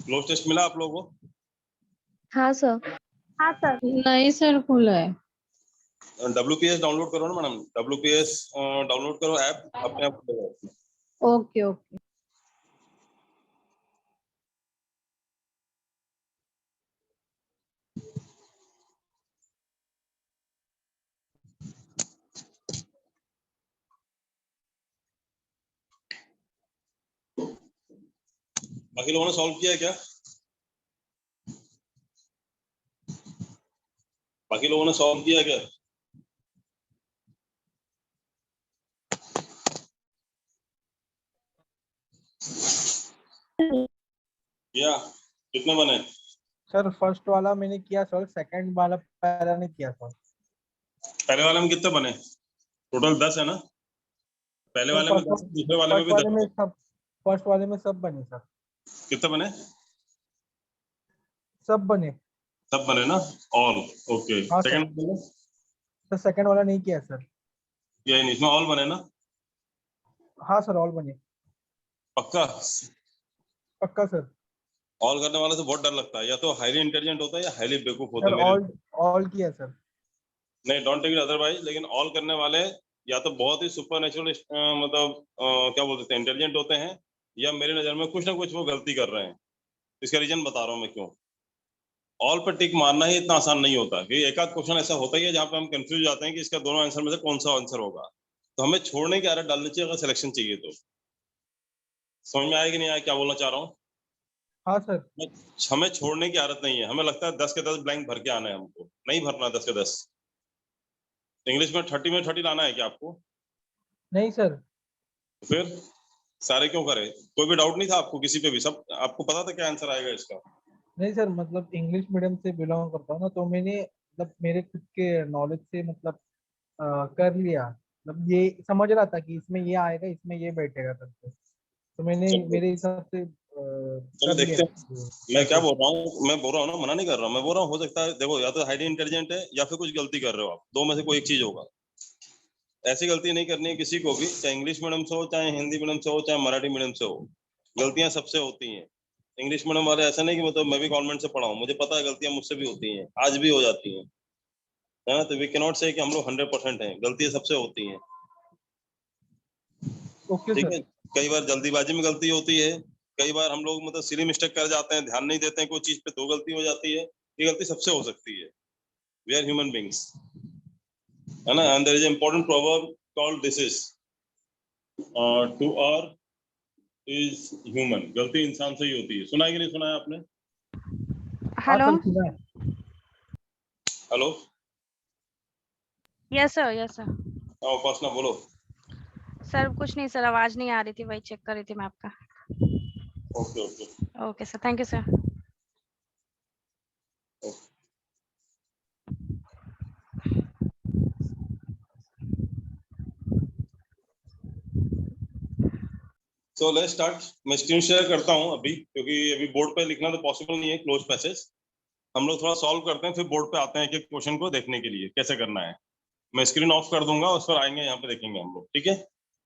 Cloze test मिला आप लोगों को? हाँ सर। हाँ सर। नहीं सर, खुला है। WPS डाउनलोड करो ना मैडम, WPS डाउनलोड करो ऐप, अपने आप खुलेगा। Okay okay. बाकी लोगों ने सॉल्व किया है क्या? बाकी लोगों ने सॉल्व किया क्या? किया? कितने बने? सर फर्स्ट वाला मैंने किया सर, सेकंड वाला पहला नहीं किया सर। पहले वाले में कितने बने? टोटल 10 है ना? पहले वाले में 10, दूसरे वाले में भी 10। फर्स्ट वाले में सब बने सर। कितने बने? सब बने। सब बने ना? All okay. हाँ सेकंड वाले? सर सेकंड वाला नहीं किया सर। ये नहीं, इसमें ऑल बने ना? हाँ सर ऑल बने। पक्का? पक्का सर। ऑल करने वाले से बहुत डर लगता है, या तो हाईली इंटेलिजेंट होता है या हाईली बेवकूफ होता सर है। ऑल किया सर। नहीं, डोंट टेक इट अदरवाइज, लेकिन ऑल करने वाले या तो बहुत ही सुपर नेचुरल मतलब क्या बोलते हैं, इंटेलिजेंट होते हैं, या मेरी नजर में कुछ ना कुछ वो गलती कर रहे हैं। इसका रीजन बता रहा हूँ मैं क्यों। ऑल पर टिक मारना ही इतना आसान नहीं होता, क्योंकि एक आध क्वेश्चन ऐसा होता ही है जहाँ पे हम कंफ्यूज जाते हैं कि इसका दोनों आंसर में से कौन सा आंसर होगा। तो हमें छोड़ने की आदत डालनी चाहिए अगर सिलेक्शन चाहिए तो। समझ में आया कि नहीं आया क्या बोलना चाह रहा हूँ? हाँ सर। हमें छोड़ने की आदत नहीं है। हमें लगता है 10 के 10 ब्लैंक भर के आना है, हमको नहीं भरना 10 के 10। इंग्लिश में 30 में 30 लाना है क्या आपको? नहीं सर। तो फिर सारे क्यों करे? कोई भी डाउट नहीं था आपको किसी पे भी? सब आपको पता था क्या आंसर आएगा इसका? नहीं सर, मतलब इंग्लिश मीडियम से बिलोंग करता हूँ ना, तो मैंने मतलब मेरे खुद के नॉलेज से मतलब कर लिया। मतलब ये समझ रहा था कि इसमें ये आएगा, इसमें ये बैठेगा करके, तो मैंने मेरे हिसाब से चलो कर देखते लिया। हैं। मैं क्या बोल रहा हूँ, मैं बोल रहा हूँ ना, मना नहीं कर रहा हूँ। मैं बोल रहा हूँ हो सकता है, देखो, या तो हाईली इंटेलिजेंट है या फिर कुछ गलती कर रहे हो आप, दो में से कोई एक चीज होगा। ऐसी गलती नहीं करनी है किसी को भी, चाहे इंग्लिश मीडियम से हो, चाहे हिंदी मीडियम से हो, चाहे मराठी मीडियम से हो। गलतियां सबसे होती हैं। इंग्लिश मीडियम वाले ऐसा नहीं कि मतलब मैं भी कॉन्वेंट से पढ़ा हूँ, मुझे पता है गलतियां मुझसे भी होती हैं, आज भी हो जाती हैं, है ना? तो वी कैन नॉट से कि हम लोग 100% हैं, गलतियां सबसे होती हैं। ओके ठीक सर। है। कई बार जल्दीबाजी में गलती होती है, कई बार हम लोग मतलब सिली मिस्टेक कर जाते हैं, ध्यान नहीं देते हैं कोई चीज पे, तो गलती हो जाती है। ये गलती सबसे हो सकती है। वी आर ह्यूमन बींग्स, है ना? And there is important proverb called this is to err is human. गलती इंसान से ही होती है। सुना है कि नहीं सुना है आपने? हाँ हेलो। सर सुना है। Hello. Yes sir, yes sir. Upasana बोलो। सर कुछ नहीं सर, आवाज नहीं आ रही थी, वही चेक कर रही थी मैं आपका। Okay okay. Okay sir, thank you sir. So let's start. मैं स्क्रीन शेयर करता हूं अभी, क्योंकि अभी बोर्ड पे लिखना तो पॉसिबल नहीं है क्लोज पैसेज। हम लोग थोड़ा सॉल्व करते हैं, फिर बोर्ड पे आते हैं कि क्वेश्चन को देखने के लिए कैसे करना है। मैं स्क्रीन ऑफ कर दूंगा, उस पर आएंगे, यहाँ पे देखेंगे हम लोग। ठीक है,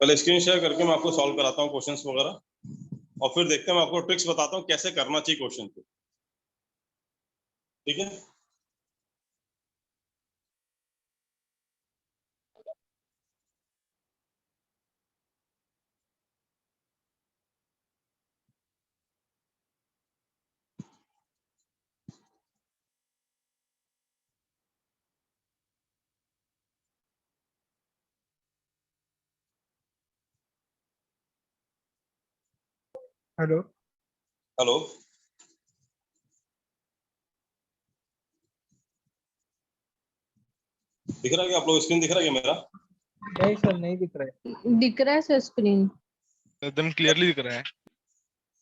पहले स्क्रीन शेयर करके मैं आपको सॉल्व कराता हूँ क्वेश्चंस वगैरह, और फिर देखते हैं, मैं आपको ट्रिक्स बताता हूँ कैसे करना चाहिए क्वेश्चन को। ठीक है। हेलो। हेलो। दिख रहा है क्या आप लोग? स्क्रीन दिख रहा है क्या मेरा? नहीं सर नहीं दिख रहा है। दिख रहा है सर स्क्रीन। एकदम क्लियरली दिख रहा है।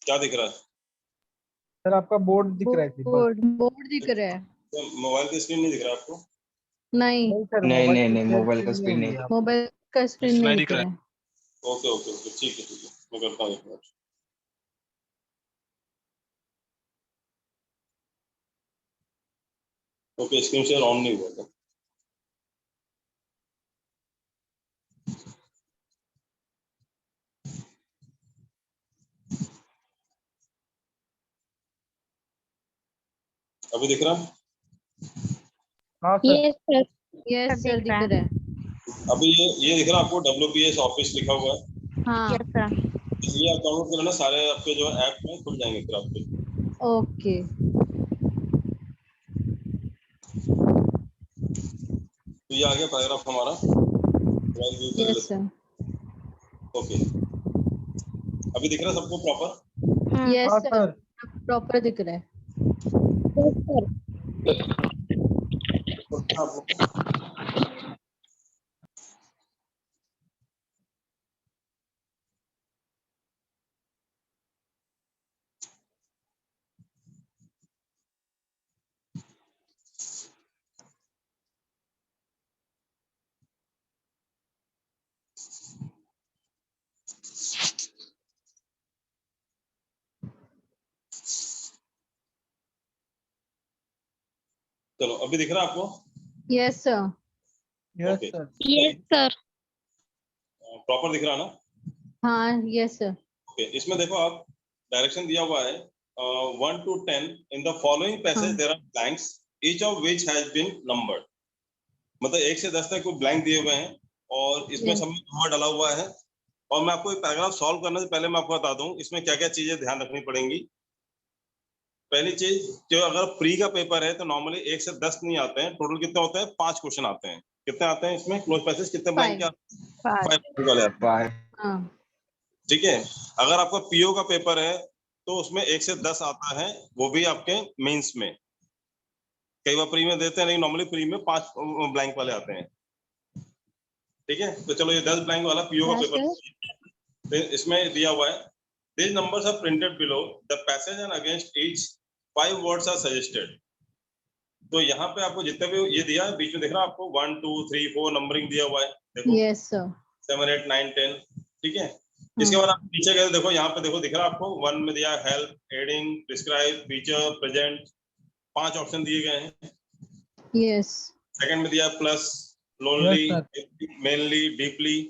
क्या दिख रहा है? सर आपका बोर्ड दिख रहा है सिर्फ बस। बोर्ड दिख रहा है। मोबाइल की स्क्रीन नहीं दिख रहा है आपको? नहीं नहीं सर, नहीं मोबाइल नहीं की नहीं, मोबाइल का नहीं स्क्रीन हुई नहीं। है आप। मोबाइल का स्क्रीन नहीं नहीं दिख दिख रहा रहा है। ओके ओके ओके, ठीक है ठीक है, मैं करता हूँ एक minute. Okay, screen share on नहीं हुआ था। अभी दिख रहा? हाँ sir. Yes, sir. Yes sir sir दिख रहा दिख रहा है। अभी ये दिख रहा आपको WPS ऑफिस लिखा हुआ है? हाँ यस सर। ये आप डाउनलोड कर लेना, सारे आपके जो ऐप में खुल जाएंगे फिर आपके। ओके तो ये आ गया पैराग्राफ हमारा। यस सर ओके, अभी दिख रहा है सबको प्रॉपर? यस हाँ सर सर। प्रॉपर दिख रहा है। Yes, sir. चलो अभी दिख रहा है आपको? Yes sir yes Okay. Sir. Yes, sir. Proper दिख रहा ना? हाँ यस सर ओके, इसमें देखो आप, डायरेक्शन दिया हुआ है 1 to 10 in the following passage हाँ। There are blanks each of which has been numbered. मतलब 1 से 10 तक कोई ब्लैंक दिए हुए हैं और इसमें Yes. सब में नंबर डाला हुआ है। और मैं आपको ये पैराग्राफ सॉल्व करने से पहले मैं आपको बता दूं इसमें क्या क्या चीजें ध्यान रखनी पड़ेंगी। पहली चीज, जो अगर प्री का पेपर है तो नॉर्मली 1 से 10 नहीं आते हैं, टोटल कितने होते हैं? 5 क्वेश्चन आते हैं। कितने आते हैं इसमें क्लोज पैसेज, कितने ब्लैंक Five. क्या? 5 वाले आते हैं। हाँ ठीक है, अगर आपका पीओ का पेपर है तो उसमें 1 से 10 आता है, वो भी आपके मेंस में। कई बार प्री में देते हैं लेकिन नॉर्मली प्री में 5 ब्लैंक वाले आते हैं। ठीक है, तो चलो ये 10 ब्लैंक वाला पीओ का Yes, पेपर sir. तो इसमें दिया हुआ है। These numbers are printed below the passage and against each 5 words are suggested। तो यहाँ पे आपको जितने भी ये दिया है बीच में दिख रहा है आपको 1 2 3 4 नंबरिंग दिया हुआ है, देखो यस सर 7 8 9 10। ठीक है, इसके बाद आप नीचे गए देखो, यहाँ पे देखो दिख रहा है आपको 1 में दिया help, adding, describe, feature, present, 5 option दिए गए हैं। यस सेकंड में दिया plus, lonely, Yes, mainly, deeply.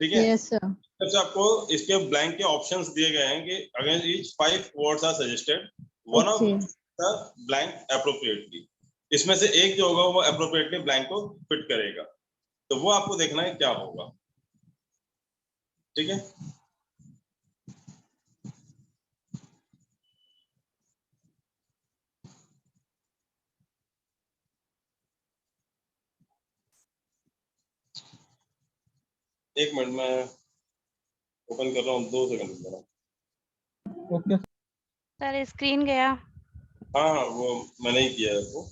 ठीक है, यस सर सबसे आपको इसके ब्लैंक के ऑप्शंस दिए गए हैं कि against each 5 words are suggested, one of okay the blank appropriately. इसमें से एक जो होगा वो एप्रोप्रिएटली ब्लैंक को फिट करेगा, तो वो आपको देखना है क्या होगा। ठीक है, एक मिनट में ओपन कर रहा हूँ, 2 सेकंड जरा। ओके सर स्क्रीन गया। हाँ हाँ, वो मैंने ही किया है वो।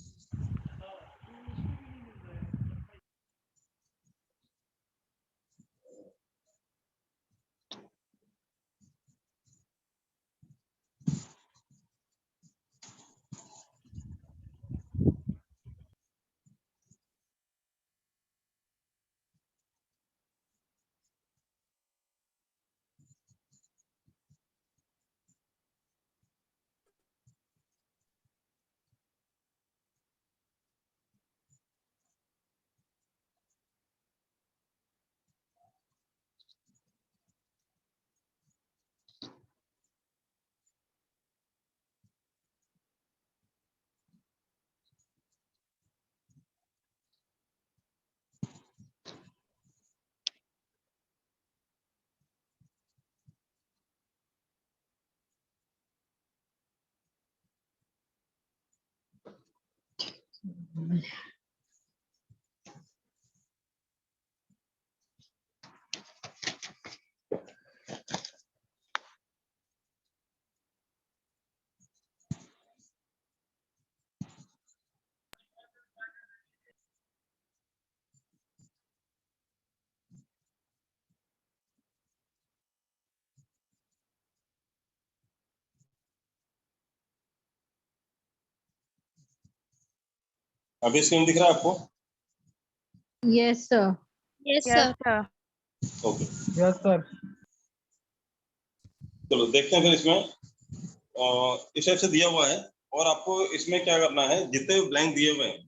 अभी स्क्रीन दिख रहा है आपको? Yes sir Yes, yes sir. Sir. Okay, yes sir. चलो देखते हैं फिर इसमें। इस टाइप से दिया हुआ है और आपको इसमें क्या करना है, जितने ब्लैंक दिए हुए हैं,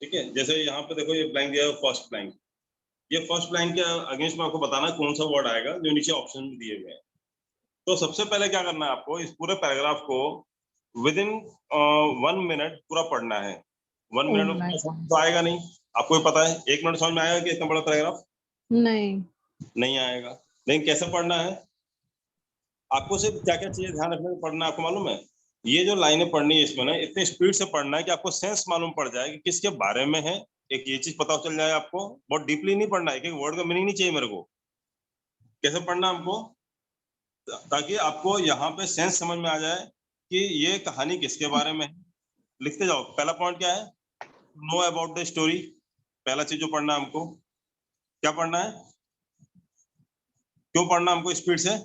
ठीक है, जैसे यहाँ पे देखो ये ब्लैंक दिया है फर्स्ट ब्लैंक, ये फर्स्ट ब्लैंक के अगेंस्ट में आपको बताना है कौन सा वर्ड आएगा जो नीचे ऑप्शन दिए हुए हैं। तो सबसे पहले क्या करना है आपको, इस पूरे पैराग्राफ को विद इन 1 मिनट पूरा पढ़ना है। 1 Oh मिनट my में God. तो आएगा नहीं, आपको भी पता है। 1 मिनट समझ में आएगा कि इतना बड़ा पैराग्राफ? नहीं। नहीं आएगा। लेकिन कैसे पढ़ना है, आपको सिर्फ क्या क्या चीजें ध्यान रखने में पढ़ना है, आपको मालूम है? ये जो लाइनें पढ़नी है इसमें ना, इतने स्पीड से पढ़ना है कि आपको सेंस मालूम पड़ जाए कि किसके बारे में है। एक ये चीज पता चल जाए आपको। बहुत डीपली नहीं पढ़ना है, एक वर्ड का मीनिंग नहीं चाहिए मेरे को। कैसे पढ़ना है हमको, ताकि आपको यहाँ पे सेंस समझ में आ जाए कि ये कहानी किसके बारे में है। लिखते जाओ। पहला पॉइंट क्या है, नो अबाउट द स्टोरी। पहला चीज जो पढ़ना है हमको, क्या पढ़ना है, क्यों पढ़ना हमको स्पीड से,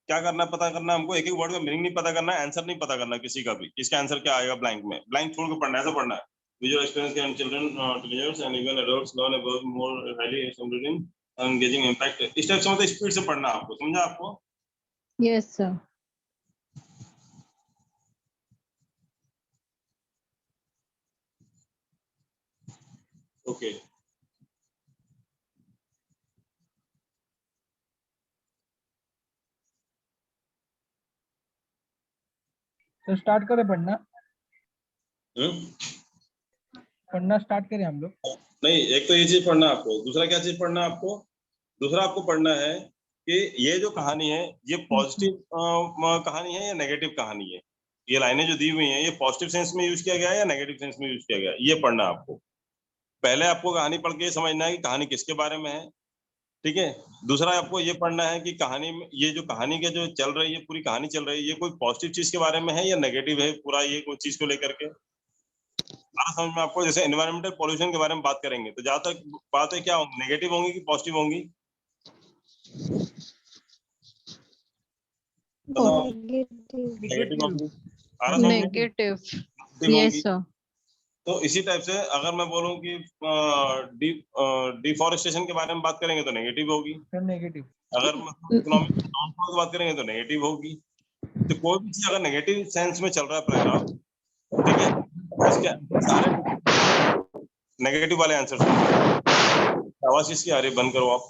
क्या करना है, पता करना है हमको। एक एक वर्ड का मीनिंग नहीं पता करना है, आंसर नहीं पता करना किसी का भी, इसका आंसर क्या आएगा ब्लैंक में, ब्लैंक छोड़ के पढ़ना है, ऐसा पढ़ना है। Visual experience can children, teenagers and even adults learn about more highly stimulating engaging impact. इस टाइप से मतलब स्पीड से पढ़ना है आपको, समझा आपको? Yes, sir. ओके। तो स्टार्ट करें पढ़ना, हम्म, पढ़ना स्टार्ट करें हम लोग। नहीं, एक तो ये चीज पढ़ना है आपको, दूसरा क्या चीज पढ़ना है आपको, दूसरा आपको पढ़ना है कि ये जो कहानी है ये पॉजिटिव कहानी है या नेगेटिव कहानी है। ये लाइनें जो दी हुई हैं ये पॉजिटिव सेंस में यूज किया गया है या नेगेटिव सेंस में यूज किया गया है, ये पढ़ना है आपको। पहले आपको कहानी पढ़ के समझना है कि कहानी किसके बारे में है, ठीक है। दूसरा आपको ये पढ़ना है कि कहानी में ये जो कहानी के जो चल रही है, पूरी कहानी चल रही है, ये कोई पॉजिटिव चीज के बारे में है या नेगेटिव है पूरा, ये कोई चीज को लेकर के। समझ में आपको? जैसे एनवायरमेंटल पॉल्यूशन के बारे में बात करेंगे तो ज्यादा तक बातें क्या होंगी, नेगेटिव होंगी कि पॉजिटिव होंगी? नेगेटिव होंगी। Negative. Yes, sir. तो इसी टाइप से अगर मैं बोलूं कि डिफॉरेस्टेशन के बारे में बात करेंगे तो नेगेटिव होगी। फिर नेगेटिव। अगर इकोनॉमिक डाउनफॉल की बात करेंगे तो नेगेटिव होगी। तो कोई भी चीज अगर नेगेटिव सेंस में चल रहा है पैराग्राफ, ठीक है, इसके सारे नेगेटिव वाले आंसर आवाज इसकी आ रही है, बंद करो आप।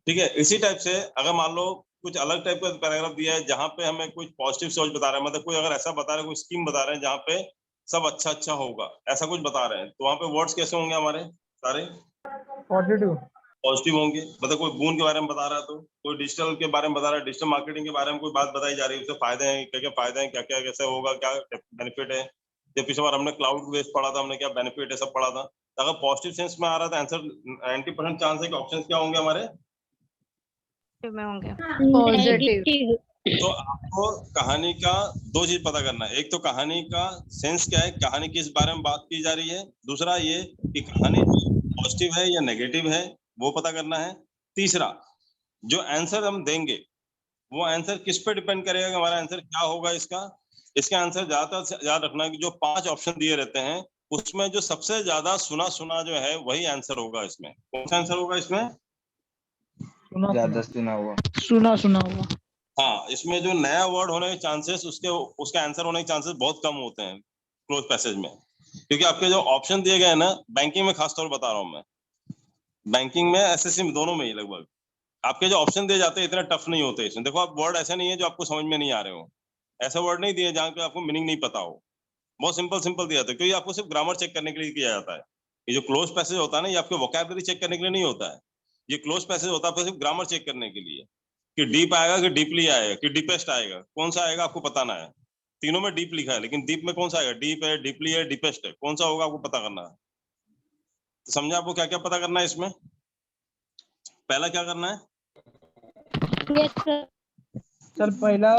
ठीक है, इसी टाइप से अगर मान लो कुछ अलग टाइप का पैराग्राफ दिया है जहां पे हमें कुछ पॉजिटिव सोच बता रहा है, मतलब कोई अगर ऐसा बता रहा है, कोई स्कीम बता रहे हैं जहां पे सब अच्छा अच्छा होगा, ऐसा कुछ बता रहे हैं, तो वहां पे वर्ड्स कैसे होंगे हमारे सारे? पॉजिटिव। पॉजिटिव होंगे। मतलब कोई बून के बारे में बता रहा है, तो कोई डिजिटल के बारे में बता रहा है, डिजिटल मार्केटिंग के बारे में कोई बात बताई जा रही है, उससे फायदे हैं, क्या क्या फायदे हैं, क्या क्या कैसे होगा, क्या बेनिफिट है। जब पिछले बार हमने क्लाउड बेस्ड पढ़ा था, हमने क्या बेनिफिट है सब पढ़ा था। तो अगर पॉजिटिव सेंस में आ रहा था आंसर, 90% चांस है कि ऑप्शन क्या होंगे हमारे में होंगे। Positive. तो आपको कहानी का दो चीज पता करना है, एक तो कहानी का सेंस क्या है, कहानी किस बारे में बात की जा रही है, दूसरा ये कि कहानी पॉजिटिव है या नेगेटिव है वो पता करना है। तीसरा, जो आंसर हम देंगे वो आंसर किस पे डिपेंड करेगा कि हमारा आंसर क्या होगा इसका आंसर ज्यादातर याद रखना कि जो 5 ऑप्शन दिए रहते हैं उसमें जो सबसे ज्यादा सुना जो है वही आंसर होगा। इसमें कौन सा आंसर होगा? इसमें सुना सुना हुआ। हाँ, इसमें जो नया वर्ड होने के चांसेस उसके आंसर होने के चांसेस बहुत कम होते हैं क्लोज पैसेज में, क्योंकि आपके जो ऑप्शन दिए गए हैं ना, बैंकिंग में खासतौर बता रहा हूँ मैं, बैंकिंग में एसएससी में दोनों में ही लगभग आपके जो ऑप्शन दिए जाते हैं इतने टफ नहीं होते इसमें। देखो आप वर्ड ऐसे नहीं है जो आपको समझ में नहीं आ रहे हो, ऐसे वर्ड नहीं दिए जहाँ पे आपको मीनिंग नहीं पता हो, बहुत सिंपल सिंपल दिया जाता है, क्योंकि आपको सिर्फ ग्रामर चेक करने के लिए किया जाता है। ये जो क्लोज पैसेज होता है ना, ये आपके वोकैबुलरी चेक करने के लिए नहीं होता है, ये क्लोज पैसेज होता है सिर्फ ग्रामर चेक करने के लिए कि डीप आएगा कि डीपली आएगा कि डीपेस्ट आएगा, कौन सा आएगा आपको बताना है। तीनों में डीप लिखा है, लेकिन डीप में कौन सा आएगा, डीप है, डीपली है, डीपेस्ट है, कौन सा होगा आपको पता करना है। तो समझा आपको क्या क्या पता करना है इसमें? पहला क्या करना है? Yes, sir. सर पहला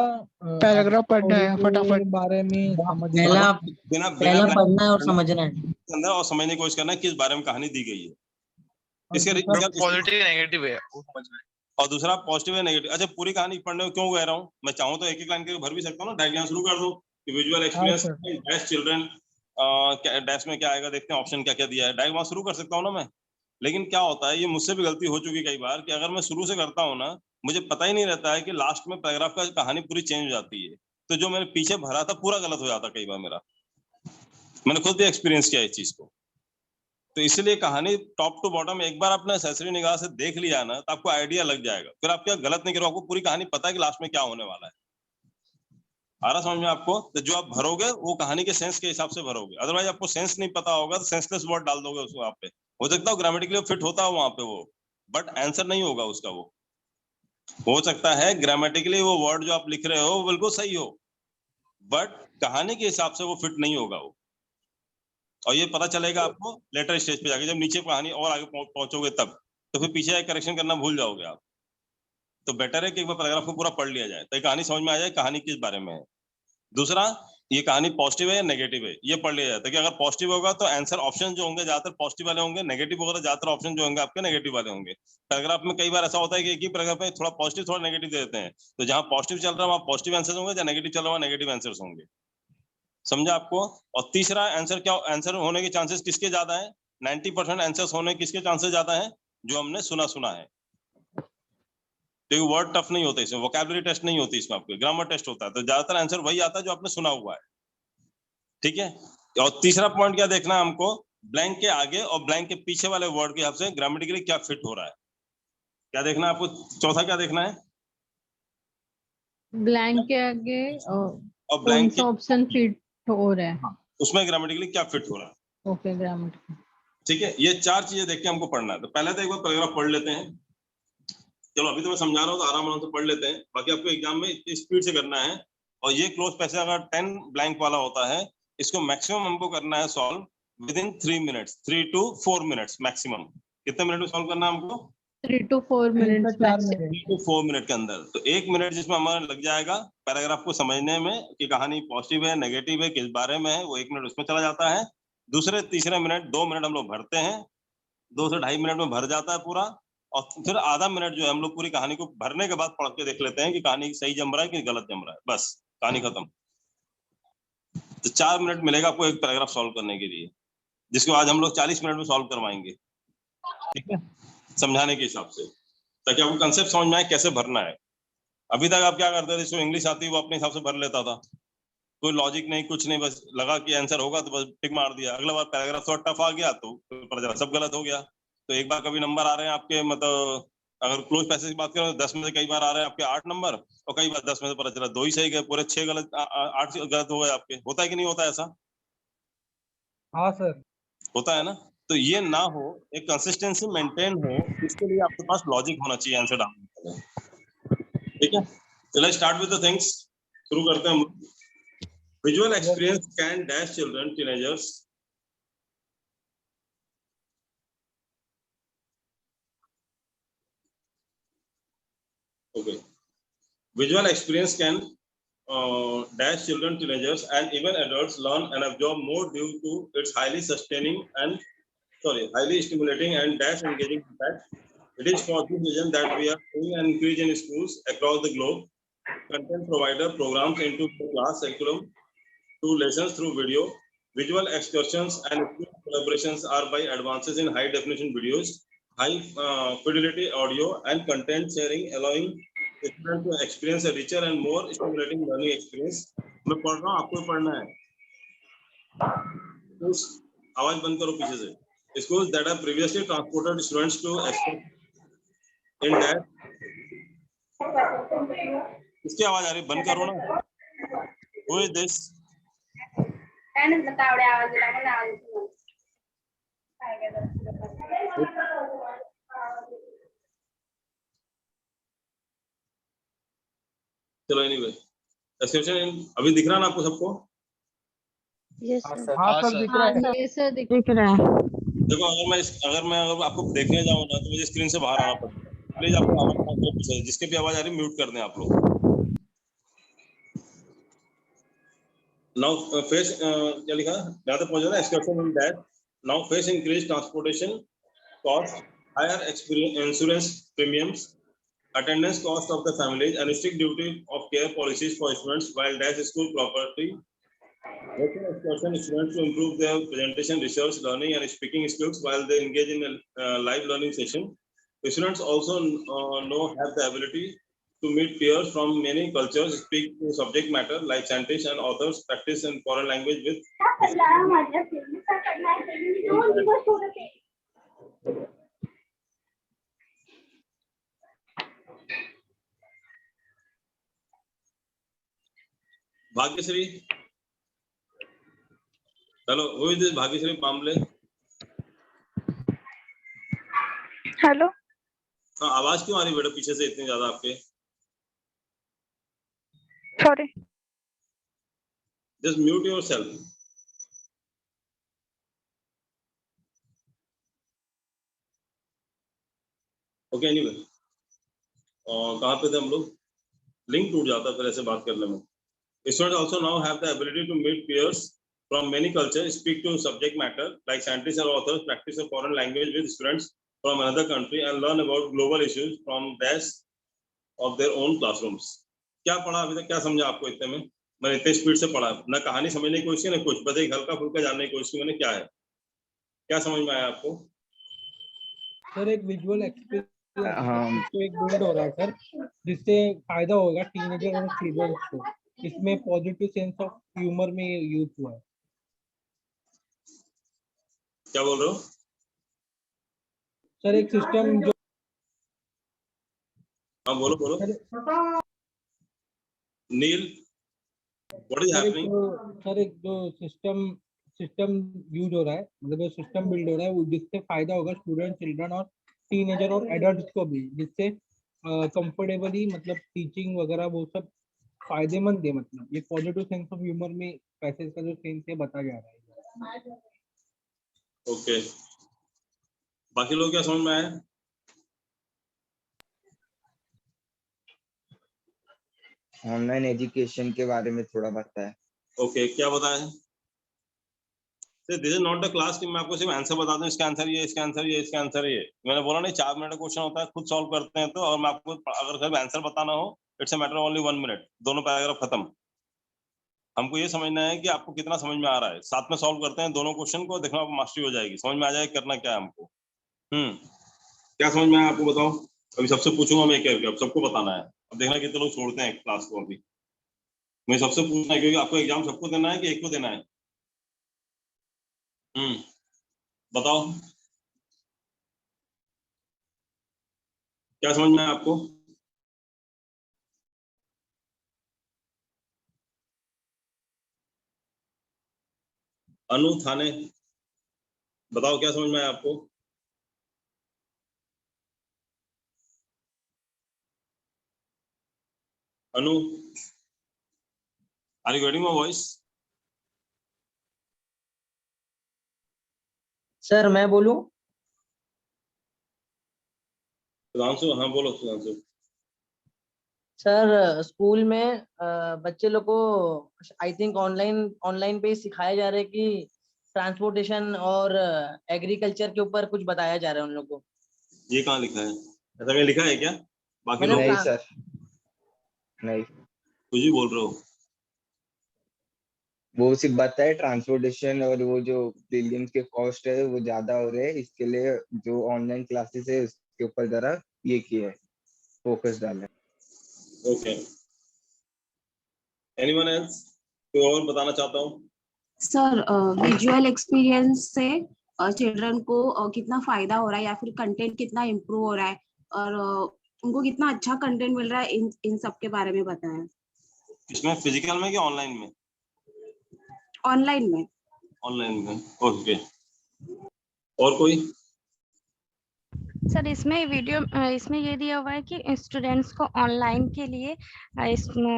पैराग्राफ पढ़ना है story के फटाफट। बारे में समझना पहला है। बिना पहला पढ़ना है और समझना है। अंदर और समझने की कोशिश करना है किस बारे में कहानी दी गई है, और इसके दूसरा पॉजिटिव नेगेटिव है वो समझना है। और दूसरा पॉजिटिव है नेगेटिव। अच्छा, पूरी कहानी पढ़ने को क्यों कह रहा हूँ, मैं चाहूँ तो एक एक लाइन के भर भी सकता हूँ ना, डायग्राम शुरू कर दो कि visual experience dash children dash में क्या आएगा, देखते हैं ऑप्शन क्या क्या दिया है, डायग्राम शुरू कर सकता हूँ ना मैं। लेकिन क्या होता है, ये मुझसे भी गलती हो चुकी कई बार कि अगर मैं शुरू से करता हूँ ना, मुझे पता ही नहीं रहता है कि लास्ट में पैराग्राफ का कहानी पूरी चेंज हो जाती है, तो जो मैंने पीछे भरा था पूरा गलत हो जाता कई बार मेरा, मैंने खुद भी एक्सपीरियंस किया इस चीज को। तो इसलिए कहानी टॉप टू बॉटम एक बार आपने सैसरी निगाह से देख लिया ना, तो आपको आइडिया लग जाएगा, फिर आप क्या गलत नहीं करो, आपको पूरी कहानी पता है कि लास्ट में क्या होने वाला है। आ रहा समझ में आपको? तो जो आप भरोगे वो कहानी के सेंस के हिसाब से भरोगे, अदरवाइज आपको सेंस नहीं पता होगा तो सेंसलेस वर्ड डाल दोगे उसको वहां पे। हो सकता है ग्रामेटिकली फिट होता है वहां पे वो, बट आंसर नहीं होगा उसका। वो हो सकता है ग्रामेटिकली वो वर्ड जो आप लिख रहे हो वो बिल्कुल सही हो, बट कहानी के हिसाब से वो फिट नहीं होगा वो। और ये पता चलेगा आपको लेटर स्टेज पे जाके, जब नीचे कहानी और आगे पहुंचोगे तब, तो फिर पीछे करेक्शन करना भूल जाओगे आप। तो बेटर है कि एक बार पैराग्राफ को पूरा पढ़ लिया जाए, तो कहानी समझ में आ जाए कहानी किस बारे में है। दूसरा, ये कहानी पॉजिटिव है या नेगेटिव है, ये पढ़ लिया जाता है कि अगर पॉजिटिव होगा तो आंसर ऑप्शन जो होंगे ज्यादातर पॉजिटिव वाले होंगे, नेगेटिव होगा तो ज्यादातर ऑप्शन जो होंगे आपके नेगेटिव वाले होंगे। पैराग्राफ में कई बार ऐसा होता है कि एक ही पैराग्राफ में थोड़ा पॉजिटिव थोड़ा नेगेटिव दे देते हैं, तो जहां पॉजिटिव चल रहा है वहां पॉजिटिव आंसर होंगे, जहां नेगेटिव चल रहा है नेगेटिव आंसर होंगे। समझा आपको? और तीसरा, आंसर क्या, आंसर होने के चांसेस किसके ज्यादा है? 90% आंसर्स होने किसके चांसेस ज्यादा है? जो हमने सुना है। क्योंकि वर्ड टफ नहीं होते इसमें, वोकैबुलरी टेस्ट नहीं होती इसमें, आपके ग्रामर टेस्ट होता है, तो ज्यादातर आंसर वही आता है जो आपने सुना हुआ है। ठीक है। और तीसरा पॉइंट क्या देखना है हमको? ब्लैंक के आगे और ब्लैंक के पीछे वाले वर्ड के हिसाब से ग्रामेटिकली क्या फिट हो रहा है, क्या देखना है आपको? चौथा क्या देखना है? ब्लैंक के आगे और कौन ब्लैंक सा ऑप्शन फिट हो रहा है? उसमें ग्रामेटिकली क्या फिट हो रहा है। Okay, grammar. ठीक है, ये चार चीजें देख के हमको पढ़ना है। तो पहले तो एक बार पैराग्राफ पढ़ लेते हैं। चलो अभी तो मैं समझा रहा हूँ तो आराम से पढ़ लेते हैं, बाकी आपको एग्जाम में इतनी स्पीड से करना है। और ये क्लोज पैसे अगर 10 ब्लैंक वाला होता है, इसको मैक्सिमम हमको करना है solve with in 3 minutes, 3 to 4 minutes maximum. कितने मिनट में सॉल्व करना है हमको? 3 to 4 3 से minutes 4 max। 3 to 4 मिनट के अंदर। तो 1 मिनट जिसमें हमारा लग जाएगा पैराग्राफ को समझने में कि कहानी पॉजिटिव है नेगेटिव है किस बारे में है, वो 1 मिनट उसमें चला जाता है। दूसरे तीसरे मिनट 2 मिनट हम लोग भरते हैं, 2 से ढाई मिनट में भर जाता है पूरा। और फिर आधा मिनट जो है हम लोग पूरी कहानी को भरने के बाद पढ़ के देख लेते हैं कि कहानी सही जम रहा है कि गलत जम रहा है, बस कहानी खत्म। तो 4 मिनट मिलेगा आपको एक पैराग्राफ सॉल्व करने के लिए, जिसको आज हम लोग 40 मिनट में सॉल्व करवाएंगे। ठीक है, समझाने के हिसाब से, ताकि आपको कंसेप्ट समझ में आए कैसे भरना है। अभी तक आप क्या करते थे, जिसको इंग्लिश आती है वो अपने हिसाब से भर लेता था, कोई लॉजिक नहीं कुछ नहीं, बस लगा कि आंसर होगा तो बस टिक मार दिया। अगला बार पैराग्राफ थोड़ा टफ आ गया तो पता चला सब गलत हो गया। तो एक बार कभी नंबर आ रहे हैं आपके, मतलब अगर क्लोज पैसेज की बात करें तो 10 में से कई बार आ रहे हैं आपके 8 नंबर, और कई बार 10 में से पता चला 2 ही सही गए, पूरे 6 गलत, 8 गलत हो गए आपके। होता है कि नहीं होता है ऐसा? हाँ सर। होता है ना। तो ये ना हो, एक कंसिस्टेंसी मेंटेन हो, इसके लिए आपके पास लॉजिक होना चाहिए आंसर डालने के लिए। ठीक है, चलो स्टार्ट विद द थिंग्स, शुरू करते हैं हम। Visual experience can dash children, teenagers. Okay. Visual experience can dash children, teenagers, and even adults learn and absorb more due to its highly stimulating and dash engaging impact. It is for this reason that we are seeing an increase in schools across the globe. Content provider programs into the class curriculum to lessons through video. Visual excursions and collaborations are by advances in high definition videos, high fidelity audio, and content sharing, allowing students to experience a richer and more stimulating learning experience. मैं पढ़ रहा हूँ, आपको पढ़ना है। आवाज बंद करो पीछे से। Schools that have previously transported students to in that इसकी आवाज आ रही, बंद करो ना। Who is this? चलो एनीवे, एक्सेप्शन अभी दिख रहा ना आपको सबको? यस हाँ सर। सर, हाँ सर दिख रहा है। ये सर दिख रहा है। देखो, अगर आपको देखने जाऊँ ना तो मुझे स्क्रीन से बाहर आना पड़ेगा। प्लीज आपको आवाज, जिसके भी आवाज आ रही है म्यूट कर दें आप लोग। Now face क्या लिखा यहाँ तक पहुंचा ना, excursion in that now face increased transportation cost, higher insurance premiums, attendance cost of the families, and strict duty of care policies for students while dash school property. Working excursion students to improve their presentation, research, learning, and speaking skills while they engage in a live learning session. The students also have the ability to meet peers from many cultures, speak to subject matter like scientists and authors, practice in foreign language with Bhagyashree, hello, who is this Bhagyashree Pamle? Hello. हाँ, आवाज क्यों आ रही है बेटा पीछे से इतनी ज्यादा आपके? Sorry. Just mute yourself. Okay, anyway. कहाँ पे थे हम लोग? लिंक टूट जाता फिर ऐसे बात करने में. Students also now have the ability to meet peers from many cultures, speak to subject matter like scientists or authors, practice a foreign language with students from another country, and learn about global issues from desks of their own classrooms. क्या पढ़ा अभी तक, क्या समझा आपको इतने में? मैंने इतने स्पीड से पढ़ा, ना कहानी समझने की कोशिश की ना कुछ, बस एक हल्का फुल्का जानने की कोशिश की मैंने. क्या है, क्या समझ में आया आपको? सर एक विजुअल एक्सपीरियंस हाँ तो एक बिल्ड हो रहा है सर, जिससे फायदा होगा टीनेजर और स्टूडेंट्स को. इसमें पॉजिटिव सेंस ऑफ ह्यूमर में यूज हुआ है. क्या बोल रहे हो? सर एक सिस्टम जो हाँ बोलो बोलो. नील, व्हाट इज हैपनिंग? सर एक जो सिस्टम यूज हो रहा है, मतलब जो सिस्टम बिल्ड हो रहा है वो जिससे फायदा होगा स्टूडेंट, चिल्ड्रन और टीनेजर और एडल्ट को भी, जिससे कंफर्टेबली मतलब टीचिंग वगैरह वो सब फायदेमंद है. मतलब ये पॉजिटिव सेंस ऑफ ह्यूमर में पैसेज का जो सेंस है बताया जा रहा है. ओके, बाकी लोग क्या समझ में आया? ऑनलाइन एजुकेशन के बारे में थोड़ा बताया. ओके, क्या बताया? This is not the class कि मैं आपको सिर्फ आंसर बता दूं, इसका आंसर ये, इसका आंसर ये, इसका आंसर ये. मैंने बोला नहीं 4 मिनट का क्वेश्चन होता है, खुद सॉल्व करते हैं. तो और मैं आपको अगर सिर्फ आंसर बताना हो, it's a matter only 1 minute, दोनों पैराग्राफ खत्म. हमको ये समझना है कि आपको कितना समझ में आ रहा है. साथ में सॉल्व करते हैं दोनों क्वेश्चन को, देखना आपको मास्टरी हो जाएगी, समझ में आ जाएगा करना क्या है हमको. क्या समझ में आया आपको बताओ? अभी सबसे पूछूंगा मैं एक करके, अब सबको बताना है. अब देखना कितने लोग छोड़ते हैं क्लास को. अभी मैं सबसे पूछना है क्योंकि आपको एग्जाम सबको देना है कि एक को देना है. बताओ क्या समझ में आया आपको? अनु थाने, बताओ क्या समझ में आया आपको? Anu, are you getting my voice? Sir मैं बोलूं? सुधांशु, हाँ बोलो सुधांशु. सर स्कूल में बच्चे लोग को आई थिंक ऑनलाइन पे सिखाया जा रहा है कि ट्रांसपोर्टेशन और एग्रीकल्चर के ऊपर कुछ बताया जा रहा है उन लोगों को. ये कहाँ लिखा है? ऐसा कहीं लिखा है क्या? बाकी मैंने लोग नहीं कुछ सर, नहीं. ही बोल रहे हो. वो सिर्फ बताया ट्रांसपोर्टेशन और वो जो बिलियंस के कॉस्ट है वो ज्यादा हो रहे हैं, इसके लिए जो ऑनलाइन क्लासेस है उसके ऊपर जरा ये किया है, फोकस डाला है. Okay, anyone else? कोई और बताना चाहता हूँ? सर विजुअल एक्सपीरियंस से चिल्ड्रन को कितना फायदा हो रहा है या फिर कंटेंट कितना इम्प्रूव हो रहा है और उनको कितना अच्छा कंटेंट मिल रहा है, इन सब के बारे में बताएं. इसमें फिजिकल में कि ऑनलाइन में? ऑनलाइन में. ऑनलाइन में, ओके. और कोई? सर इसमें ये दिया हुआ है कि स्टूडेंट्स को ऑनलाइन के लिए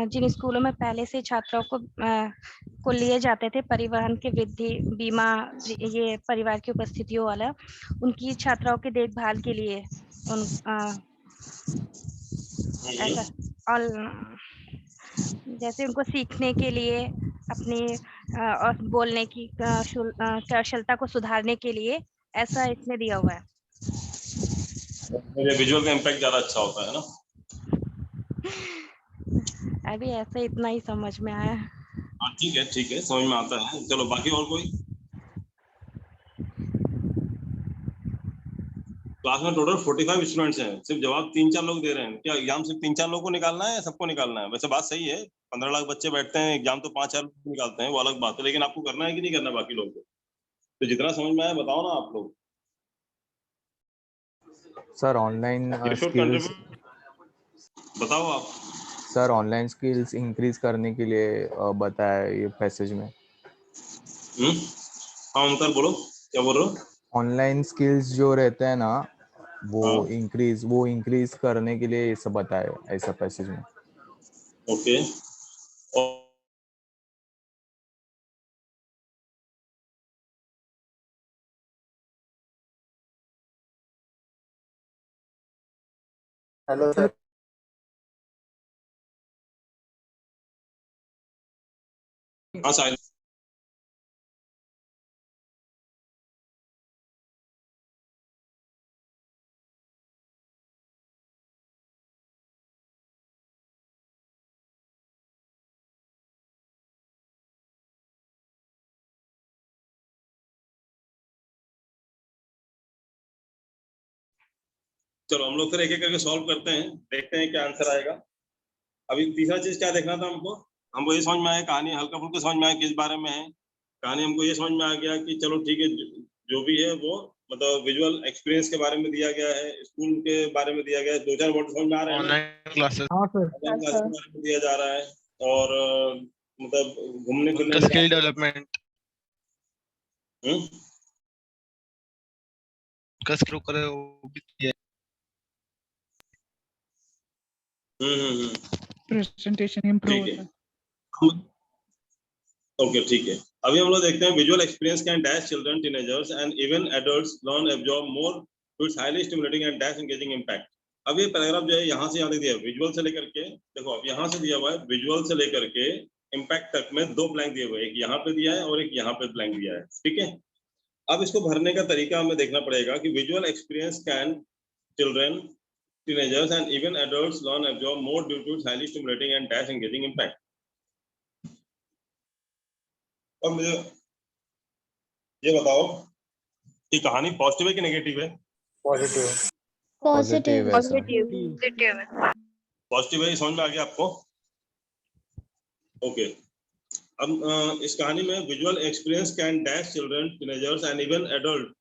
जिन स्कूलों में पहले से छात्रों को लिए जाते थे परिवहन के वृद्धि बीमा, ये परिवार की उपस्थितियों वाला, उनकी छात्राओं की देखभाल के लिए ऐसा और जैसे उनको सीखने के लिए अपनी और बोलने की कौशलता को सुधारने के लिए ऐसा इसमें दिया हुआ है. मेरे विजुअल का इम्पैक्ट ज्यादा अच्छा होता है ना? अभी ऐसे इतना ही समझ में आया. हाँ ठीक है, समझ में आता है. चलो बाकी और कोई? क्लास में टोटल 45 स्टूडेंट्स हैं, सिर्फ जवाब 3-4 लोग दे रहे हैं. क्या एग्जाम सिर्फ 3-4 लोगों को निकालना है या सबको निकालना है? वैसे बात सही है, 15 लाख बच्चे बैठते हैं, एग्जाम तो 5-4 लोग निकालते हैं, वो अलग बात है. लेकिन आपको करना है कि नहीं करना बाकी लोगों को? तो जितना समझ में आया बताओ ना आप लोग. Sir online You should skills contribute. बताओ आप. सर ऑनलाइन स्किल्स इंक्रीज करने के लिए बताया है ये पैसेज में। हाँ ओमकार बोलो, क्या बोल रहे हो? ऑनलाइन स्किल्स जो रहते हैं ना वो हाँ। इंक्रीज करने के लिए ये सब बताया है ऐसा पैसेज में। ओके। Hello sir. हाँ साहिल। चलो हम लोग फिर एक एक करके सॉल्व करते हैं, देखते हैं क्या आंसर आएगा। अभी तीसरा चीज क्या देखना था हमको ये समझ में आया, कहानी हल्का फुल्का समझ में आया किस बारे में है। कहानी हमको ये समझ में आ गया कि चलो ठीक है, जो भी है वो मतलब विजुअल एक्सपीरियंस के बारे में दिया गया है, स्कूल के बारे में दिया गया है, 2-4 वर्ड समझ में आ रहे हैं ना? ऑनलाइन क्लासेस, हाँ सर। ऑनलाइन क्लास के बारे में दिया जा रहा है और मतलब घूमने फिरने उनका के स्किल डेवलपमेंट, हम्म का स्किल करे वो भी दिया हम्म प्रेजेंटेशन इंप्रूव ठीक है। होता है। ओके ठीक है। अभी हम लोग देखते हैं visual experience can dash children, teenagers and even adults learn absorb more to its highly stimulating and dash engaging impact. अब ये पैराग्राफ जो है यहाँ से यहाँ तक दिया है, विजुअल से लेकर के, देखो अब यहाँ से दिया हुआ है विजुअल से लेकर के इम्पैक्ट तक में 2 ब्लैंक दिए हुए हैं, एक यहाँ पे दिया है और एक यहाँ पे ब्लैंक दिया है, ठीक है। अब इसको भरने का तरीका हमें देखना पड़ेगा कि visual experience can children, teenagers and even adults learn absorb more due to its highly stimulating and dash engaging impact. अब मुझे ये बताओ कि कहानी पॉजिटिव है कि नेगेटिव है? पॉजिटिव। पॉजिटिव है सर। पॉजिटिव है, ये समझ में आ गया आपको? ओके। अब इस कहानी में visual experience can dash children, teenagers and even adult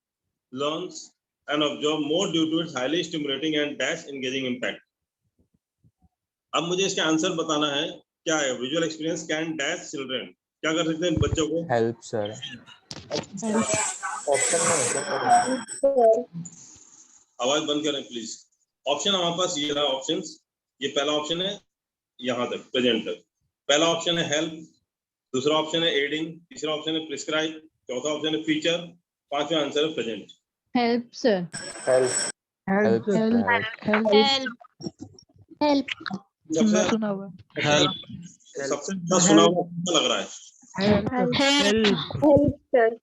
learns and absorb more due to its highly stimulating and dash engaging impact. अब मुझे इसका आंसर बताना है क्या है। Visual experience can dash children, क्या कर सकते हैं बच्चों को? Help sir. ऑप्शन में आवाज बंद करें प्लीज। ऑप्शन हमारे पास ये रहा, ऑप्शंस, ये पहला ऑप्शन है यहाँ तक प्रेजेंट तक। पहला ऑप्शन है हेल्प, दूसरा ऑप्शन है एडिंग, तीसरा ऑप्शन है प्रिस्क्राइब, चौथा ऑप्शन है फीचर, पांचवा आंसर है present. Help sir. Help help सुना हुआ हेल्प सबसे ज्यादा सुना हुआ कौन सा लग रहा है? Help sir.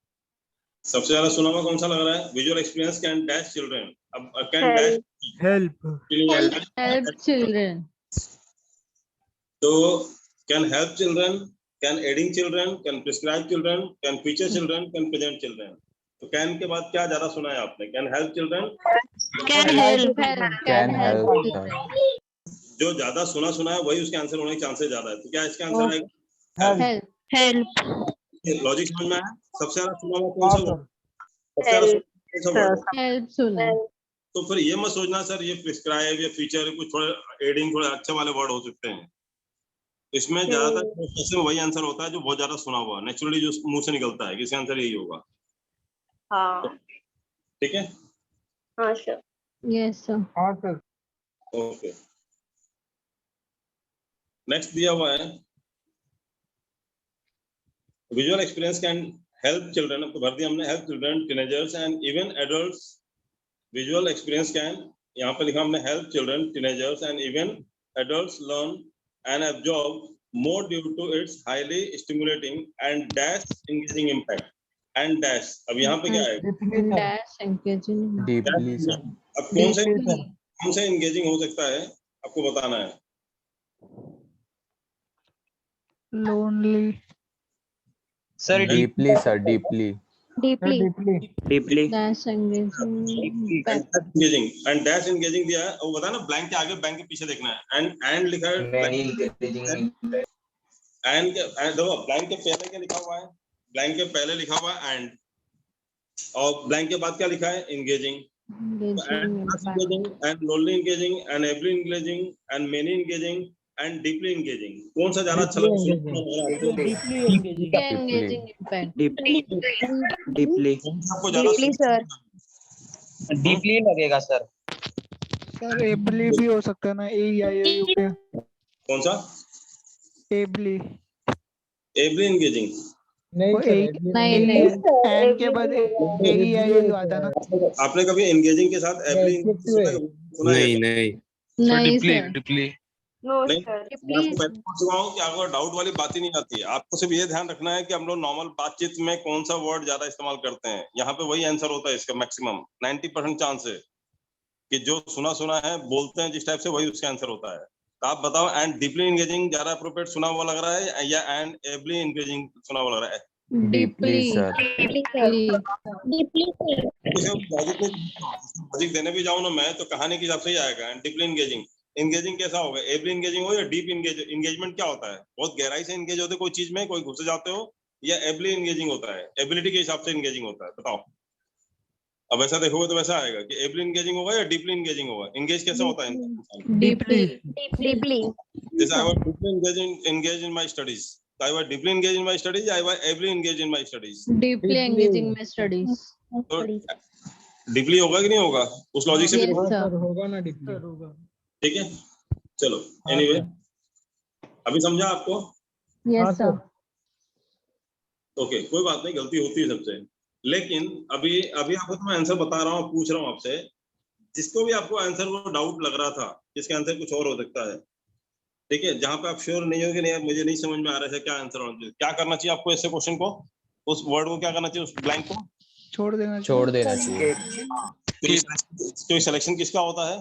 सबसे ज्यादा सुना हुआ कौन सा लग रहा है? Visual experience can dash children. अब कैन डैश हेल्प चिल्ड्रन। तो can help children, can adding children, can prescribe children, can feature children, can present children. तो कैन के बाद क्या ज्यादा सुना है आपने? Can help children, can help can help sir. जो ज्यादा सुना है वही उसके आंसर होने के चांसेस ज्यादा है। तो क्या इसका आंसर आएगा? हेल्प। हेल्प लॉजिक समझ में आया? सबसे ज्यादा सुना हुआ कौन सा वर्ड? सबसे ज्यादा सुना हुआ कौन सा वर्ड? हेल्प सुना। तो फिर ये मत सोचना सर ये प्रिस्क्राइब या फीचर कुछ थोड़े एडिंग थोड़े अच्छे वाले वर्ड हो सकते हैं। इसमें ज्यादातर वही आंसर होता है जो बहुत ज्यादा सुना हुआ, नेचुरली जो मुंह से निकलता है, इसका आंसर यही होगा। हाँ ठीक है? हाँ सर। Yes sir. हाँ सर। ओके। नेक्स्ट दिया हुआ है visual experience can help children, आपको भर दिया हमने, help children, teenagers and even adults. Visual experience can, यहाँ पे लिखा हमने help children, teenagers and even adults learn and absorb more due to its highly stimulating and dash engaging impact. And dash, अब यहाँ पे क्या है? Dash engaging. Deeply sir. अब कौन से एंगेजिंग हो सकता है आपको बताना है। Lonely sir deeply sir, deeply deeply dash engaging. And dash engaging दिया है, वो बता ना ब्लैंक के आगे बैंक के पीछे देखना है। एंड लिखा है, एंड देखो ब्लैंक के पहले क्या लिखा हुआ है? ब्लैंक के पहले लिखा हुआ है एंड, और ब्लैंक के बाद क्या लिखा है? Engaging. And lonely engaging and every engaging and many engaging and deeply engaging, कौन सा ज्यादा अच्छा लगा? engaging impact. डीपली आपको ज्यादा Deeply, sir. डीपली लगेगा सर। सर एबली भी हो सकता है ना, AEIOU पे कौन सा? एबली। Ably engaging? नहीं वो सर नहीं नहीं एन के बाद AEIOU आता ना। आपने कभी एंगेजिंग के साथ एबली सुना है? नहीं सर No, नहीं, sir. मैं आपको पहले पूछ चुका हूँ कि आपको डाउट वाली बात ही नहीं आती है। आपको सिर्फ ये ध्यान रखना है कि हम लोग नॉर्मल बातचीत में कौन सा वर्ड ज्यादा इस्तेमाल करते हैं, यहाँ पे वही आंसर होता है इसका। मैक्सिमम 90% चांस है कि जो सुना सुना है बोलते हैं जिस टाइप से, वही उसका आंसर होता है। तो आप बताओ, एंड डीपली एंगेजिंग ज्यादा अप्रोप्रिएट सुना हुआ लग रहा है या एंड एबली एंगेजिंग सुना हुआ लग रहा है? Deeply sir. लॉजिक देने भी जाऊँ ना मैं तो कहानी के हिसाब से ही आएगा। एंड डीपली एंगेजिंग, एंगेजिंग कैसा होगा? एबली एंगेजिंग हो या डीप एंगेजमेंट क्या होता है? बहुत गहराई से एंगेज होते कोई चीज में, कोई घुस जाते हो, या एबली एंगेजिंग होता है? एबिलिटी के हिसाब से एंगेजिंग होता है, बताओ। अब ऐसा देखोगे तो वैसा आएगा कि एबली एंगेजिंग होगा या डीपली एंगेजिंग होगा। एंगेज कैसा होता है? Deeply Deeply. जैसे I was deeply engaged in my studies. So I was deeply engaged in my studies. I was ably engaged in my studies. Deeply engaging में studies. तो deeply होगा कि नहीं होगा? उस लॉजिक से भी Yes, देखो। sir. होगा ना डीपली। ठीक है, चलो। एनीवे, अभी समझा आपको? Yes sir. ओके, कोई बात नहीं, गलती होती है सबसे। लेकिन अभी अभी आपको तो मैं आंसर बता रहा हूँ, पूछ रहा हूँ आपसे। जिसको भी आपको आंसर वो डाउट लग रहा था, इसका आंसर कुछ और हो सकता है, ठीक है? जहां पे आप श्योर नहीं हो कि नहीं मुझे नहीं समझ में आ रहा है क्या आंसर होना चाहिए, क्या करना चाहिए आपको? ऐसे क्वेश्चन को, उस वर्ड को क्या करना चाहिए, उस ब्लैंक को छोड़ देना चाहिए। तो सिलेक्शन किसका होता है?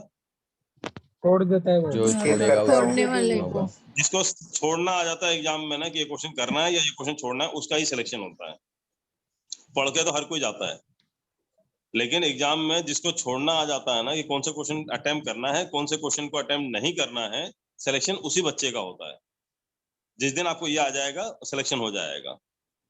छोड़ देता है वो। जो छोड़ेगा वो। छोड़ने वाले को। जिसको छोड़ना आ जाता है एग्जाम में ना कि ये क्वेश्चन करना है या ये क्वेश्चन छोड़ना है, उसका ही सिलेक्शन होता है। पढ़ के तो हर कोई जाता है, लेकिन एग्जाम में जिसको छोड़ना आ जाता है ना कि कौन से क्वेश्चन अटेम्प्ट करना है, कौन से क्वेश्चन को अटेम्प्ट नहीं करना है, सिलेक्शन उसी बच्चे का होता है। जिस दिन आपको ये आ जाएगा सिलेक्शन हो जाएगा।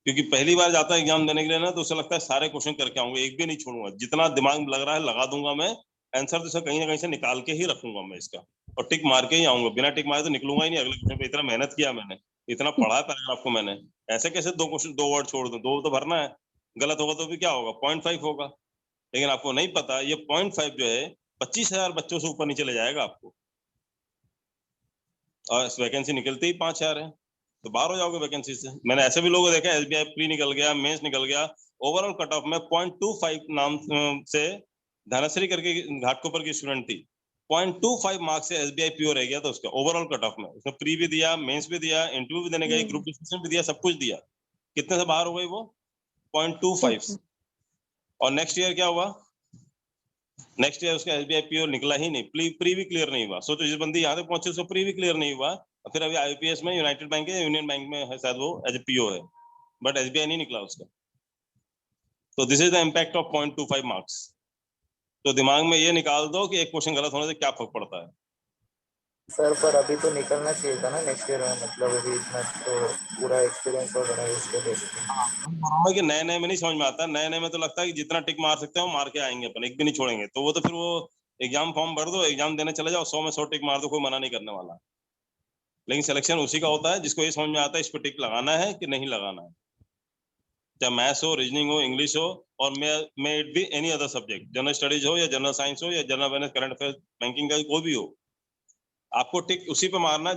क्योंकि पहली बार जाता है एग्जाम देने के लिए ना, तो उसे लगता है सारे क्वेश्चन करके आऊंगा, एक भी नहीं छोड़ूंगा, जितना दिमाग में लग रहा है लगा दूंगा मैं आंसर, तो कहीं ना कहीं से निकाल के ही रखूंगा मैं इसका, और टिक मार के ही आऊंगा। बिना टिक मारे तो निकलूंगा ही नहीं अगले क्वेश्चन पे। इतना मेहनत किया मैंने, इतना पढ़ा है पैराग्राफ को मैंने, ऐसे कैसे दो क्वेश्चन दो वर्ड छोड़ दूं? दो तो भरना है, गलत होगा तो भी क्या होगा, 0.5 होगा। लेकिन आपको नहीं पता ये 0.5 जो है 25,000 बच्चों से ऊपर नीचे ले जाएगा आपको, और वैकेंसी निकलती ही 5,000 है, तो बाहर हो जाओगे वैकेंसी से। मैंने ऐसे भी लोगों को देखा, SBI प्री निकल गया, मेंस निकल गया, ओवरऑल कट ऑफ में 0.25 नाम से धनश्री करके घाटकोपर की स्टूडेंट थी, 0.25 मार्क्स से SBI पीओ रह गया था उसका ओवरऑल कट ऑफ में। उसने प्री भी दिया, मेंस भी दिया, इंटरव्यू भी देने गई, ग्रुप डिस्कशन भी दिया, सब कुछ दिया। कितने से बाहर हो गई वो? 0.25। और नेक्स्ट ईयर क्या हुआ? नेक्स्ट ईयर उसका SBI पीओ निकला ही नहीं, प्री भी क्लियर नहीं हुआ। सोचो, जिस बंदी यहाँ तक पहुंचे उसको प्री भी क्लियर नहीं हुआ, फिर अभी IBPS में यूनाइटेड बैंक है, यूनियन बैंक में है शायद, वो एज ए पीओ है, बट SBI नहीं निकला उसका। तो this is the impact of 0.25 marks. तो दिमाग में ये निकाल दो कि एक क्वेश्चन गलत होने से क्या फर्क पड़ता है। सर पर अभी तो निकलना चाहिए था ना नेक्स्ट ईयर में, मतलब अभी इतना तो पूरा एक्सपीरियंस वगैरह उसके देखते कि नए नए में नहीं समझ में आता, नए नए में तो लगता है कि जितना टिक मार सकते हैं मार के आएंगे अपन, एक भी नहीं छोड़ेंगे। तो वो तो फिर वो एग्जाम फॉर्म भर दो, एग्जाम देने चले जाओ, 100 में 100 टिक मार दो, कोई मना नहीं करने वाला। लेकिन सिलेक्शन उसी का होता है जिसको ये समझ में आता है इस पर टिक लगाना है कि नहीं लगाना है, चाहे मैथ्स हो, रीजनिंग हो, इंग्लिश हो, और may it be any other subject, general studies हो या जनरल साइंस हो या general awareness, current affairs, banking का कोई भी हो, आपको टिक उसी पे मारना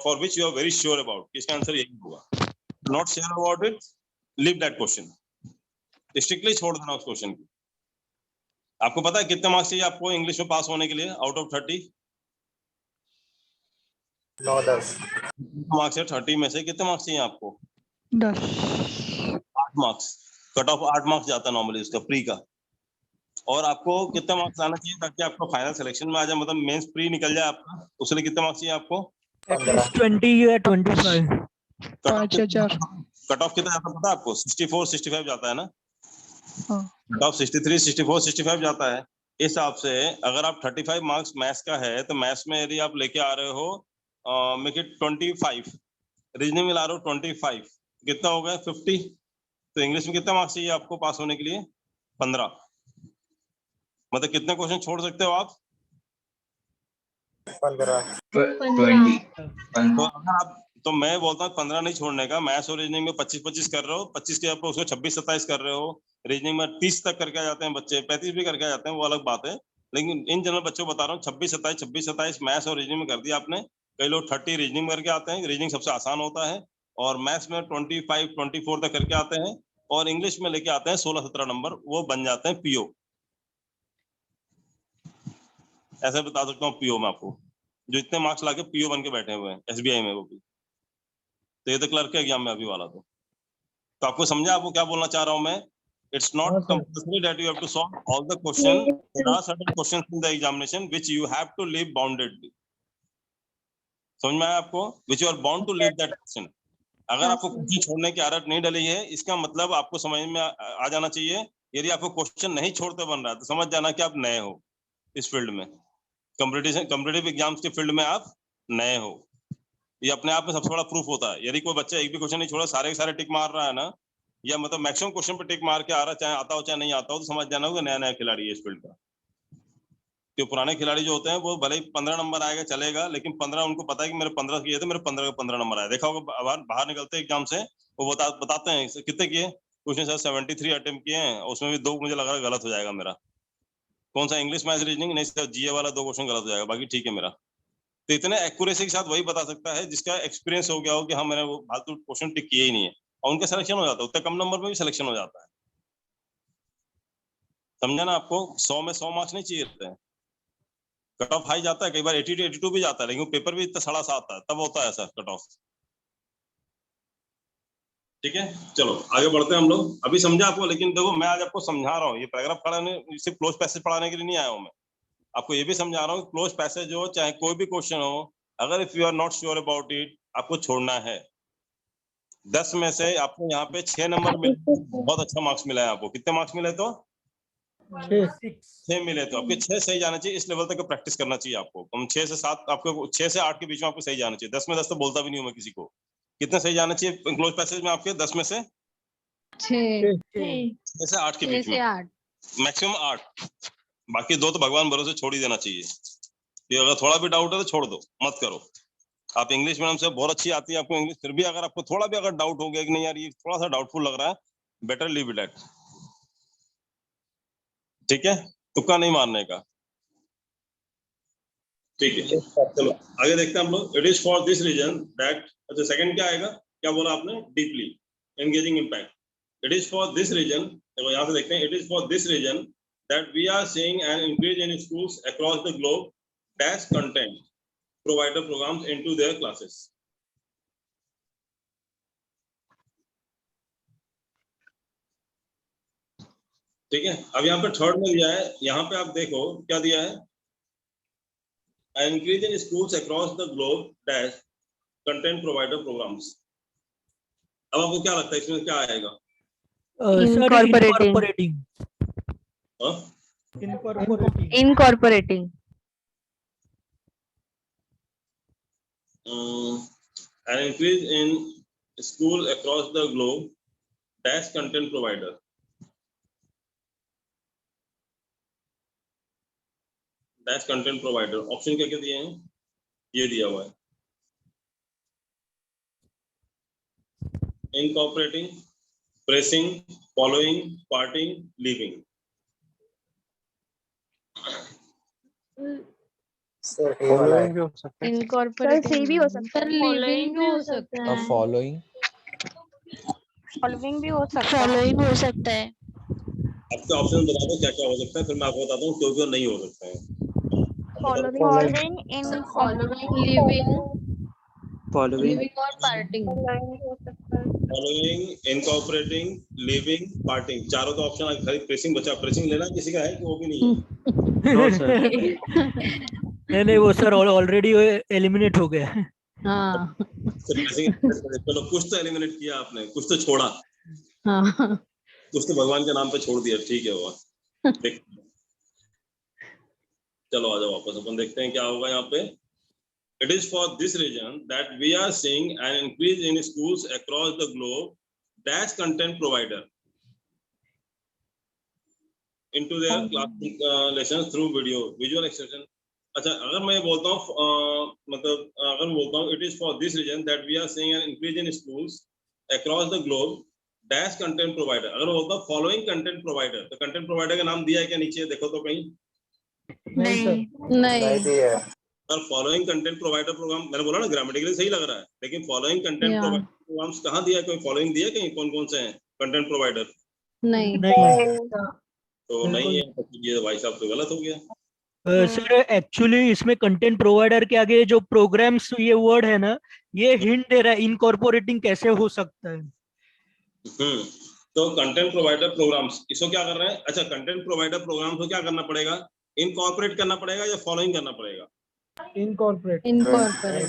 for which you are very sure about, इसका आंसर यही होगा। Not sure about it, leave that question, strictly छोड़ देना उस क्वेश्चन को। आपको पता है कितने मार्क्स चाहिए आपको इंग्लिश में पास होने के लिए आउट ऑफ 30? 9-10 मार्क्स है 30 में से, कितने मार्क्स चाहिए आपको? 10। 8 मार्क्स। कट ऑफ 8 मार्क्स जाता है नॉर्मली उसका प्री का। और आपको कितने मार्क्स आना चाहिए ताकि आपको फाइनल सिलेक्शन में आ जाए, मतलब मेंस प्री निकल जाए आपका, उसके लिए कितने मार्क्स चाहिए आपको? 20 या 25। कट ऑफ कितना जाता है पता है आपको? 64 65 जाता है ना। कट ऑफ 63 64 65 जाता है। इस हिसाब से अगर आप 35 मार्क्स मैथ्स का है तो मैथ्स में यदि आप लेके आ रहे हो मेक इट 25, रीजनिंग में ला रहे हो 25, कितना हो गया 50। तो इंग्लिश में कितना मार्क्स चाहिए आपको पास होने के लिए? 15। मतलब कितने क्वेश्चन छोड़ सकते हो आप? 15 20 तो अगर आप, तो मैं बोलता हूँ 15 नहीं छोड़ने का। मैथ्स और रीजनिंग में 25-25 कर रहे हो, 25 के ऊपर उसको 26-27 कर रहे हो। रीजनिंग में 30 तक करके आ जाते हैं बच्चे, 35 भी करके आ जाते हैं, वो अलग बात है। लेकिन इन जनरल बच्चों को बता रहा हूँ 26-27 मैथ्स और रीजनिंग में कर दिया आपने। कई लोग 30 रीजनिंग में करके आते हैं, रीजनिंग सबसे आसान होता है। और मैथ्स में 25-24 तक करके आते हैं। और इंग्लिश में लेके आते हैं 16-17 नंबर, वो बन जाते हैं पीओ। ऐसे बता सकता हूँ पीओ में आपको, जो इतने मार्क्स लाके पीओ बन के बैठे हुए हैं एसबीआई में, वो भी। तो ये तो क्लर्क के एग्जाम में अभी वाला तो आपको समझा आपको क्या बोलना चाह रहा हूँ मैं? It's हाँ not sir. compulsory that you have to solve all the question. There are certain questions in the examination which you have to leave boundedly. समझ में आया आपको? Which you are bound to leave that question. अगर आपको question छोड़ने की आदत नहीं डली है, इसका मतलब आपको समझ में आ जाना चाहिए। यदि आपको क्वेश्चन नहीं छोड़ते बन रहा है, तो समझ जाना कि आप नए हो इस फील्ड में। कॉम्पिटिटिव एग्जाम्स के फील्ड में आप नए हो। ये अपने आप में सबसे बड़ा प्रूफ होता है। यदि कोई बच्चा एक भी क्वेश्चन नहीं छोड़ा, सारे के सारे टिक मार रहा है ना, या मतलब मैक्सिमम क्वेश्चन पे टिक मार के आ रहा, चाहे आता हो चाहे नहीं आता हो, तो समझ जाना होगा नया नया खिलाड़ी है इस फील्ड का। तो पुराने खिलाड़ी जो होते हैं वो भले ही 15 नंबर आएगा चलेगा, लेकिन 15 उनको पता है कि मेरे 15 किए थे, मेरे 15 के 15 नंबर आए। देखा होगा बाहर निकलते एग्जाम से वो बताते हैं कितने किए, कुछ नहीं सर 73 अटेम्प्ट किए हैं, उसमें भी 2 मुझे लग रहा है गलत हो जाएगा मेरा। कौन सा? English maths reasoning? नहीं सर, जीए वाला 2 क्वेश्चन गलत हो जाएगा, बाकी ठीक है मेरा। तो इतने एक्यूरेसी के साथ वही बता सकता है जिसका एक्सपीरियंस हो गया हो कि हाँ मैंने वो फालतू क्वेश्चन टिक किए ही नहीं है, और उनका सिलेक्शन हो जाता है। उतने कम नंबर में भी सिलेक्शन हो जाता है। समझा ना आपको? 100 में 100 मार्क्स नहीं चाहिए रहते हैं। कट ऑफ हाई जाता है, कई बार 80 82 भी जाता है, लेकिन पेपर भी इतना 7.5 आता है, तब होता है ऐसा कट ऑफ। ठीक है, चलो आगे बढ़ते हैं हम लोग। अभी समझा आपको, लेकिन देखो मैं आज आपको समझा रहा हूँ, ये पैराग्राफ पढ़ाने, सिर्फ क्लोज पैसेज पढ़ाने के लिए नहीं आया हूँ मैं। आपको ये भी समझा रहा हूँ क्लोज पैसेज हो चाहे कोई भी क्वेश्चन हो, अगर if you are not sure about it, आपको छोड़ना है। 10 में से आपको यहाँ पे 6 नंबर मिले, बहुत अच्छा मार्क्स मिला है आपको। कितने मार्क्स मिले? तो 6 मिले। तो आपके 6 सही जाना चाहिए। इस लेवल तक प्रैक्टिस करना चाहिए आपको। हम 6 से 7, आपको 6 से 8 के बीच में आपको सही जाना चाहिए। 10 में 10 तो बोलता भी नहीं हूँ मैं किसी को। कितने सही जाना चाहिए क्लोज पैसेज में आपके? 10 में से 6 6 से 8 के बीच में, 8 मैक्सिमम 8। बाकी 2 तो भगवान भरोसे छोड़ ही देना चाहिए। ये अगर थोड़ा भी डाउट है तो छोड़ दो, मत करो। आप इंग्लिश मीडियम से बहुत अच्छी आती है आपको इंग्लिश, फिर भी अगर आपको थोड़ा भी अगर डाउट हो गया कि नहीं यार ये थोड़ा सा डाउटफुल लग रहा है, बेटर लीव इट एट। ठीक है, तुक्का नहीं मारने का। ठीक है, चलो आगे देखते हैं हम लोग। It is for this reason that, अच्छा सेकंड क्या आएगा? क्या बोला आपने? Deeply engaging impact. It is for this reason, देखो यहाँ से देखते हैं। It is for this reason that we are seeing an increase in schools across the globe dash content provider programs into their classes. ठीक है, अब यहाँ पे थर्ड में दिया है, यहाँ पे आप देखो क्या दिया है? An increase in schools across the globe dash content provider programs. अब आपको क्या लगता है इसमें क्या आएगा? Incorporating. हाँ? Incorporating. An increase in school across the globe dash content provider. Dash content provider. Option क्या क्या दिए हैं? ये दिया हुआ है। Incorporating, pressing, following, parting, leaving. Sir A वाला है। incorporating सर भी हो सकता सर living भी हो सकता है फॉलोइंग फॉलोइंग भी हो सकता है। following हो सकता है आपके ऑप्शन बता दो क्या क्या हो सकता है, फिर मैं आपको बताता हूँ क्यों क्यों नहीं हो सकता है। फॉलोइंग इन living और parting following, incorporating, living, parting, चारों तो ऑप्शन खाली प्रेसिंग बचा। प्रेसिंग लेना किसी का है कि वो भी नहीं है? नो सर नहीं वो सर ऑलरेडी एलिमिनेट हो गया है। हाँ चलो कुछ तो एलिमिनेट किया आपने, कुछ तो छोड़ा, हाँ कुछ तो भगवान के नाम पे छोड़ दिया। ठीक है वो चलो आ जाओ वापस, अपन देखते हैं क्या होगा यहाँ पे। It is for this reason that we are seeing an increase in schools across the globe dash content provider into their class lessons through visual expression. अच्छा, अगर मैं बोलता हूँ मतलब अगर बोलता हूँ it is for this reason that we are seeing an increase in schools across the globe dash content provider, अगर बोलता हूँ फॉलोइंग कंटेंट प्रोवाइडर, तो कंटेंट प्रोवाइडर का नाम दिया है क्या नीचे, देखो तो कहीं? नहीं सर, नहीं दिया है। और फॉलोइंग कंटेंट प्रोवाइडर प्रोग्राम, मैंने बोला ना ग्रामेटिकली सही लग रहा है, लेकिन following content Yeah. Provider programs कहाँ दिया है, कोई फॉलोइंग दिया है कहीं, कौन कौन से हैं कंटेंट प्रोवाइडर? नहीं तो नहीं है, तो ये भाई साहब तो गलत हो गया। सर एक्चुअली इसमें कंटेंट प्रोवाइडर के आगे जो प्रोग्राम्स ये वर्ड है ना, ये हिंट दे रहा है इनकॉर्पोरेटिंग कैसे हो सकता है। तो कंटेंट प्रोवाइडर प्रोग्राम्स इसको क्या कर रहे हैं? अच्छा, कंटेंट प्रोवाइडर प्रोग्राम्स को क्या करना पड़ेगा, इनकॉर्पोरेट करना पड़ेगा या फॉलोइंग करना पड़ेगा? Incorporate incorporate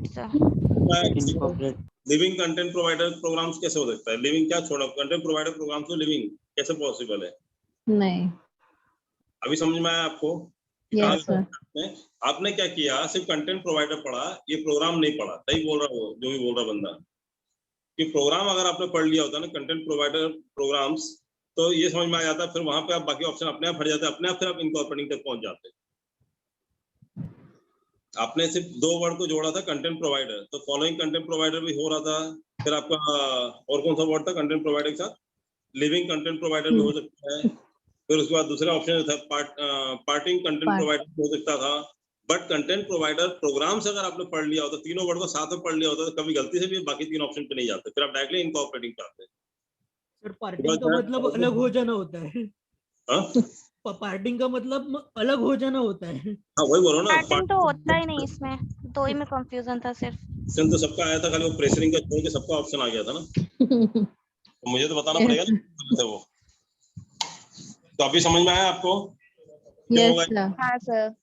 sir. Living content provider programs कैसे हो सकता है? लिविंग क्या छोड़ा, कंटेंट प्रोवाइडर प्रोग्राम्स तो लिविंग कैसे पॉसिबल है? नहीं। अभी समझ में आया आपको? Yes sir. आपने क्या किया, सिर्फ कंटेंट प्रोवाइडर पढ़ा, ये प्रोग्राम नहीं पढ़ा। सही बोल रहा वो जो भी बोल रहा बंदा, कि प्रोग्राम अगर आपने पढ़ लिया होता ना कंटेंट प्रोवाइडर प्रोग्राम्स, तो ये समझ में आ जाता, फिर वहां पे आप बाकी ऑप्शन अपने आप भर जाते, अपने आप फिर आप इनकॉर्पोरेटिंग तक पहुंच जाते। आपने सिर्फ दो वर्ड को जोड़ा था, कंटेंट प्रोवाइडर, तो फॉलोइंग कंटेंट प्रोवाइडर भी हो रहा था, फिर आपका और कौन सा वर्ड था कंटेंट प्रोवाइडर के साथ? लिविंग कंटेंट प्रोवाइडर भी हो सकता है, फिर उसके बाद दूसरा ऑप्शन था पार्टिंग कंटेंट प्रोवाइडर हो सकता था। बट कंटेंट प्रोवाइडर प्रोग्राम्स अगर आपने पढ़ लिया होता, तीनों वर्ड को साथ में पढ़ लिया होता, तो कभी गलती से भी बाकी तीन ऑप्शन पे नहीं जाते, फिर आप डायरेक्टली इनकॉर्पोरेटिंग पे आते। सर पार्टिंग का मतलब अलग हो जाना होता है। पार्टिंग का मतलब अलग हो जाना होता है। हाँ वही बोलो ना, पार्टिंग तो होता ही नहीं इसमें, दो ही में कंफ्यूजन था सिर्फ। ऑप्शन तो सबका आया था, खाली वो प्रेशरिंग का छोड़ के सबका ऑप्शन आ गया था ना। तो मुझे तो बताना पड़ेगा ना वो। तो अभी समझ में आया आपको? Yes sir. हाँ sir.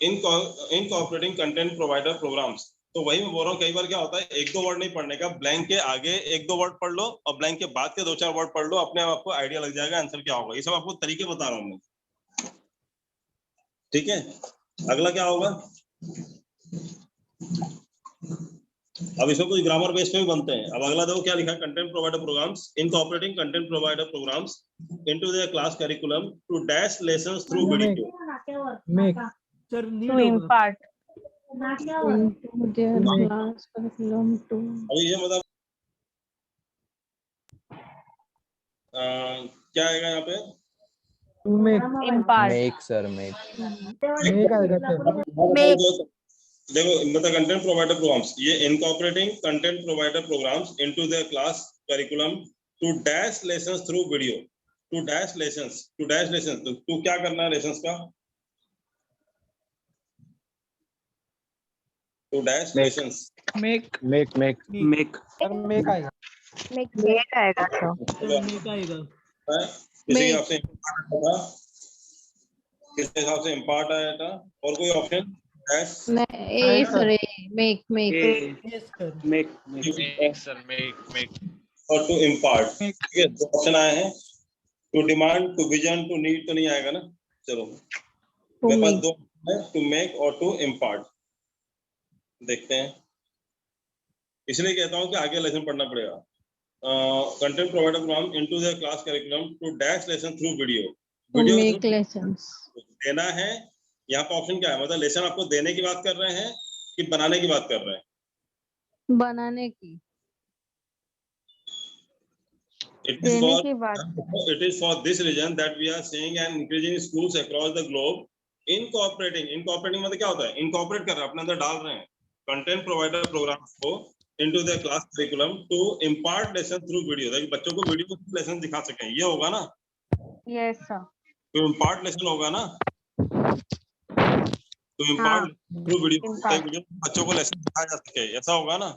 Incorporating content provider programmes, तो वही मैं बोल रहा हूँ, कई बार क्या होता है एक दो वर्ड नहीं पढ़ने का, ब्लैंक के आगे एक दो वर्ड पढ़ लो और ब्लैंक के बाद के दो चार वर्ड पढ़ लो, अपने आप आपको आइडिया लग जाएगा आंसर क्या होगा। ये सब आपको तरीके बता रहा हूँ मैं, ठीक है? अगला क्या होगा? अब इसमें कुछ ग्रामर बेस पे भी बनते हैं। अब अगला देखो क्या लिखा है, content provider programs incorporating content provider programs into their class curriculum to dash lessons through video. Sir To impart. Their class curriculum to अभी ये मतलब क्या आएगा यहाँ पे? Impart. मेक सर मेक देखो मतलब कंटेंट प्रोवाइडर प्रोग्राम्स, ये incorporating content provider programs into their class curriculum to dash lessons through video. To dash lessons, तो तू क्या करना है लेसंस का? टू डैश लेसंस मेक आएगा। Make आएगा तो। मेक आएगा। किसी हिसाब से इम्पार्ट था, किस हिसाब से इम्पार्ट आया था, और कोई option? Dash a sir make yes sir. और टू इम्पार्ट, ठीक है? दो ऑप्शन आए हैं, to demand, to vision, to need तो नहीं आएगा ना। चलो मेरे पास दो है, टू मेक और टू इम्पार्ट। देखते हैं, इसलिए कहता हूँ कि आगे लेसन पढ़ना पड़ेगा। Content provider program into the class curriculum to dash lesson through video. Make lessons देना है, यहाँ पर ऑप्शन क्या है, मतलब लेसन आपको देने की बात कर रहे हैं कि बनाने की बात कर रहे हैं? बनाने की। It is for this reason that we are seeing an increase in schools across the globe incorporating मतलब क्या होता है? इनकॉर्पोरेट कर रहे हैं, अपने अंदर डाल रहे हैं कंटेंट प्रोवाइडर प्रोग्राम्स को into their class curriculum to impart lesson through video, ताकि बच्चों को वीडियो में लेसन दिखा सकें। ये होगा ना? Yes sir. तो impart lesson होगा ना? तो impart through video, ताकि बच्चों को लेसन दिखाया जा सके, ऐसा होगा ना?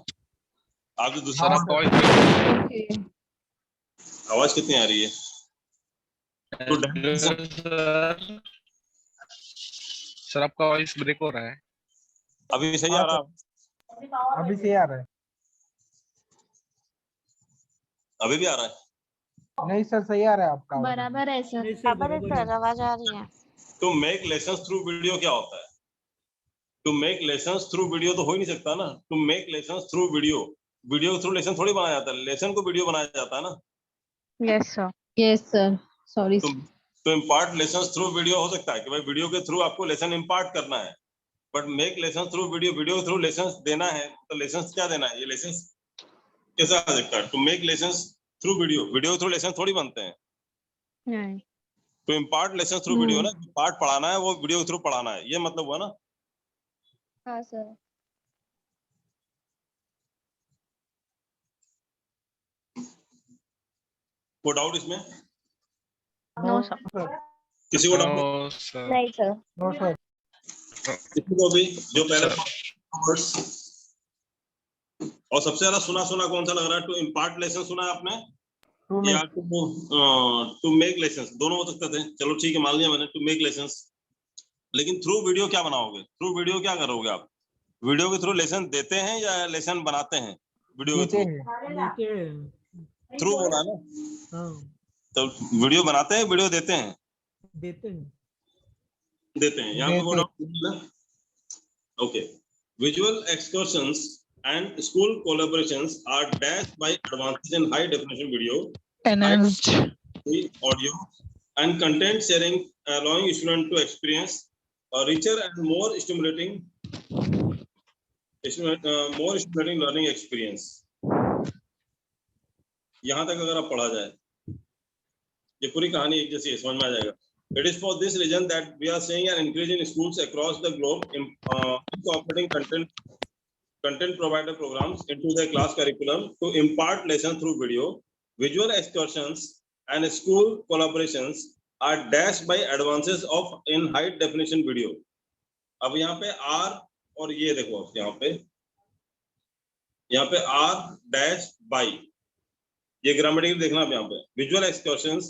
आप जो दूसरा आवाज कितनी आ रही है? सर आपका वॉइस ब्रेक हो रहा है। अभी सही आ रहा है? अभी सही आ रहा है। अभी भी आ रहा है? नहीं सर, सही आ रहा है आपका। बराबर है सर। बराबर है सर, आवाज आ रही है। तो मेक लेसन्स थ्रू वीडियो क्या होता है? To make lessons through video तो हो ही नहीं सकता ना। To make lessons through video, video के थ्रू लेसन थोड़ी बनाया जाता है, लेसन को वीडियो बनाया जाता है ना। Yes sir. Yes sir, sorry. तो इम्पार्ट लेसन थ्रू वीडियो हो सकता है कि भाई वीडियो के थ्रू आपको लेसन इम्पार्ट करना है, but make lesson through video, video through lesson देना है, तो लेसन क्या देना है, ये लेसन कैसा आ सकता है? To make lesson through video, video through lesson थोड़ी बनते हैं। नहीं। तो इम्पार्ट लेसन थ्रू वीडियो ना, पार्ट पढ़ाना है वो वीडियो के थ्रू पढ़ाना है, ये मतलब हुआ ना। हाँ सर। कोई डाउट इसमें? No sir. किसी को डाउट? No, sir. नहीं सर। No sir. किसी को भी जो पहले और सबसे ज्यादा सुना कौन सा लग रहा है? टू इम्पार्ट लेसन सुना है आपने या टू मेक लेसन? दोनों हो सकते थे, चलो ठीक है मान लिया मैंने, टू मेक लेसन। लेकिन थ्रू वीडियो क्या बनाओगे? थ्रू वीडियो क्या करोगे आप? वीडियो के थ्रू लेसन देते हैं या लेसन बनाते हैं? वीडियो के थ्रू बोला ना, तो वीडियो बनाते हैं, वीडियो देते हैं? देते हैं। यहाँ पे okay, visual excursions and school collaborations are dashed by advances in high definition video, enhanced audio and content sharing, allowing students to experience a richer and more stimulating learning experience. यहाँ तक अगर आप पढ़ा जाए, ये पूरी कहानी एक जैसी है, समझ में आ जाएगा। It is for this reason that we are seeing an increase in schools across the globe incorporating content provider programs into their class curriculum to impart lessons through video. Visual excursions and school collaborations are dashed by advances of in high definition video. अब यहाँ पे R और ये देखो यहाँ पे R dash by, ये grammatical देखना आप यहाँ पे। Visual excursions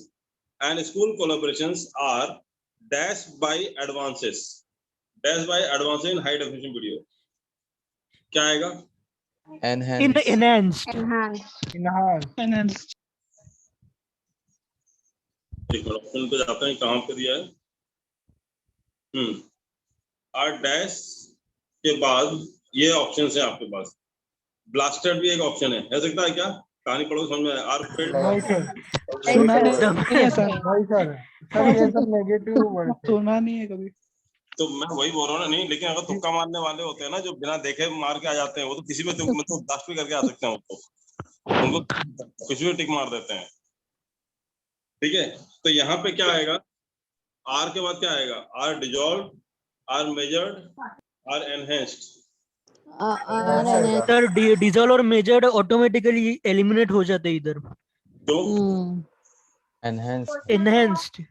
and school collaborations are dashed by advances in high definition video. क्या आएगा? Enhanced. एक ऑप्शन पे जाते हैं, कहाँ पे दिया है? आर डैश के बाद ये ऑप्शन है आपके पास। ब्लास्टेड भी एक ऑप्शन है सकता है क्या? कहानी पढ़ो समझ में आए। आर सुना नहीं है कभी। तो मैं वही बोल रहा हूँ ना, नहीं लेकिन अगर तुक्का मारने वाले होते हैं ना, जो बिना देखे मार के आ जाते हैं, वो तो किसी में तो ब्लास्ट भी करके आ सकते हैं, उनको कुछ भी टिक मार देते हैं। ठीक है, तो यहाँ पे क्या आएगा? आर के बाद क्या आएगा? Are dissolve, are measured, are enhanced. Sir dissolve और मेजर्ड ऑटोमेटिकली एलिमिनेट हो जाते हैं इधर। तो एनहेंस्ड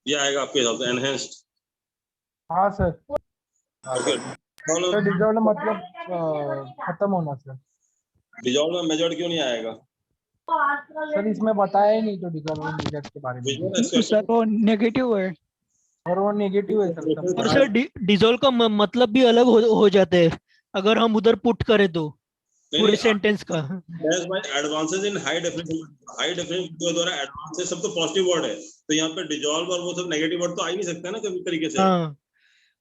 ये आएगा आपके हिसाब से, एनहेंस्ड। हाँ सर। डिजॉल्व मतलब खत्म होना सर। डिजॉल्व में मेजर्ड क्यों नहीं आएगा? सर इसमें बताया ही नहीं तो डिजॉल्व और मेजर्ड के बारे में। सर वो नेगेटिव है। और वो नेगेटिव है सर। और सर डिजॉल्व का मतलब भी अलग हो जाते हैं अगर हम उधर पुट करें तो पूरे सेंटेंस का। एडवांसेस इन हाई डेफिनेशन द्वारा एडवांसेस सब तो पॉजिटिव वर्ड है, तो यहाँ पे डिजॉल्व और वो सब नेगेटिव वर्ड तो आ ही नहीं सकता है ना कभी तरीके से।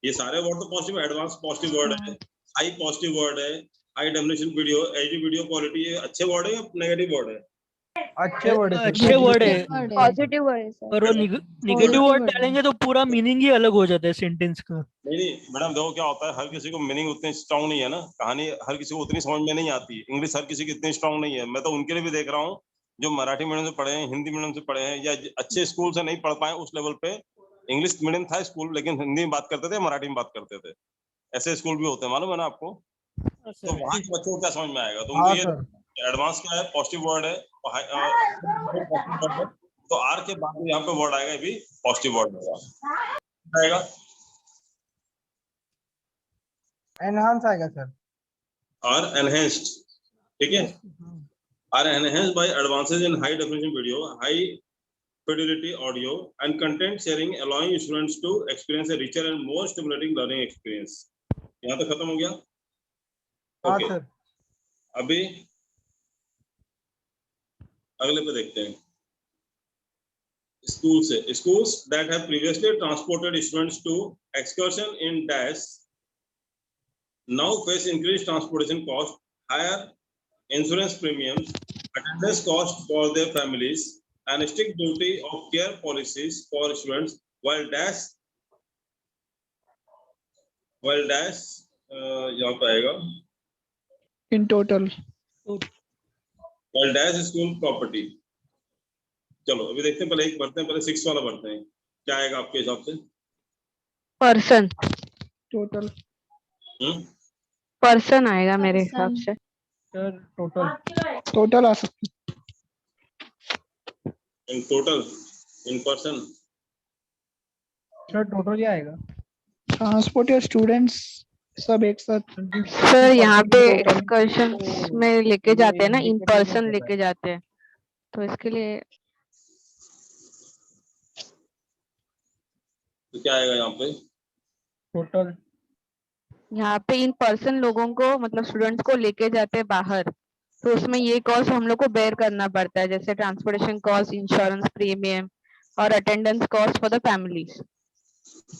ये सारे वर्ड तो पॉजिटिव, एडवांस पॉजिटिव वर्ड है, हाई पॉजिटिव वर्ड है, high definition video, HD video quality, ये अच्छे वर्ड है या नेगेटिव वर्ड है? अच्छे वर्ड है, पॉजिटिव वर्ड है सर। पर वो निगेटिव वर्ड डालेंगे तो पूरा मीनिंग ही अलग हो जाता है सेंटेंस का। नहीं मैडम देखो क्या होता है, हर किसी को मीनिंग उतनी स्ट्रांग नहीं है ना, कहानी हर किसी को उतनी समझ में नहीं आती, इंग्लिश हर किसी की इतनी स्ट्रांग नहीं है। मैं तो उनके लिए भी देख रहा हूँ जो मराठी मीडियम से पढ़े हैं, हिंदी मीडियम से पढ़े हैं, या अच्छे स्कूल से नहीं पढ़ पाए उस लेवल पे। इंग्लिश मीडियम था स्कूल, लेकिन हिंदी में बात करते थे, मराठी में बात करते थे, ऐसे स्कूल भी होते हैं, मालूम है ना आपको? तो वहाँ के बच्चों को क्या समझ में आएगा? तो उनको ये एडवांस क्या है, पॉजिटिव वर्ड है, तो आर के बाद यहाँ पे वर्ड आएगा, भी पॉजिटिव वर्ड आएगा। एनहांस आएगा सर। आर एनहेंस्ड, ठीक है, are enhanced by advances in high definition video, high fidelity audio and content sharing, allowing students to experience a richer and more stimulating learning experience. यहाँ तक खत्म हो गया? Okay. हाँ, अभी अगले पे देखते हैं। schools that have previously transported students to excursion in dash now face increased transportation cost, higher insurance premiums, attendance cost for their families, and strict duty of care policies for students while dash यहाँ पे आएगा In total. while dash school property। चलो अभी देखते हैं, पहले एक बढ़ते हैं, पहले 6 वाला बढ़ते हैं, क्या आएगा आपके हिसाब से? Person Total. पर्सन आएगा मेरे हिसाब से। सर टोटल Total आ सकती in total, in person, sir total ही आएगा। ट्रांसपोर्ट या स्टूडेंट्स सब एक साथ। सर यहाँ पे एक्सकर्शन में लेके जाते हैं ना, इन पर्सन लेके जाते हैं, तो इसके लिए तो क्या आएगा यहाँ पे? टोटल यहाँ पे इन पर्सन लोगों को मतलब स्टूडेंट्स को लेके जाते हैं बाहर, तो उसमें ये कॉस्ट हम लोग को बेयर करना पड़ता है, जैसे ट्रांसपोर्टेशन कॉस्ट, इंश्योरेंस प्रीमियम और attendance cost for the families,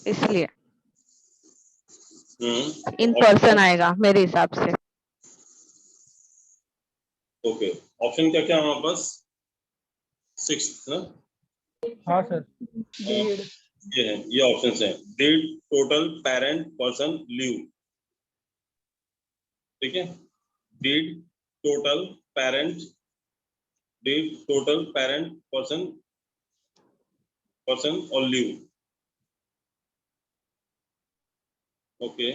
इसलिए इन पर्सन आएगा मेरे हिसाब से। ओके, ऑप्शन क्या क्या हमारे पास? 6 ना? हाँ सर। ये है, ये ऑप्शंस हैं, did, total, parent, person, leave. ठीक है, did, total, parent, did, total, parent, person, person और लीव। ओके,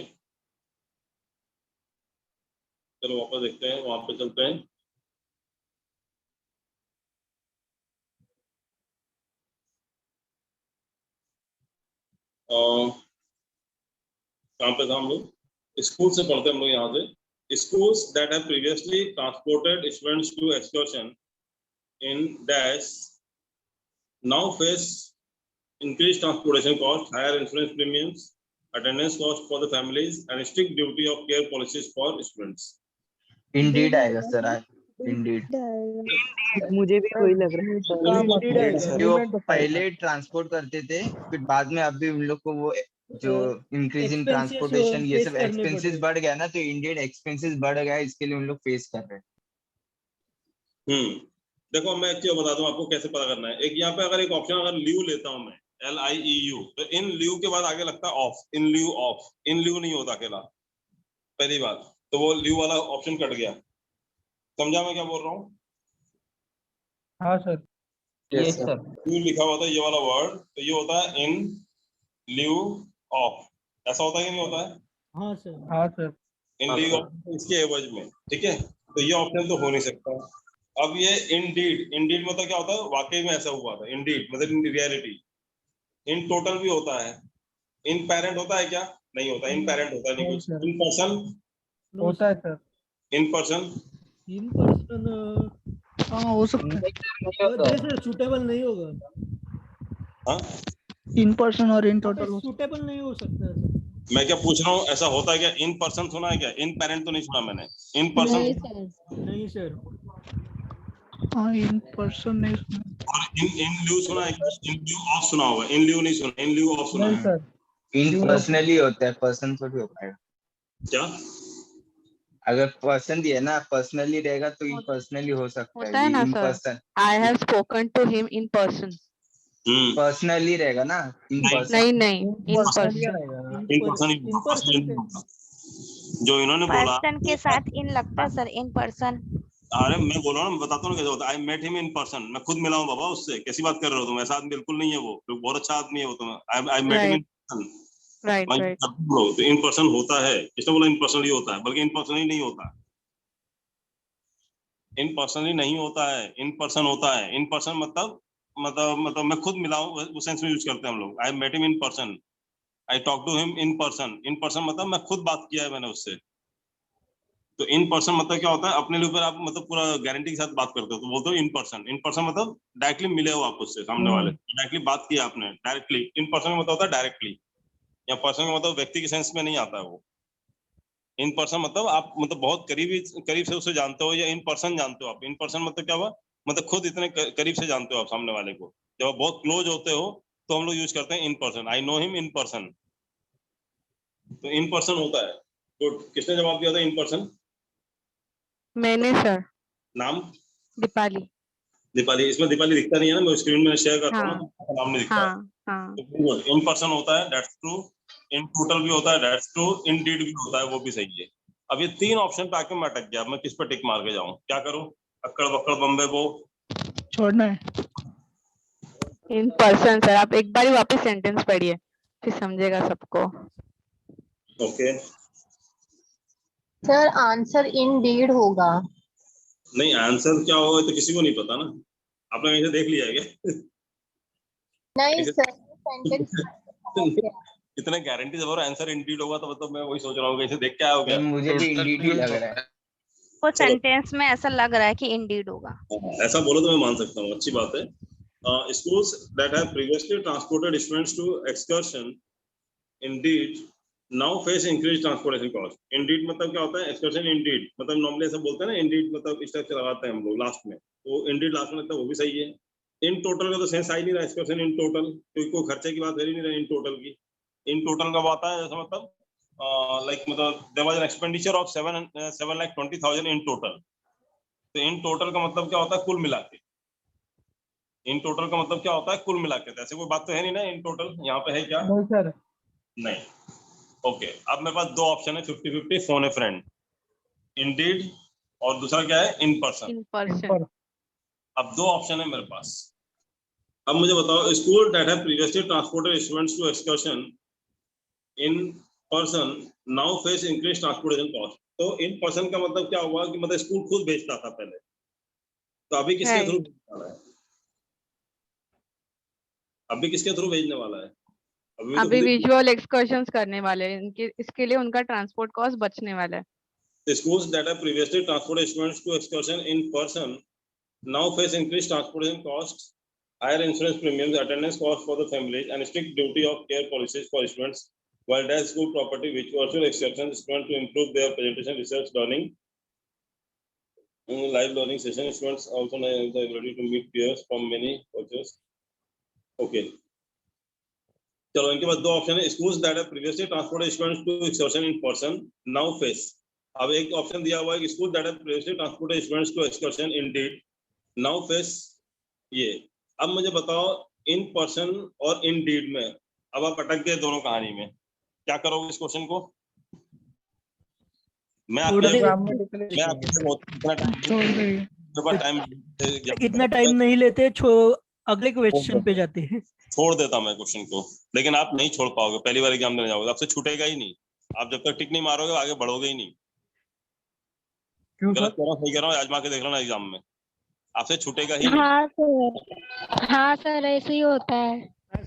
चलो वापस देखते हैं, वहां पे चलते हैं। कहाँ पे था हम लोग? स्कूल से पढ़ते हैं हम लोग यहाँ से। Schools that have previously transported students to excursion in dash now face increased transportation cost, higher insurance premiums, attendance cost for the families, and strict duty of care policies for students. Indeed आएगा sir, Indeed। मुझे भी वही लग रहा है। जो पहले transport करते थे, फिर बाद में अभी उन लोग को वो जो इंक्रीज इन ट्रांसपोर्टेशन ये सब एक्सपेंसेस बढ़ गया ना, तो इंडियन एक्सपेंसेस बढ़ गया, इसके लिए उन लोग फेस कर रहे हैं। देखो मैं एक चीज बता दूं आपको कैसे पता करना है। एक यहाँ पे अगर एक ऑप्शन अगर लीव लेता हूं मैं, LIEU, तो इन लीव के बाद आगे लगता है of, in leave of, in leave नहीं होता अकेला, पहली बात तो वो लीव वाला ऑप्शन कट गया। समझा मैं क्या बोल रहा हूँ? हाँ सर। Yes sir. लीव लिखा हुआ था ये वाला वर्ड, तो ये होता है इन लीव ऑफ, ऐसा होता है कि नहीं होता है? हाँ सर। हाँ सर। इन लीव ऑफ इसके एवज में, ठीक है, तो ये ऑप्शन तो हो नहीं सकता। अब ये इंडीड, इंडीड मतलब क्या होता है? वाकई में ऐसा हुआ था, इंडीड मतलब इन रियलिटी। इन टोटल भी होता है, इन पेरेंट होता है क्या? नहीं होता, इन पेरेंट होता नहीं कुछ। इन पर्सन होता है sir. In person, in person हाँ हो सकता है सर, सूटेबल नहीं होगा। हाँ इन पर्सन और इन टोटल सूटेबल नहीं हो सकता सर। मैं क्या पूछ रहा हूँ, ऐसा होता है क्या? इन पर्सन सुना है क्या? इन पेरेंट तो नहीं सुना मैंने। इन पर्सन नहीं सर। हाँ इन पर्सन नहीं सुना। और इन लीव सुना है क्या? इन लीव ऑफ सुना होगा, इन लीव नहीं सुना, इन लीव ऑफ सुना नहीं है। सर। इन पर्सनली होता है, पर्सन को भी हो पाएगा क्या? अगर पर्सन दिया ना, पर्सनली रहेगा तो इन पर्सनली हो सकता होता है ना in sir, person. I have spoken to him in person. Personally रहेगा ना, इन पर्सन। नहीं नहीं, इन पर्सन। इन पर्सन जो इन्होंने बोला पर्सन के साथ इन लगता है सर, इन पर्सन। अरे मैं बोल रहा हूँ ना, बताता हूँ कैसे होता है। I met him in person, मैं खुद मिला हूँ बाबा उससे। कैसी बात कर रहे हो तुम? ऐसा आदमी बिल्कुल नहीं है वो, बहुत अच्छा आदमी है वो। तुम I met him in person, right right. तो इन पर्सन होता है, किसने बोला इन पर्सनली होता है? बल्कि इन पर्सनली नहीं होता, इन पर्सनली नहीं होता है, इन पर्सन होता है। इन पर्सन मतलब मैं खुद मिला हूँ, उस सेंस में यूज करते हैं हम लोग। I met him in person, I talk to him in person. In person मतलब मैं खुद बात किया है मैंने उससे। तो इन पर्सन मतलब क्या होता है? अपने ऊपर आप मतलब पूरा गारंटी के साथ बात करते हो तो बोलते हो इन पर्सन। इन पर्सन मतलब डायरेक्टली मिले हो आप उससे, सामने वाले डायरेक्टली बात किया आपने, डायरेक्टली। इन पर्सन का मतलब होता है डायरेक्टली, या पर्सन का मतलब व्यक्ति के सेंस में नहीं आता है वो। इन पर्सन मतलब आप मतलब बहुत करीब से उसे जानते हो, या इन पर्सन जानते हो आप। इन पर्सन मतलब क्या हुआ? मतलब खुद इतने करीब से जानते हो आप सामने वाले को। जब आप बहुत क्लोज होते हो तो हम लोग यूज करते हैं इन person, I know him in person. तो इन पर्सन होता है। गुड, किसने जवाब दिया था इन पर्सन? मैंने सर। नाम? दीपाली। दीपाली, इसमें दीपाली दिखता नहीं है ना, मैं स्क्रीन में शेयर करता हूँ ना, तो नाम नहीं दिखता। हाँ इन पर्सन होता है, दैट्स ट्रू। इन टोटल भी होता है, दैट्स ट्रू। इन डीड भी होता है, वो भी सही है। अब ये 3 ऑप्शन पे आके मैं अटक गया, मैं किस पे टिक मार के जाऊं, क्या करूं? अक्कड़ बक्कड़ बम्बे वो छोड़ना है। इन पर्सन सर, आप एक बार ही वापस सेंटेंस पढ़िए, फिर समझेगा सबको। ओके। सर आंसर इंडीड होगा। नहीं, आंसर क्या होगा तो किसी को नहीं पता ना, आपने कहीं से देख लिया है क्या? नहीं सर, सेंटेंस इतने गारंटी जब आंसर इंडीड होगा तो मतलब मैं वही सोच रहा हूँ, कहीं से देख के आया हो क्या? मुझे भी इंडीड ही लग रहा है। वो सेंटेंस में ऐसा लग रहा है कि इंडीड होगा। ऐसा बोलो तो मैं मान सकता हूँ, अच्छी बात है। Schools that have previously transported students to excursion indeed now face increased transportation cost. Indeed मतलब क्या होता है? excursion indeed मतलब नॉर्मली ऐसा बोलते हैं ना, indeed मतलब इस टाइप से लगाते हैं हम लोग लास्ट में, तो indeed लास्ट में लगता है, वो भी सही है। इन टोटल का तो सेंस आ ही नहीं रहा, excursion in total, क्योंकि कोई खर्चे की बात हो ही नहीं रही इन टोटल की। इन टोटल का आता है जैसा मतलब like मतलब there was an expenditure of 7,20,000 in total, तो इन टोटल का मतलब क्या होता है? कुल मिला के। इन टोटल का मतलब क्या होता है? कुल मिला के। ऐसे कोई बात तो है नहीं ना, इन टोटल यहाँ पे है क्या? नहीं सर। नहीं। ओके, अब मेरे पास 2 ऑप्शन है, 50-50, फोन ए फ्रेंड, इंडीड, और दूसरा क्या है? In person. अब 2 ऑप्शन है मेरे पास। अब मुझे बताओ, school that have previously transported students to excursion in person now face increase transportation cost. तो इन पर्सन का मतलब क्या हुआ कि मतलब स्कूल खुद भेजता था पहले, तो अभी किसके थ्रू भेजने वाला है? अभी किसके थ्रू भेजने वाला है? अभी विजुअल एक्सकर्शंस करने वाले हैं, इनके इसके लिए उनका ट्रांसपोर्ट कॉस्ट बचने वाला है। The schools that have previously transported students to excursion in person now face increased transportation costs, higher insurance premiums, attendance costs for the families, and strict duty of care policies for students, while their school property which virtual excursion students to improve their presentation, research, learning, live learning session. Students also have the ability to meet peers from many cultures. Okay. चलो, इनके बाद 2 option है, schools that have previously transported students to excursion in person now face। अब एक option दिया हुआ है कि school that have previously transported students to excursion indeed now face ये। अब मुझे बताओ, इन पर्सन और इंडीड में अब आप अटक गए दोनों कहानी में, क्या करोगे इस क्वेश्चन को? मैं इतना टाइम नहीं लेते, अगले क्वेश्चन पे जाते हैं। छोड़ देता मैं क्वेश्चन को, लेकिन आप नहीं छोड़ पाओगे, पहली बार एग्जाम देने जाओगे, आपसे छूटेगा ही नहीं। आप जब तक टिक नहीं मारोगे आगे बढ़ोगे ही नहीं। गलत कह रहा हूँ, सही कह रहा हूँ, आजमा के देख लेना एग्जाम में, आपसे छूटेगा ही नहीं। हाँ सर ऐसे ही होता है।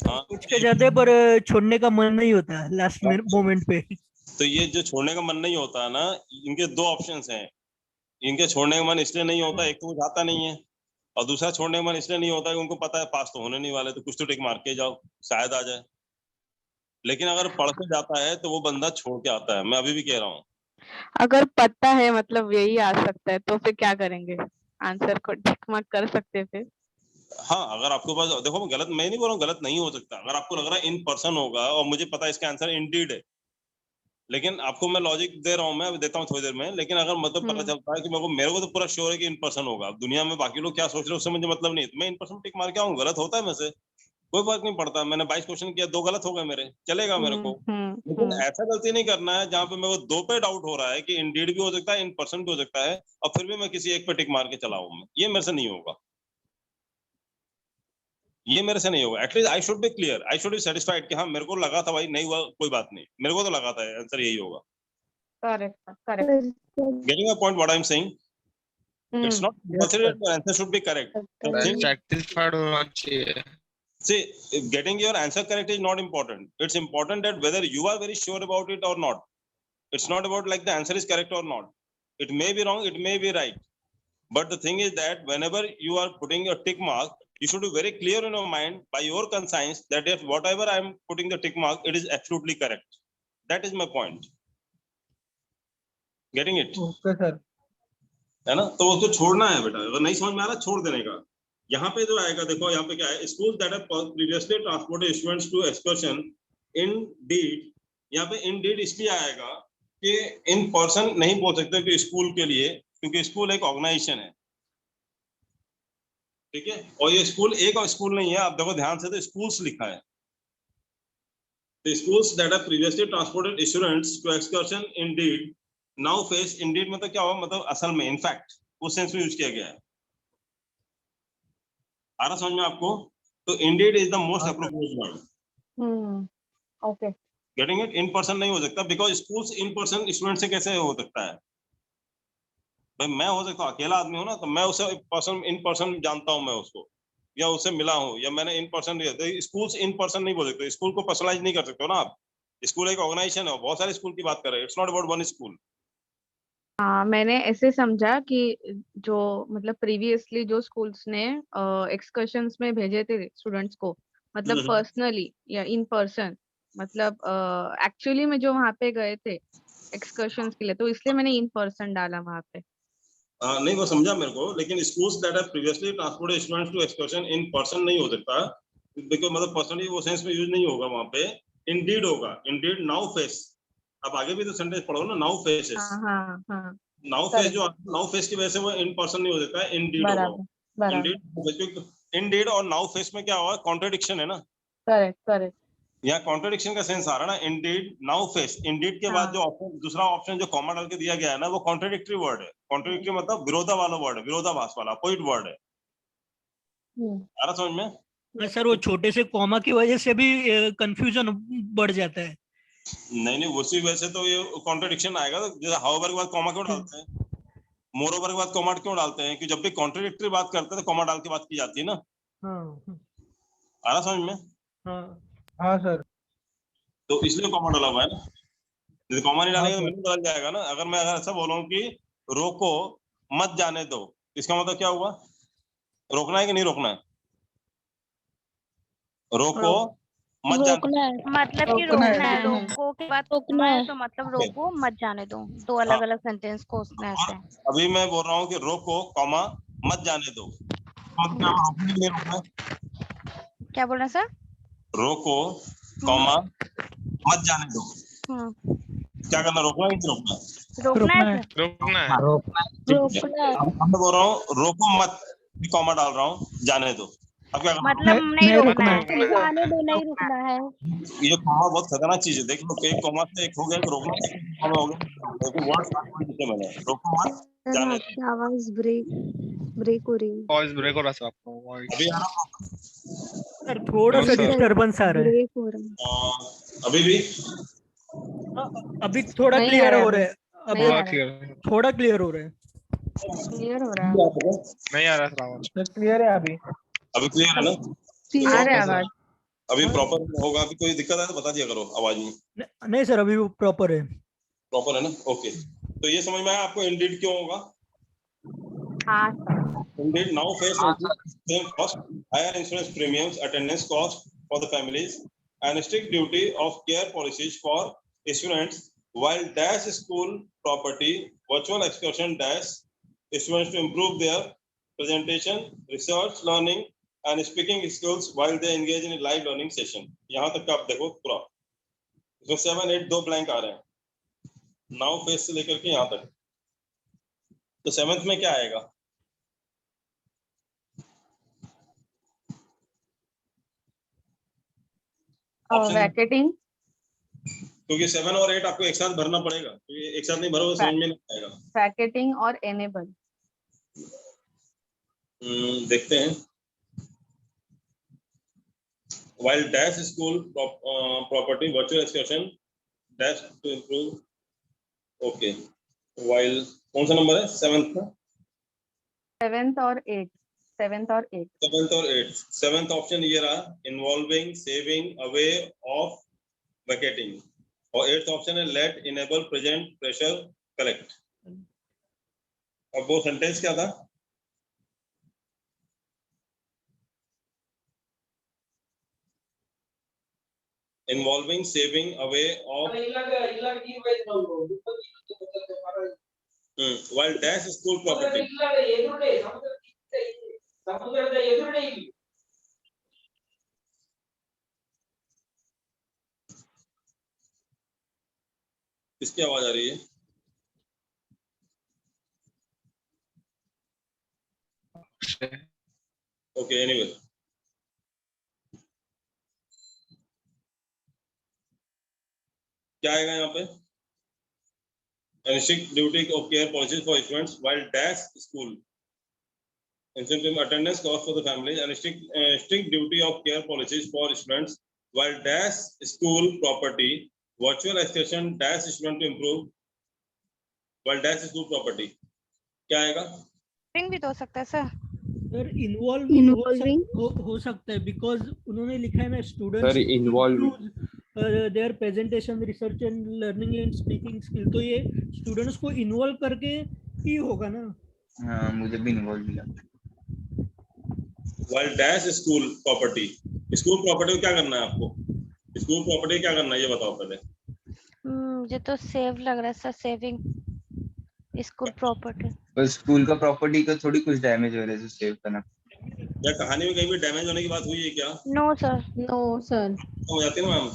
सोच के जाते पर छोड़ने का मन नहीं होता लास्ट मोमेंट पे। तो ये जो छोड़ने का मन नहीं होता है ना, इनके 2 ऑप्शंस हैं। इनके छोड़ने का मन इसलिए नहीं होता, एक तो वो जाता नहीं है, और दूसरा छोड़ने का मन इसलिए नहीं होता कि उनको पता है पास तो होने नहीं वाले, तो कुछ तो टिक मार के जाओ, शायद आ जाए। लेकिन अगर पढ़ के जाता है तो वो बंदा छोड़ के आता है, मैं अभी भी कह रहा हूँ। अगर पता है मतलब यही आ सकता है तो फिर क्या करेंगे? आंसर को टिक मार्क कर सकते थे। हाँ, अगर आपके पास, देखो मैं गलत, मैं नहीं बोल रहा हूँ गलत नहीं हो सकता। अगर आपको लग रहा है इन पर्सन होगा और मुझे पता है इसका आंसर इंडीड है, लेकिन आपको मैं लॉजिक दे रहा हूँ, मैं देता हूँ थोड़ी देर में, लेकिन अगर मतलब पता चलता है कि मेरे को तो पूरा श्योर है कि इन पर्सन होगा, अब दुनिया में बाकी लोग क्या सोच रहे हैं उससे मुझे मतलब नहीं, तो मैं इन पर्सन टिक मार के आऊँ, गलत होता है वैसे कोई फर्क नहीं पड़ता। मैंने 22 क्वेश्चन किया, 2 गलत हो गए मेरे, चलेगा मेरे को। लेकिन ऐसा गलती नहीं करना है जहाँ पे मेरे को 2 पे डाउट हो रहा है कि इंडीड भी हो सकता है, इन पर्सन भी हो सकता है, और फिर भी मैं किसी एक पे टिक मार के चला हूँ, ये मेरे से नहीं होगा, ये मेरे से नहीं होगा। At least I should be clear, I should be satisfied कि हाँ मेरे को लगा था भाई, नहीं हुआ कोई बात नहीं, मेरे को तो लगा था आंसर यही होगा। Correct. Getting a point what I'm saying? It's not necessary that your answer should be correct. Satisfied होना चाहिए। See, getting your answer correct is not important. It's important that whether you are very sure about it or not. It's not about like the answer is correct or not. It may be wrong, it may be right. But the thing is that whenever you are putting a tick mark, you should be very clear in your mind by your conscience that if whatever I am putting the tick mark, it is absolutely correct. That is my point. Getting it? Okay, sir. है ना? तो उसको छोड़ना है बेटा, अगर नहीं समझ में आ रहा छोड़ देने का। यहाँ पे जो आएगा देखो, यहाँ पे क्या है, school that have previously transported students to excursion indeed, यहाँ पे इन डीड इसलिए आएगा कि इन पर्सन नहीं बोल सकते कि स्कूल के लिए, क्योंकि स्कूल एक ऑर्गेनाइजेशन है। ठीक है। और ये स्कूल एक और स्कूल नहीं है, आप देखो ध्यान से, तो स्कूल्स लिखा है। The schools that have previously transported students to excursion indeed now face, indeed मतलब क्या हुआ, मतलब असल में, इनफैक्ट उस सेंस में यूज किया गया है। आ रहा समझ में आपको? तो indeed is the most appropriate word. Okay. Getting it? In person नहीं हो सकता, because schools in person student से कैसे हो सकता है? भाई मैं हो सकता हूँ, अकेला आदमी हूँ ना, तो मैं उसे पर्सन इन पर्सन जानता हूँ, मैं उसको या उससे मिला हूँ, या मैंने इन पर्सन नहीं, तो स्कूल्स इन पर्सन नहीं बोल सकते, स्कूल को पर्सनलाइज नहीं कर सकते हो ना आप। स्कूल एक ऑर्गेनाइजेशन है, बहुत सारे स्कूल की बात कर रहे हैं, it's not about one school. हाँ, मैंने ऐसे समझा कि जो मतलब प्रीवियसली जो स्कूल्स ने एक्सकर्शंस में भेजे थे स्टूडेंट्स को, मतलब पर्सनली या इन पर्सन, मतलब एक्चुअली में जो वहाँ पे गए थे एक्सकर्शंस के लिए, तो इसलिए मैंने इन पर्सन डाला वहाँ पे। नहीं वो समझा मेरे को, लेकिन schools that have previously transported students to excursion in person नहीं हो सकता, बिकॉज़ मतलब पर्सनली वो सेंस में यूज नहीं होगा वहाँ पे, इंडीड होगा। इंडीड नाउ फेस, अब आगे भी तो सेंटेंस पढ़ो ना, नाउ फेसेस। हाँ। नाउ फेस जो नाउ फेस की वजह से वो इन पर्सन नहीं हो सकता है, इंडीड होगा। बराबर। इंडीड, इंडीड और नाउ फेस में क्या हुआ, कॉन्ट्रडिक्शन है ना। करेक्ट। यहाँ कॉन्ट्रडिक्शन का सेंस आ रहा है ना, इंडीड नाउ फेस, इंडीड के बाद जो ऑप्शन, दूसरा ऑप्शन जो कॉमा डाल के दिया गया है ना, वो कॉन्ट्रडिक्टरी वर्ड है। कॉन्ट्रडिक्टरी मतलब विरोधा वाला वर्ड है, विरोधाभास वाला, अपोजिट वर्ड है। आ रहा समझ में? सर वो छोटे से कॉमा की वजह से भी कंफ्यूजन बढ़ जाता है। नहीं उसी वजह से तो ये कॉन्ट्रडिक्शन आएगा। तो जैसे हाउएवर के बाद कॉमा क्यों डालते हैं, मोरओवर के बाद कॉमा क्यों डालते हैं, कि जब भी कॉन्ट्रडिक्टरी बात करते हैं तो कॉमा डाल के बात की जाती है ना। आ रहा समझ में? हाँ सर। तो इसलिए कॉमा डाला हुआ है ना, यदि कॉमा नहीं डालेंगे तो सर। मीनिंग बदल जाएगा ना। अगर मैं ऐसा बोलूं कि रोको मत जाने दो, इसका मतलब क्या हुआ, रोकना है कि नहीं रोकना है? रोको मत जाने दो, मतलब कि रोकना है, रोको के बाद रोकना है, तो मतलब रोको मत जाने दो, दो अलग अलग सेंटेंस को उसमें ऐसे है। अभी मैं बोल रहा हूँ कि रोको कॉमा मत जाने दो, मतलब क्या रोकना है कि नहीं रोकना है? क्या बोल रहे हैं सर? रोको कॉमा मत जाने दो, क्या करना, रोकना है कि नहीं रोकना? रोकना है सर। रोकना है। अब मैं बोल रहा हूँ रोको मत, कॉमा डाल रहा हूँ, जाने दो, अब क्या करना? मतलब नहीं रोकना है। जाने दो, नहीं रुकना है। ये कॉमा बहुत खतरनाक चीज है, देख लो, एक कॉमा से एक हो गया, एक रोकना, एक कॉमा हो गया, लेकिन वर्ड साथ में मैंने रोको मत जाने दो। आवाज ब्रेक हो रही है। वॉइस ब्रेक हो रहा है आपको, अभी आ रहा सर थोड़ा सा डिस्टरबेंस आ रहा है। ब्रेक हो रहा है। अभी भी अभी थोड़ा नहीं क्लियर आ रहा हो है रहा है, अभी बहुत क्लियर थोड़ा क्लियर हो रहा है। क्लियर हो रहा है। नहीं आ रहा था आवाज। क्लियर है अभी। अभी क्लियर है ना? आ रहा है आवाज। अभी प्रॉपर होगा, अभी कोई दिक्कत है तो बता दिया करो आवाज में। नहीं सर अभी वो प्रॉपर है। प्रॉपर है ना? ओके। तो ये समझ में आया आपको इंडीड क्यों होगा? हाँ। Indeed, now face same cost, higher insurance premiums, attendance cost for the families, and strict duty of care policies for students, while dash school property, virtual excursion dash students to improve their presentation, research, learning, and speaking skills while they engage in a live learning session. यहाँ तक का आप देखो पूरा, इसमें 7, 8 दो blank आ रहे हैं, now face से लेकर के यहाँ तक। तो 7th में क्या आएगा? वैकेटिंग, क्योंकि 7 और 8 आपको एक साथ भरना पड़ेगा, क्योंकि एक साथ नहीं भरोगे समझ में नहीं आएगा। वैकेटिंग और एनेबल। देखते हैं। While dash school property virtual excursion dash to improve, okay, while कौन सा नंबर है 7th का? 7th और 8th। 7th और 8th। 7th और 8th। 7th ऑप्शन ये रहा, involving saving away of vacating, और 8th ऑप्शन है let enable present pressure collect। अब वो सेंटेंस क्या था? Involving saving away of while dash school property, किसकी आवाज आ रही है? ओके एनीवे क्या आएगा यहाँ पे? strict duty of care policies for students while dash school incentive attendance cost for the families and strict duty of care policies for students while dash school property virtual excursion dash student to improve while dash school property क्या आएगा? भी तो हो सकता है sir. Sir involve हो सकता है बिकॉज उन्होंने लिखा है ना students sir involve their presentation research and learning and speaking skill, तो ये स्टूडेंट्स को इन्वॉल्व करके ही होगा ना। हाँ मुझे भी इन्वॉल्व मिला। while dash school property को क्या करना है आपको? स्कूल प्रॉपर्टी क्या करना है ये बताओ पहले। मुझे तो सेव लग रहा है सर, सेविंग स्कूल प्रॉपर्टी। पर स्कूल का प्रॉपर्टी का थोड़ी कुछ डैमेज हो रहा है तो सेव करना। या कहानी में कहीं भी डैमेज होने की बात हुई है क्या? No sir. No sir. हो जाती है ना मैम।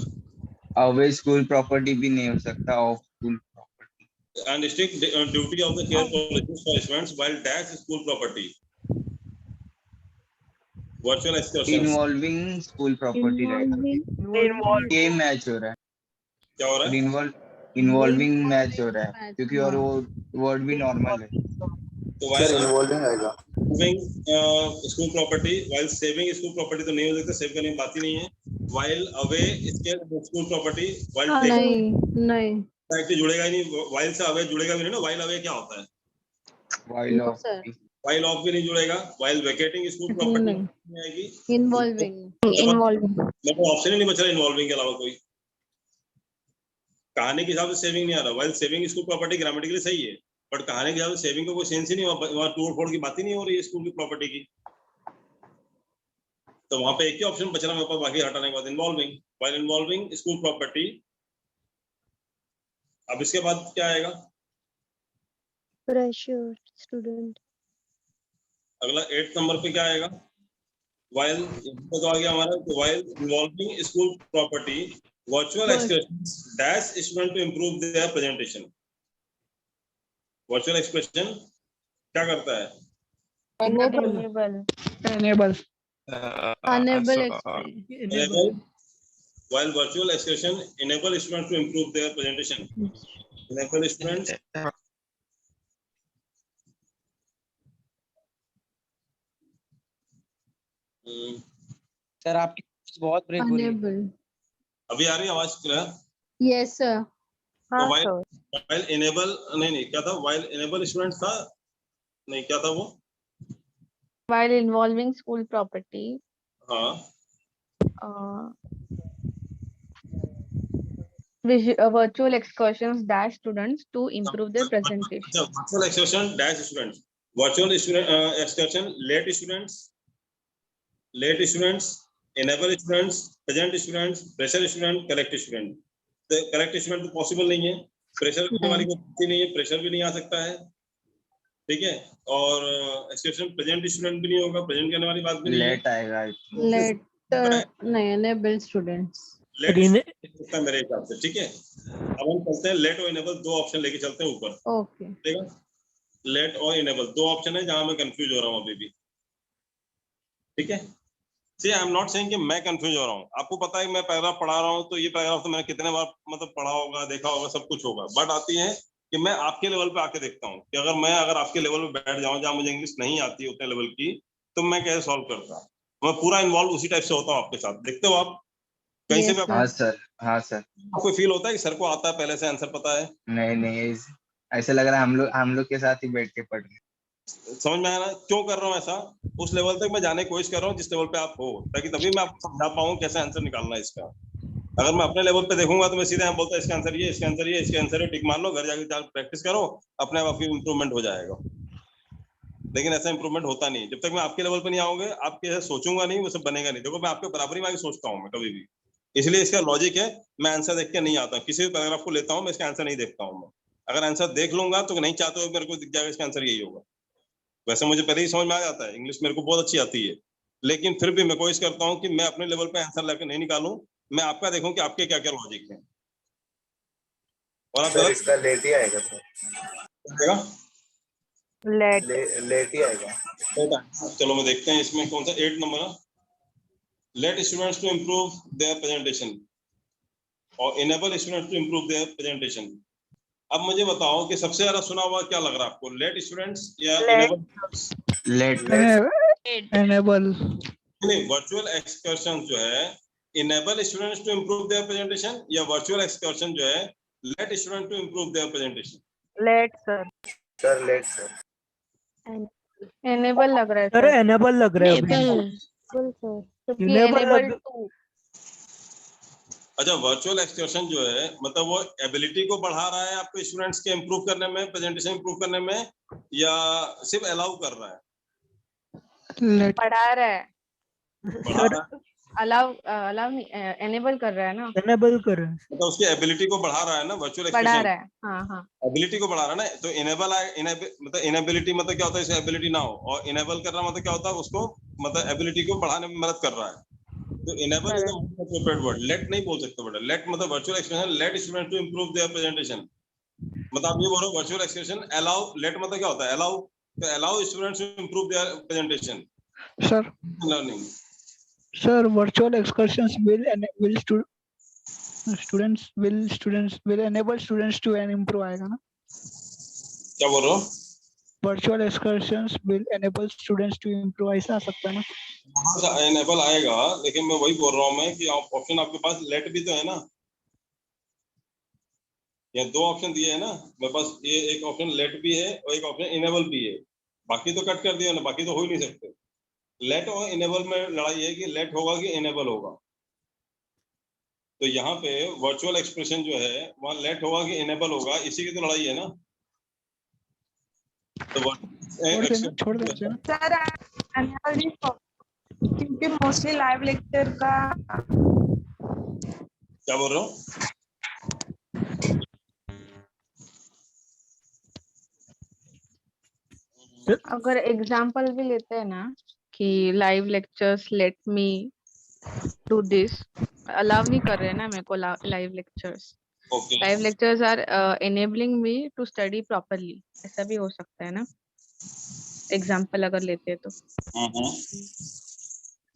अवे स्कूल प्रॉपर्टी भी नहीं हो सकता, of school property. and strict duty of the care policies for students while dash school property virtual excursions involving school property रहेगा। ये मैच हो रहा है। क्या हो रहा है? इन्वॉल्विंग मैच हो रहा है क्योंकि और वो वर्ड भी नॉर्मल है तो while इन्वॉल्विंग आएगा। moving school property while saving school property तो नहीं हो सकता, सेव करने की बात ही नहीं है। while away school property while taking नहीं डायरेक्टली जुड़ेगा ही नहीं, while से away जुड़ेगा भी नहीं ना। while away क्या होता है? while ऑफ while off भी नहीं जुड़ेगा। while vacating school property नहीं आएगी। इन्वॉल्विंग मतलब ऑप्शन ही नहीं बच रहा इन्वॉल्विंग के अलावा कोई। कहानी के हिसाब से सेविंग नहीं आ रहा। while saving school property grammatically सही है, बट कहानी के हिसाब से सेविंग का कोई सेंस ही नहीं, वहाँ तोड़ फोड़ की बात ही नहीं हो रही है स्कूल की प्रॉपर्टी की। तो वहां पे एक ही ऑप्शन बच रहा है मेरे पास, बाकी हटाने के बाद involving while involving school property। अब इसके बाद क्या आएगा? Pressure student. अगला 8 नंबर पे क्या आएगा? while तो आ गया हमारा while involving school property virtual expressions dash student to improve their presentation। virtual expression क्या करता है? enable while virtual expression enable students to improve their presentation। enable students sir आपकी बहुत ब्रेक हो रही है। अभी आ रही है आवाज क्लियर? Yes sir. तो while enable नहीं क्या था? while enable students था नहीं, क्या था वो? while involving school property हाँ virtual excursions dash students to improve their presentation। virtual excursion dash students virtual excursion late students enable students present students pressure student correct student। तो correct student तो possible नहीं है, pressure करने वाली कोई बात ही नहीं है, प्रेशर भी नहीं आ सकता है, ठीक है। और एक्सक्यूशन प्रेजेंट स्टूडेंट भी नहीं होगा, प्रेजेंट करने वाली बात भी नहीं है। लेट आएगा लेट नहीं एनेबल स्टूडेंट्स लेट है मेरे हिसाब से, ठीक है। अब हम चलते हैं लेट और इनेबल, दो ऑप्शन लेके चलते हैं ऊपर। ओके ठीक है, लेट और इनेबल दो ऑप्शन है जहां मैं कंफ्यूज हो रहा हूं अभी भी, ठीक है। सी आई एम नॉट सेइंग कि मैं कंफ्यूज हो रहा हूं, आपको पता है मैं पैराग्राफ पढ़ा रहा हूं तो ये पैराग्राफ तो मैंने कितने बार मतलब पढ़ा होगा, देखा होगा, सब कुछ होगा। बट आती है कि मैं आपके लेवल पे आके देखता हूँ कि अगर आपके लेवल पे बैठ जाऊं जहां मुझे इंग्लिश नहीं आती है उतने लेवल की, तो मैं कैसे सॉल्व करता। मैं पूरा इन्वॉल्व उसी टाइप से होता हूँ आपके साथ। देखते हो आप कहीं से भी? हाँ सर आपको फील होता है कि सर को आता है पहले से आंसर पता है? नहीं ऐसे लग रहा है हम लोग के साथ ही बैठ के पढ़ रहे। समझ में आया ना क्यों कर रहा हूँ ऐसा? उस लेवल तक मैं जाने की कोशिश कर रहा हूँ जिस लेवल पे आप हो, ताकि तभी मैं आपको समझा पाऊँ कैसे आंसर निकालना है इसका। अगर मैं अपने लेवल पे देखूंगा तो मैं सीधे बोलता है इसका आंसर ये, इसका आंसर ये, इसका आंसर ये, टिक मान लो, घर जाके प्रैक्टिस करो, अपने आप आपकी इंप्रूवमेंट हो जाएगा। लेकिन ऐसा इंप्रूवमेंट होता नहीं जब तक मैं आपके लेवल पे नहीं आऊंगे, आपके ऐसे सोचूंगा नहीं, वो सब बनेगा नहीं। देखो मैं आपके बराबरी में आके सोचता हूँ मैं कभी भी, इसलिए इसका लॉजिक है मैं आंसर देख के नहीं आता। किसी भी पैराग्राफ को लेता हूँ मैं इसका आंसर नहीं देखता हूँ मैं। अगर आंसर देख लूंगा तो नहीं चाहते हो मेरे को दिख जाएगा इसका आंसर यही होगा। वैसे मुझे पहले ही समझ में आ जाता है, इंग्लिश मेरे को बहुत अच्छी आती है, लेकिन फिर भी मैं कोशिश करता हूँ कि मैं अपने लेवल पे आंसर लेकर नहीं निकालूं, मैं आपका देखूं कि आपके क्या क्या लॉजिक है। और आप सर इसका लेट ही आएगा सर। लेट लेट ही आएगा। चलो मैं देखते हैं इसमें कौन सा 8 नंबर है। Let students to improve their presentation और enable students to improve their presentation. अब मुझे बताओ कि सबसे ज्यादा सुना हुआ क्या लग रहा है आपको, लेट स्टूडेंट्स या इनेबल? एनेबल नहीं, वर्चुअल एक्सकर्शन जो है enable students to improve their presentation या वर्चुअल एक्सकर्शन जो है let student to improve their presentation? Let sir. Sir let sir. Enable लग रहा है सर सर। एनेबल लग रहा है अभी। क्योंकि Enable एनेबल लग- टू। अच्छा, वर्चुअल एक्सकर्शन जो है मतलब वो एबिलिटी को बढ़ा रहा है आपके स्टूडेंट्स के इम्प्रूव करने में, प्रेजेंटेशन इम्प्रूव करने में, या सिर्फ अलाउ कर रहा है? पढ़ा रहा है। बढ़ा रहा है अलाउ अलाउ एनेबल कर रहा है ना। एनेबल कर रहा है। मतलब उसकी एबिलिटी को बढ़ा रहा है ना वर्चुअल बढ़ा एक्सकर्शन। रहा है, हाँ हाँ। एबिलिटी को बढ़ा रहा है ना, तो इनेबल मतलब इनेबिलिटी मतलब क्या होता है, इसमें एबिलिटी ना हो, और इनेबल कर रहा मतलब क्या होता है, उसको मतलब एबिलिटी को बढ़ाने में मदद कर रहा है। तो enable is the most appropriate word, let नहीं बोल सकते बेटा। लेट मतलब virtual excursion, let student to improve their presentation. मतलब आप ये बोलो वर्चुअल एक्सकर्शन अलाउ, लेट मतलब क्या होता है, अलाउ, तो allow students to improve their presentation sir learning. Sir virtual excursions will enable students to improve आएगा ना? क्या बोल रहे हो? Virtual excursions will enable students to improve ऐसा आ सकता है ना? इनेबल आएगा, लेकिन मैं वही बोल रहा हूँ मैं कि ऑप्शन आपके पास लेट भी तो है ना, या 2 ऑप्शन दिए है ना मेरे पास, ये एक ऑप्शन लेट भी है और एक ऑप्शन इनेबल भी है। बाकी तो कट कर दिया ना, बाकी तो हो ही नहीं सकते। लेट और इनेबल में लड़ाई है कि लेट होगा कि इनेबल होगा। तो यहाँ पे वर्चुअल एक्सप्रेशन जो है वहाँ लेट होगा कि इनेबल होगा, इसी की तो लड़ाई है ना। तो छोड़ देना सर एनुअल क्योंकि मोस्टली लाइव लेक्चर का क्या बोल रहे हो? अगर एग्जाम्पल भी लेते हैं ना कि live lectures let me do this, allow नहीं कर रहे हैं ना मेरे को live lectures. Live lectures are enabling me to study properly, ऐसा भी हो सकता है ना एग्जाम्पल अगर लेते हैं तो।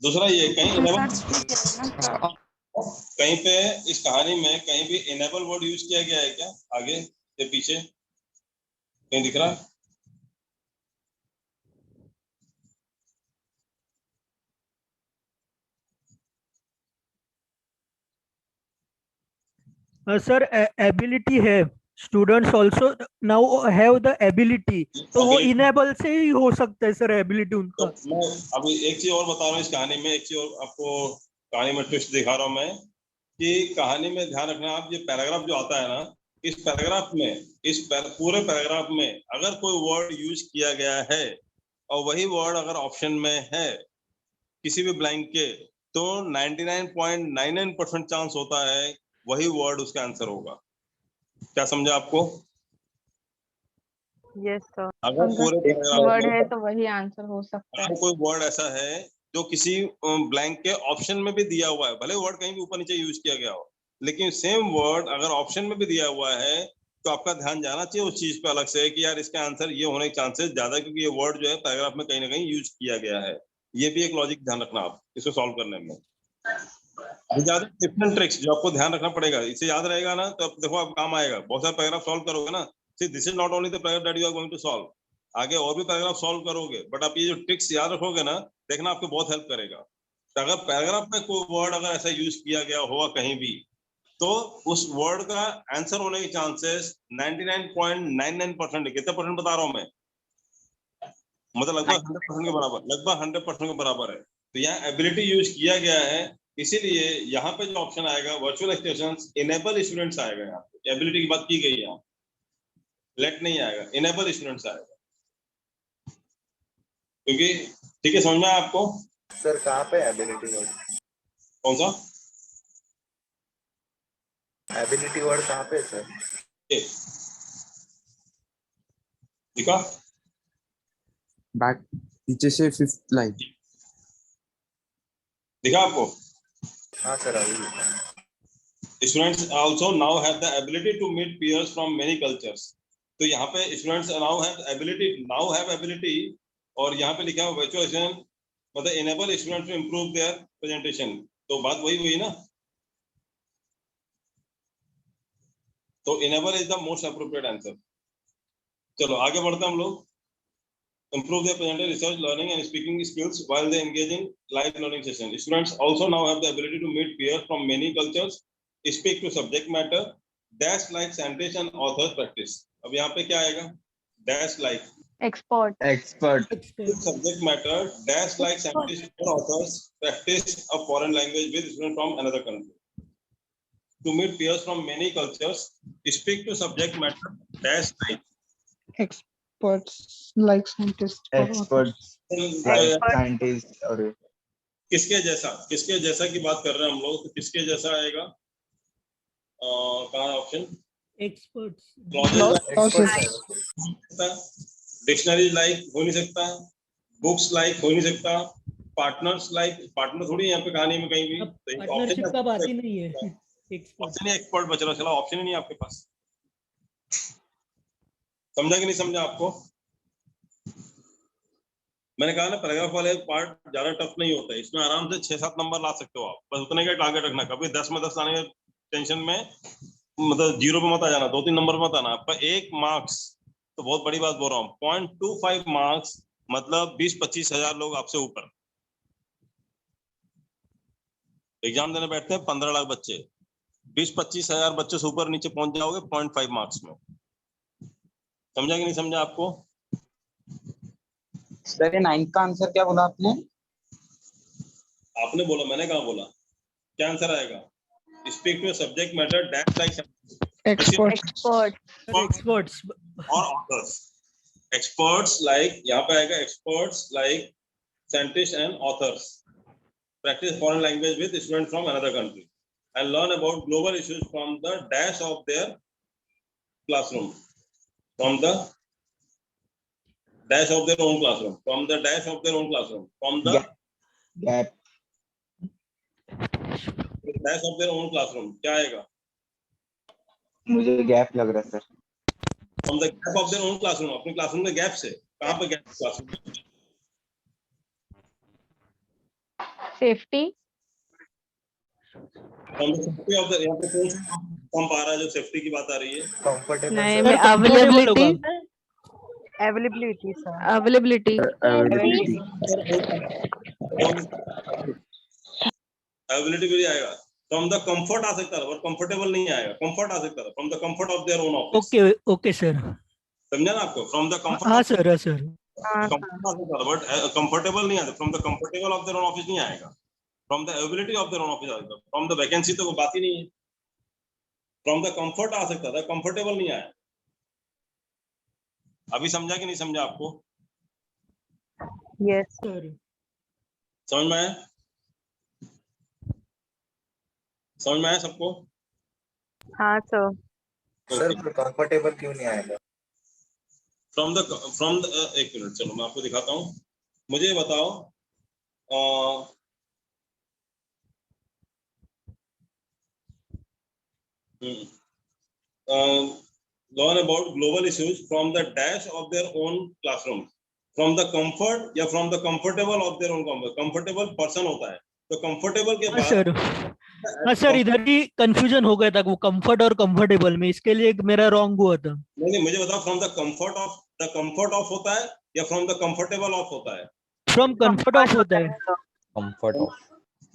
दूसरा ये कहीं पे इस कहानी में कहीं भी इनेबल वर्ड यूज किया गया है क्या, आगे या पीछे कहीं दिख रहा है? सर एबिलिटी है, students also now have the ability, तो वो इनेबल से ही हो सकता है सर एबिलिटी उनका। तो मैं अभी एक चीज और बता रहा हूँ इस कहानी में, एक चीज और आपको कहानी में ट्विस्ट दिखा रहा हूँ मैं, कि कहानी में ध्यान रखना आप, ये पैराग्राफ जो आता है ना, इस पैराग्राफ में, पूरे पैराग्राफ में अगर कोई वर्ड यूज किया गया है और वही वर्ड अगर ऑप्शन में है किसी भी ब्लैंक के, तो 99.99% चांस होता है वही वर्ड उसका आंसर होगा। क्या समझा आपको? Yes sir. अगर पूरे वर्ड है तो वही आंसर हो सकता है। अगर कोई वर्ड ऐसा है जो किसी ब्लैंक के ऑप्शन में भी दिया हुआ है, भले वर्ड कहीं भी ऊपर नीचे यूज किया गया हो, लेकिन सेम वर्ड अगर ऑप्शन में भी दिया हुआ है तो आपका ध्यान जाना चाहिए उस चीज पे अलग से कि यार इसका आंसर ये होने के चांसेस ज्यादा, क्योंकि ये वर्ड जो है पैराग्राफ में कहीं ना कहीं यूज किया गया है। ये भी एक लॉजिक ध्यान रखना आप इसको सॉल्व करने में। ज्यादा डिफरेंट ट्रिक्स जो आपको ध्यान रखना पड़ेगा, इसे याद रहेगा ना तो देखो आप काम आएगा। बहुत सारे पैराग्राफ सॉल्व करोगे ना, this is not only the paragraph that you are going to solve, आगे और भी पैराग्राफ सॉल्व करोगे, बट आप ये जो ट्रिक्स याद रखोगे ना, देखना आपको बहुत हेल्प करेगा। तो अगर पैराग्राफ में कोई वर्ड अगर ऐसा यूज किया गया होगा कहीं भी, तो उस वर्ड का आंसर होने के चांसेस 99.99%, कितने परसेंट बता रहा हूं मैं, मतलब लगभग 100% के बराबर, लगभग 100% के बराबर है। तो यहाँ एबिलिटी यूज किया गया है, इसीलिए यहाँ पे जो ऑप्शन आएगा वर्चुअल एक्सप्रेशंस इनेबल स्टूडेंट्स आएगा। यहाँ पे एबिलिटी की बात की गई है, लेट नहीं आएगा, इनेबल स्टूडेंट्स आएगा, क्योंकि ठीक है, समझ में आया आपको? सर कहाँ पे एबिलिटी वर्ड? कौन सा एबिलिटी वर्ड कहाँ पे सर? दिखा बैक पीछे से 5th लाइन दिखा आपको? हाँ सर अभी। Students also now have the ability to meet peers from many cultures. तो यहाँ पे स्टूडेंट्स नाउ हैव एबिलिटी और यहाँ पे लिखा है वर्चुअलाइजेशन मतलब enable students to improve their presentation. तो बात वही हुई ना, तो enable is the most appropriate answer. चलो आगे बढ़ते हैं हम लोग। Improve their presentation, research, learning, and speaking skills while they engage in live learning session. Students also now have the ability to meet peers from many cultures, speak to subject matter, dash like scientists and authors practice. अब यहाँ पे क्या आएगा? Dash like expert subject matter, dash like scientists or authors practice a foreign language with students from another country. To meet peers from many cultures, speak to subject matter, dash like. Experts like scientists. और किसके जैसा की बात कर रहे हैं हम लोग, तो किसके जैसा आएगा? कहाँ ऑप्शन? एक्सपर्ट्स। डिक्शनरी लाइक हो नहीं सकता, बुक्स लाइक हो नहीं सकता, पार्टनर्स लाइक, पार्टनर थोड़ी यहाँ पे कहानी में कहीं भी पार्टनरशिप का बात ही नहीं है। ऑप्शन ही एक्सपर्ट बच रहा, चला ऑप्शन ही नहीं आपके पास। समझा कि नहीं समझा आपको? मैंने कहा ना पैराग्राफ वाले पार्ट ज्यादा टफ नहीं होता है, इसमें आराम से 6-7 नंबर ला सकते हो आप, बस उतने का टारगेट रखना। कभी 10 में 10 लाने के टेंशन में मतलब 0 पे मत आ जाना, 2-3 नंबर मत आना। आपका 1 मार्क्स तो बहुत बड़ी बात बोल रहा हूँ, 0.25 मार्क्स मतलब 20-25 हजार लोग आपसे ऊपर एग्जाम देने बैठते हैं। 15 लाख बच्चे, 20-25 हजार बच्चों से ऊपर नीचे पहुंच जाओगे 0.5 मार्क्स में। समझा कि नहीं समझा आपको? सर ये 9 का आंसर क्या बोला आपने? आपने बोला, मैंने कहा बोला? क्या आंसर आएगा? Speak to subject matter that like Experts. और ऑथर्स। एक्सपर्ट्स लाइक यहाँ पे आएगा experts like scientist and authors practice foreign language with students from another country and learn about global issues from the dash of their classroom. From the dash of their own classroom. From the dash of their own classroom. From the gap dash of their own classroom. क्या आएगा? मुझे gap लग रहा है sir. From the gap of their own classroom. अपने classroom के gap से। कहाँ पे gap? Classroom safety. From the safety of the, यहाँ पे कौन सा पंप आ रहा है जो सेफ्टी की बात आ रही है? कंफर्टेबल नहीं, मैं अवेलेबिलिटी Availability. अवेलेबिलिटी भी आएगा। फ्रॉम द कंफर्ट आ सकता था और कंफर्टेबल नहीं आएगा, कंफर्ट आ सकता था। From the comfort of their own office. Okay sir, समझा ना आपको? From the comfort. हाँ सर, हाँ सर। कंफर्ट आ सकता था बट कंफर्टेबल नहीं आता। From the comfortable of their own office नहीं आएगा, from the ability of their own office आएगा। फ्रॉम द वैकेंसी तो बात ही नहीं है। फ्रॉम द कंफर्ट आ सकता था, कंफर्टेबल नहीं आया। अभी समझा कि नहीं समझा आपको? Yes. सर समझ में आया? समझ में आया सबको? हाँ सर। सर कंफर्टेबल क्यों नहीं आएगा? फ्रॉम द एक मिनट, चलो मैं आपको दिखाता हूँ। मुझे ये बताओ learn about global issues from the dash of their own classroom. From the comfort या from the comfortable of their own comfort. Comfortable person होता है, तो comfortable के बाद सर, हाँ सर, इधर ही कंफ्यूजन हो गया था वो कंफर्ट और कंफर्टेबल में, इसके लिए मेरा रॉन्ग हुआ था। नहीं, मुझे बताओ फ्रॉम द कंफर्ट ऑफ होता है या फ्रॉम द कंफर्टेबल ऑफ होता है? फ्रॉम कंफर्ट ऑफ होता है।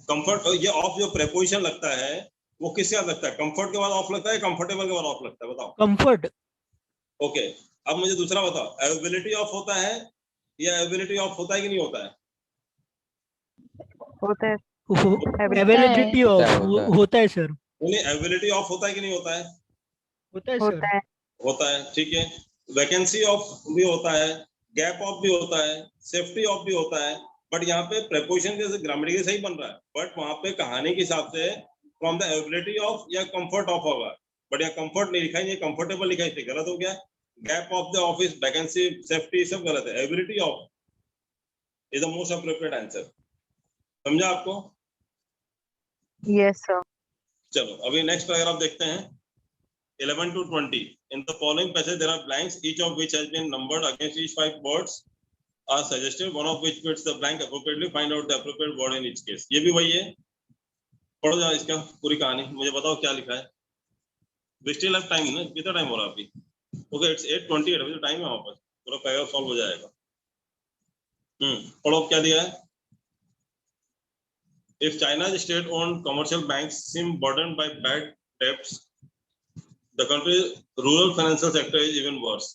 कंफर्ट ये ऑफ जो प्रेपोजिशन लगता है वो किसके साथ लगता है? कंफर्ट के बाद ऑफ लगता है, कंफर्टेबल के बाद ऑफ लगता है? बताओ। कंफर्ट। ओके, अब मुझे दूसरा बताओ, एबिलिटी ऑफ होता है या एबिलिटी ऑफ होता है कि नहीं होता है? होता है। एबिलिटी ऑफ होता है सर। नहीं, एबिलिटी ऑफ होता है कि नहीं होता है? होता है सर। होता है, ठीक है। वैकेंसी ऑफ भी होता है, गैप ऑफ भी होता है, सेफ्टी ऑफ भी होता है, बट यहाँ पे प्रेपोजिशन जैसे ग्रामेटिकली सही बन रहा है, बट वहां पे कहानी के हिसाब से फ्रॉम द एबिलिटी ऑफ या कंफर्ट ऑफ होगा, बट यहाँ कंफर्ट नहीं लिखा है, ये कंफर्टेबल लिखा है, गलत हो गया। Gap of the office, vacancy, safety सब गलत है। Ability of is the most appropriate answer. समझा आपको? Yes sir. चलो अभी नेक्स्ट पैराग्राफ देखते हैं। 11 to 20. In the following passage, there are blanks, each of which has been numbered against each 5 words are suggested, one of which fits the blank appropriately. Find out the appropriate word in each case. ये भी वही है. पढ़ो जरा इसका पूरी कहानी. मुझे बताओ क्या लिखा है. We still have time ना? कितना टाइम हो रहा है अभी? Okay, it's 8:28. अभी तो टाइम है वापस. पूरा पैराग्राफ सॉल्व हो जाएगा. पढ़ो क्या दिया है. If China's state-owned commercial banks seem burdened by bad debts, the country's rural financial sector is even worse.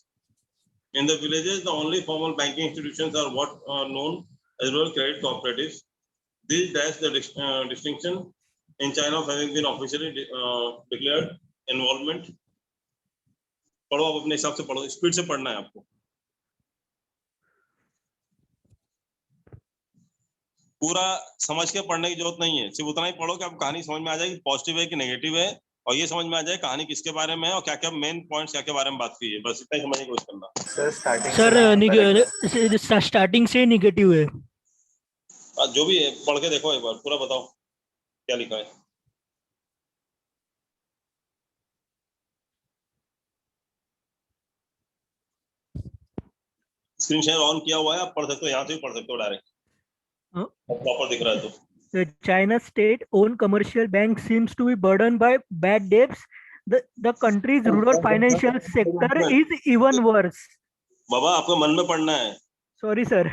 In the villages, the only formal banking institutions are what are known as rural credit cooperatives. These dash the distinction in China of having been officially declared involvement. पढ़ो आप अपने हिसाब से पढ़ो. Speed से पढ़ना है आपको. पूरा समझ के पढ़ने की जरूरत नहीं है. सिर्फ उतना ही पढ़ो कि आपको कहानी समझ में आ जाए कि पॉजिटिव है कि नेगेटिव है, और ये समझ में आ जाए कहानी किसके बारे में है और क्या क्या मेन पॉइंट्स क्या के बारे में बात की है. बस इतना ही समझने की कोशिश करना. सर स्टार्टिंग से निगेटिव है. जो भी है पढ़ के देखो एक बार. पूरा बताओ क्या लिखा है. स्क्रीन शेयर ऑन किया हुआ है, आप पढ़ सकते हो. यहाँ से भी पढ़ सकते हो डायरेक्ट. प्रॉपर दिख रहा है तो. The China state-owned commercial bank seems to be burdened by bad debts. The country's rural financial sector is even worse. बाबा आपको मन में पढ़ना है. Sorry, sir.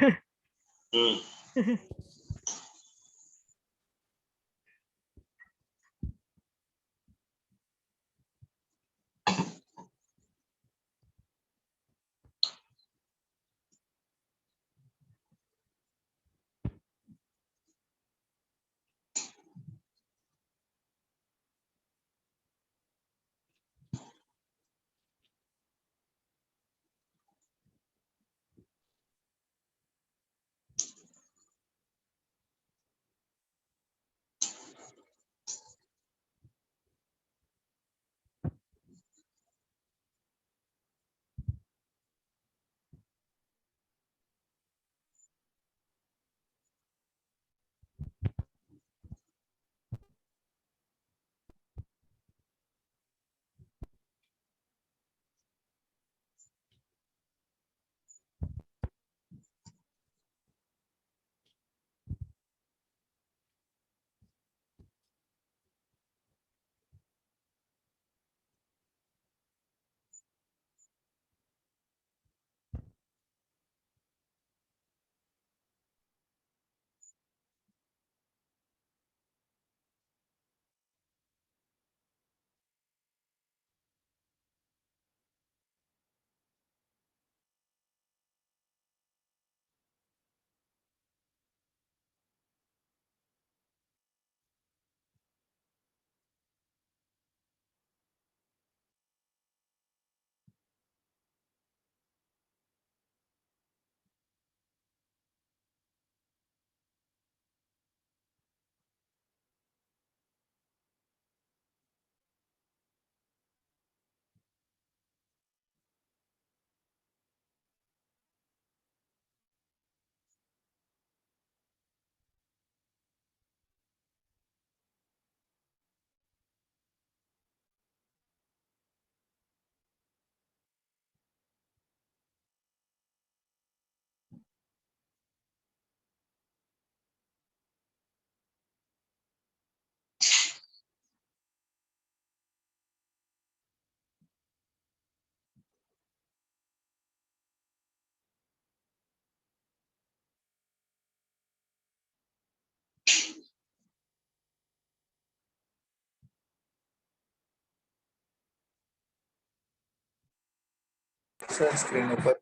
सर स्क्रीन ऊपर.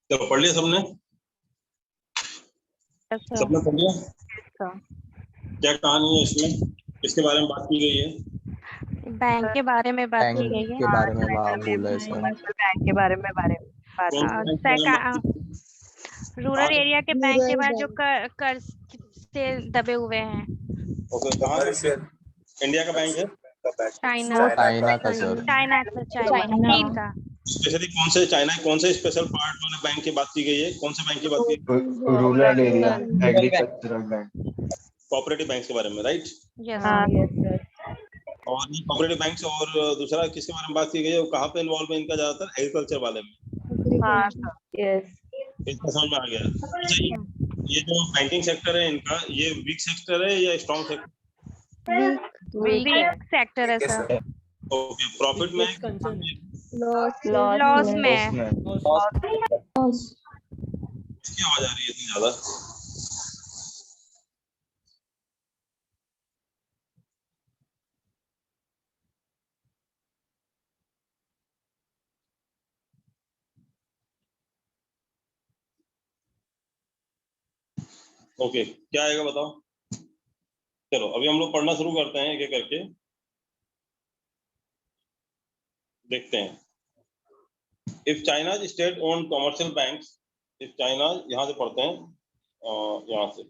तो पढ़ लिया सबने? सबने पढ़ लिया? क्या कहानी है इसमें, किसके बारे में बात की गई है? बैंक के बारे में बात बैंक की गई है। के बारे में बोला है सर। बैंक के बारे में बात कौन से बैंक के बारे में बात की? रूरल एरिया के बैंक के बारे जो कर्ज से दबे हुए हैं। ओके, कहाँ से? इंडिया का बैंक है? चाइना चाइना का सर। चाइना चीन का। स्पेशली कौन से चाइना कौन से स्पेशल पार्ट वाले बैंक की बात की गई है? कौन से बैंक की बात की? Rural area agricultural bank, cooperative bank के बारे में, राइट? यस। और ये कोऑपरेटिव बैंक और दूसरा किसके बारे में बात की गई है? वो कहाँ पे इन्वॉल्व है इनका ज्यादातर? एग्रीकल्चर वाले में। इतना समझ में आ गया। अच्छा, ये जो बैंकिंग सेक्टर है इनका, ये वीक सेक्टर है या स्ट्रॉन्ग सेक्टर? वीक सेक्टर है सर। ओके, प्रॉफिट में लॉस में। इसकी आवाज आ रही है इतनी ज्यादा? ओके, क्या आएगा बताओ? चलो अभी हम लोग पढ़ना शुरू करते हैं, एक एक करके देखते हैं। If China state own commercial banks, if China, यहाँ से पढ़ते हैं, यहाँ से।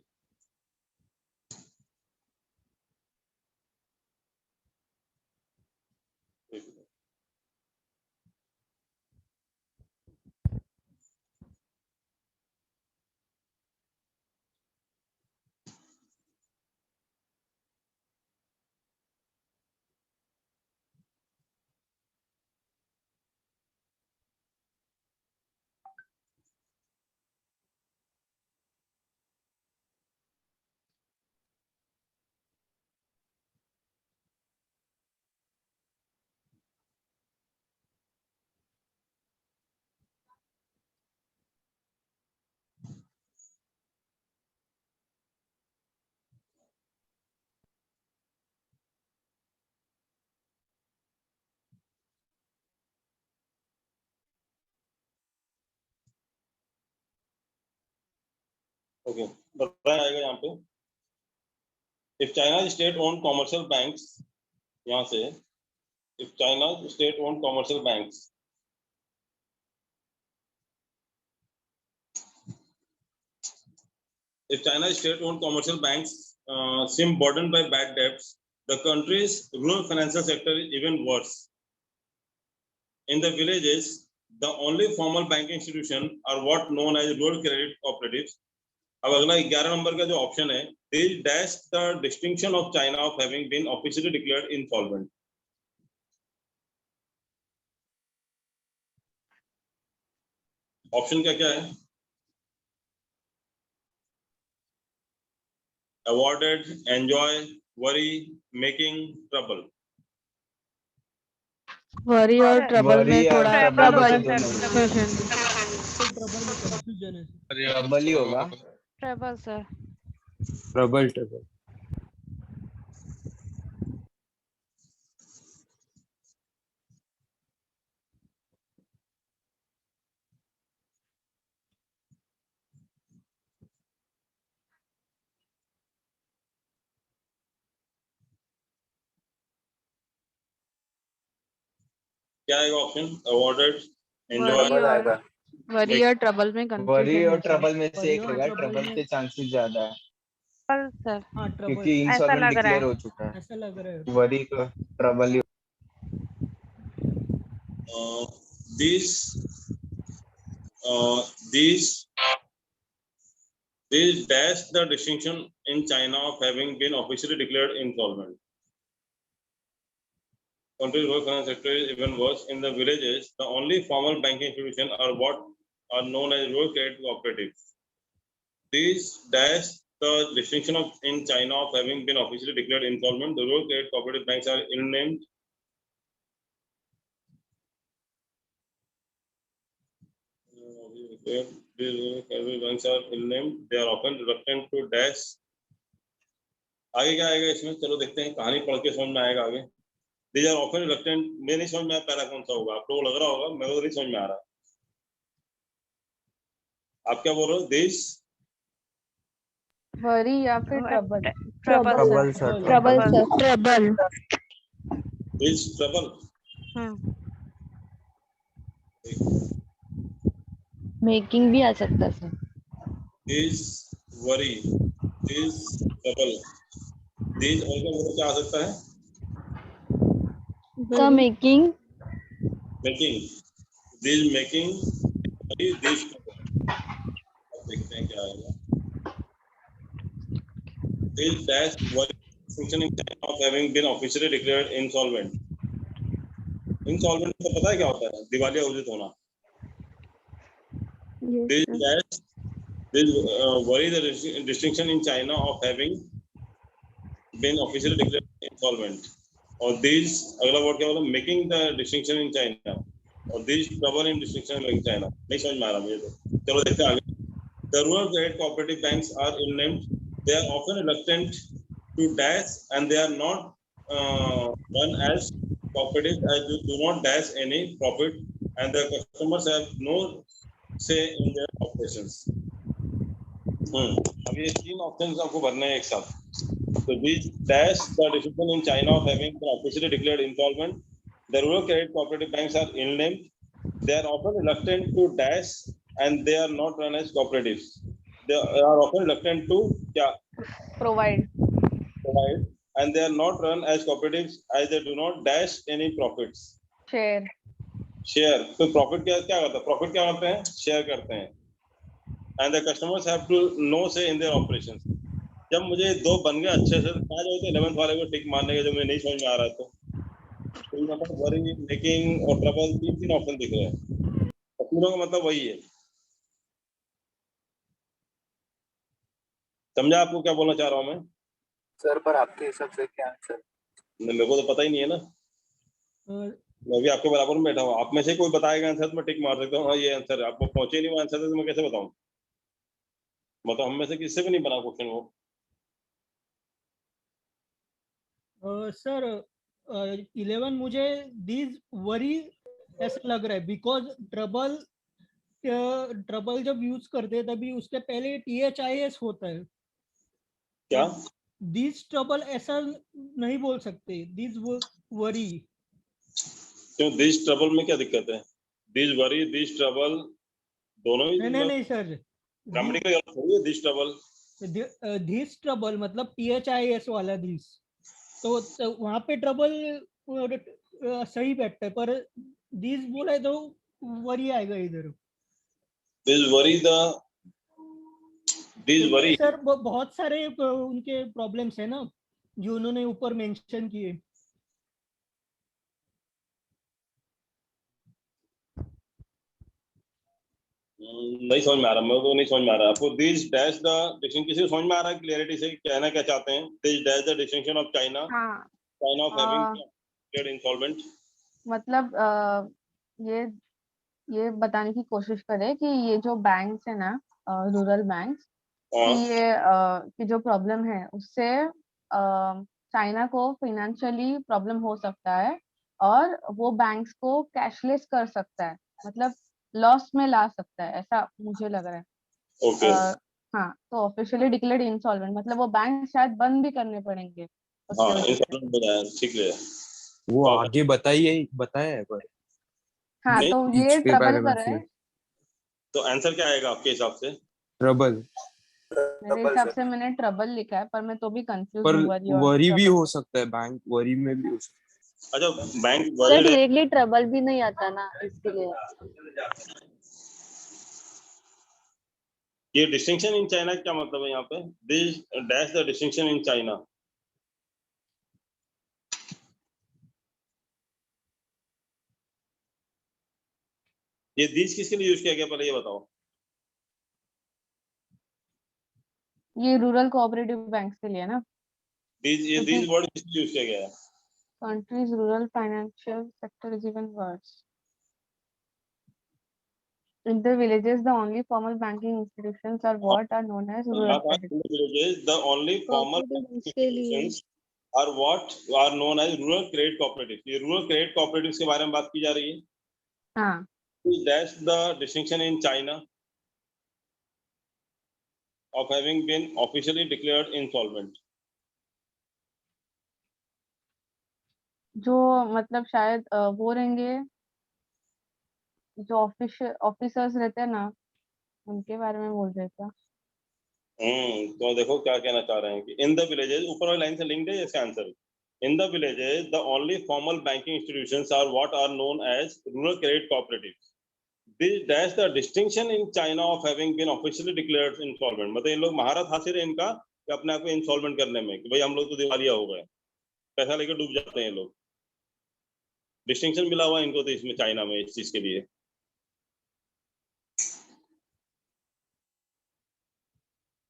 ओके, बताया आएगा यहाँ पे। If China state own commercial banks, यहाँ से, if China state own commercial banks, if China state-owned commercial banks seem burdened by bad debts, the country's rural financial sector is even worse. In the villages, the only formal banking institution are what known as rural credit cooperatives. अब अगला 11 number का जो option है, they dash the distinction of China of having been officially declared insolvent. Option क्या है? Awarded, enjoy, worry, making, trouble. Worry और trouble में थोड़ा ट्रबल ही होगा। Trouble sir. ट्रबल क्या आएगा ऑप्शन? अवॉर्डेड, एंजॉय, वरी और ट्रबल में वरी और ट्रबल में से एक रहेगा। ट्रबल के चांसेस ज्यादा है सर, क्योंकि इंसॉल्वेंट डिक्लेयर हो चुका है। ऐसा लग रहा है। वरी का trouble he. These dash the distinction in China of having been officially declared insolvent. Country's rural finance sector is even worse. In the villages, the only formal banking institution are what are known as rural credit cooperatives. These dash the distinction of in China of having been officially declared insolvent. The rural credit cooperative banks are ill-named. These banks are ill-named. They are often reluctant to dash. आगे क्या आएगा इसमें? चलो देखते हैं, कहानी पढ़ के समझ में आएगा आगे। These are often reluctant. मैं नहीं समझ में आया पहला कौन सा होगा, आप लोगों को लग रहा होगा, मेरे को नहीं समझ में आ रहा। आप क्या बोल रहे हो? दिस वरी या फिर trouble? Trouble sir trouble sir, trouble. This trouble. Making भी आ सकता है sir. This worry, this trouble, this और क्या आ सकता है? The making, making, this making, this trouble. अब देखते हैं क्या आएगा। This dash was functioning of having been officially declared insolvent. Insolvent तो पता है क्या होता है? दिवालिया घोषित होना। This dash, this worry the distinction in China of having been officially declared insolvent. और this अगला वर्ड क्या बोला? Making the distinction in China. और this trouble in distinction in China. नहीं समझ में आ रहा मुझे तो। चलो देखते हैं आगे। The rural credit cooperative banks are ill-named. They are often reluctant to dash, and they are not run as cooperatives, as they do not dash any profit, and their customers have no say in their operations. अब ये तीन options आपको भरने हैं एक साथ. So these dash the decision in China of having been officially declared insolvent. The rural credit cooperative banks are ill-named. They are often reluctant to dash, and they are not run as cooperatives. They are often reluctant to provide, and they are not run as cooperatives, as they do not dash any profits. share, तो profit क्या क्या करता है? Profit क्या करते हैं? Share करते हैं. And the customers have to no say in their operations. जब मुझे दो बन गए अच्छे से, कहाँ जाओ तो 11th वाले को टिक मारने के, जो मुझे नहीं समझ में आ रहा है तो मतलब वरी, मेकिंग और ट्रबल तीन ऑप्शन दिख रहे हैं. तीनों का मतलब वही है. समझा आपको क्या बोलना चाह रहा हूँ मैं? सर पर आपके हिसाब से क्या आंसर? मेरे को तो पता ही नहीं है ना. मैं भी आपके बराबर में बैठा हूँ. आप में से कोई बताएगा आंसर तो मैं टिक मार सकता हूँ, हाँ ये आंसर है. आपको पहुंचे नहीं वो आंसर तो मैं कैसे बताऊँ? मतलब हम में से किससे भी नहीं बना क्वेश्चन वो. सर 11 मुझे दिस वरी ऐसा लग रहा है, बिकॉज ट्रबल जब यूज करते हैं तभी उसके पहले THIS होता है. क्या दिस ट्रबल ऐसा नहीं बोल सकते, दिस वरी. क्यों दिस ट्रबल में क्या दिक्कत है? दिस वरी, दिस ट्रबल दोनों ही नहीं सर, ग्रामेटिकल थोड़ी है. दिस ट्रबल, दिस ट्रबल मतलब THIS वाला दिस, तो वहां पे ट्रबल सही बैठता है, पर दिस बोला है तो वरी आएगा इधर. This worry the, this worry. Sir बहुत सारे उनके प्रॉब्लम्स है ना जो उन्होंने ऊपर मेंशन किए. नहीं समझ में आ रहा, मेरे को नहीं समझ में आ रहा. आपको दिस डैश द डिस्टिंक्शन किसी को समझ में आ रहा है? क्लियरिटी से कहना क्या चाहते हैं? This dash the distinction of China, China of having declared insolvent. मतलब ये बताने की कोशिश करें कि ये जो बैंक्स है ना, रूरल बैंक्स, कि जो प्रॉब्लम है उससे चाइना को फाइनेंशियली प्रॉब्लम हो सकता है और वो बैंक्स को कैशलेस कर सकता है, मतलब लॉस में ला सकता है, ऐसा मुझे लग रहा है. ओके. हाँ, तो ऑफिशियली डिक्लेयर्ड इंसॉल्वेंट मतलब वो बैंक शायद बंद भी करने पड़ेंगे. हाँ, इंसॉल्वेंट बताया, ठीक है. वो आगे बताया है पर. हाँ, तो ये ट्रबल कर रहे हैं. तो आंसर क्या आएगा आपके हिसाब से? ट्रबल. मेरे हिसाब से मैंने ट्रबल लिखा है, पर मैं तो भी कंफ्यूज पर हूँ. वरी भी हो सकता है, बैंक वरी में भी हो सकता है. अच्छा, बैंक सर डायरेक्टली ट्रबल भी नहीं आता ना, इसके लिए. ये डिस्टिंक्शन इन चाइना क्या मतलब है यहाँ पे? This dash the distinction in China. ये दिस किसके लिए यूज किया गया पहले ये बताओ? ये रूरल कोऑपरेटिव बैंक्स के लिए ना. ये दिस वर्ड किसके लिए यूज किया गया है? Countries rural financial sector is even worse. In the villages, the only formal banking institutions are what are known as rural credit. In the villages, the only formal institutions are what are known as rural credit cooperatives. ये rural credit cooperatives के बारे में बात की जा रही है. हाँ. That's the distinction in China. of having been officially declared insolvent. जो मतलब शायद वो रहेंगे जो ऑफिसर्स रहते हैं ना, उनके बारे में बोल रहे थे। तो देखो क्या कहना चाह रहे हैं कि इन द विलेजेस, ऊपर वाली लाइन से लिंक्ड है इसका answer. In the villages the only formal banking institutions are what are known as rural credit cooperatives. This that's the distinction in China of having been officially declared insolvent. मतलब इन लोग महारत हासिल है इनका कि अपने आप को इंसॉल्वेंट करने में कि भाई हम लोग तो दिवालिया हो गए, पैसा लेकर डूब जाते हैं लोग। डिस्टिंक्शन मिला हुआ इनको तो इसमें चाइना में इस चीज के लिए।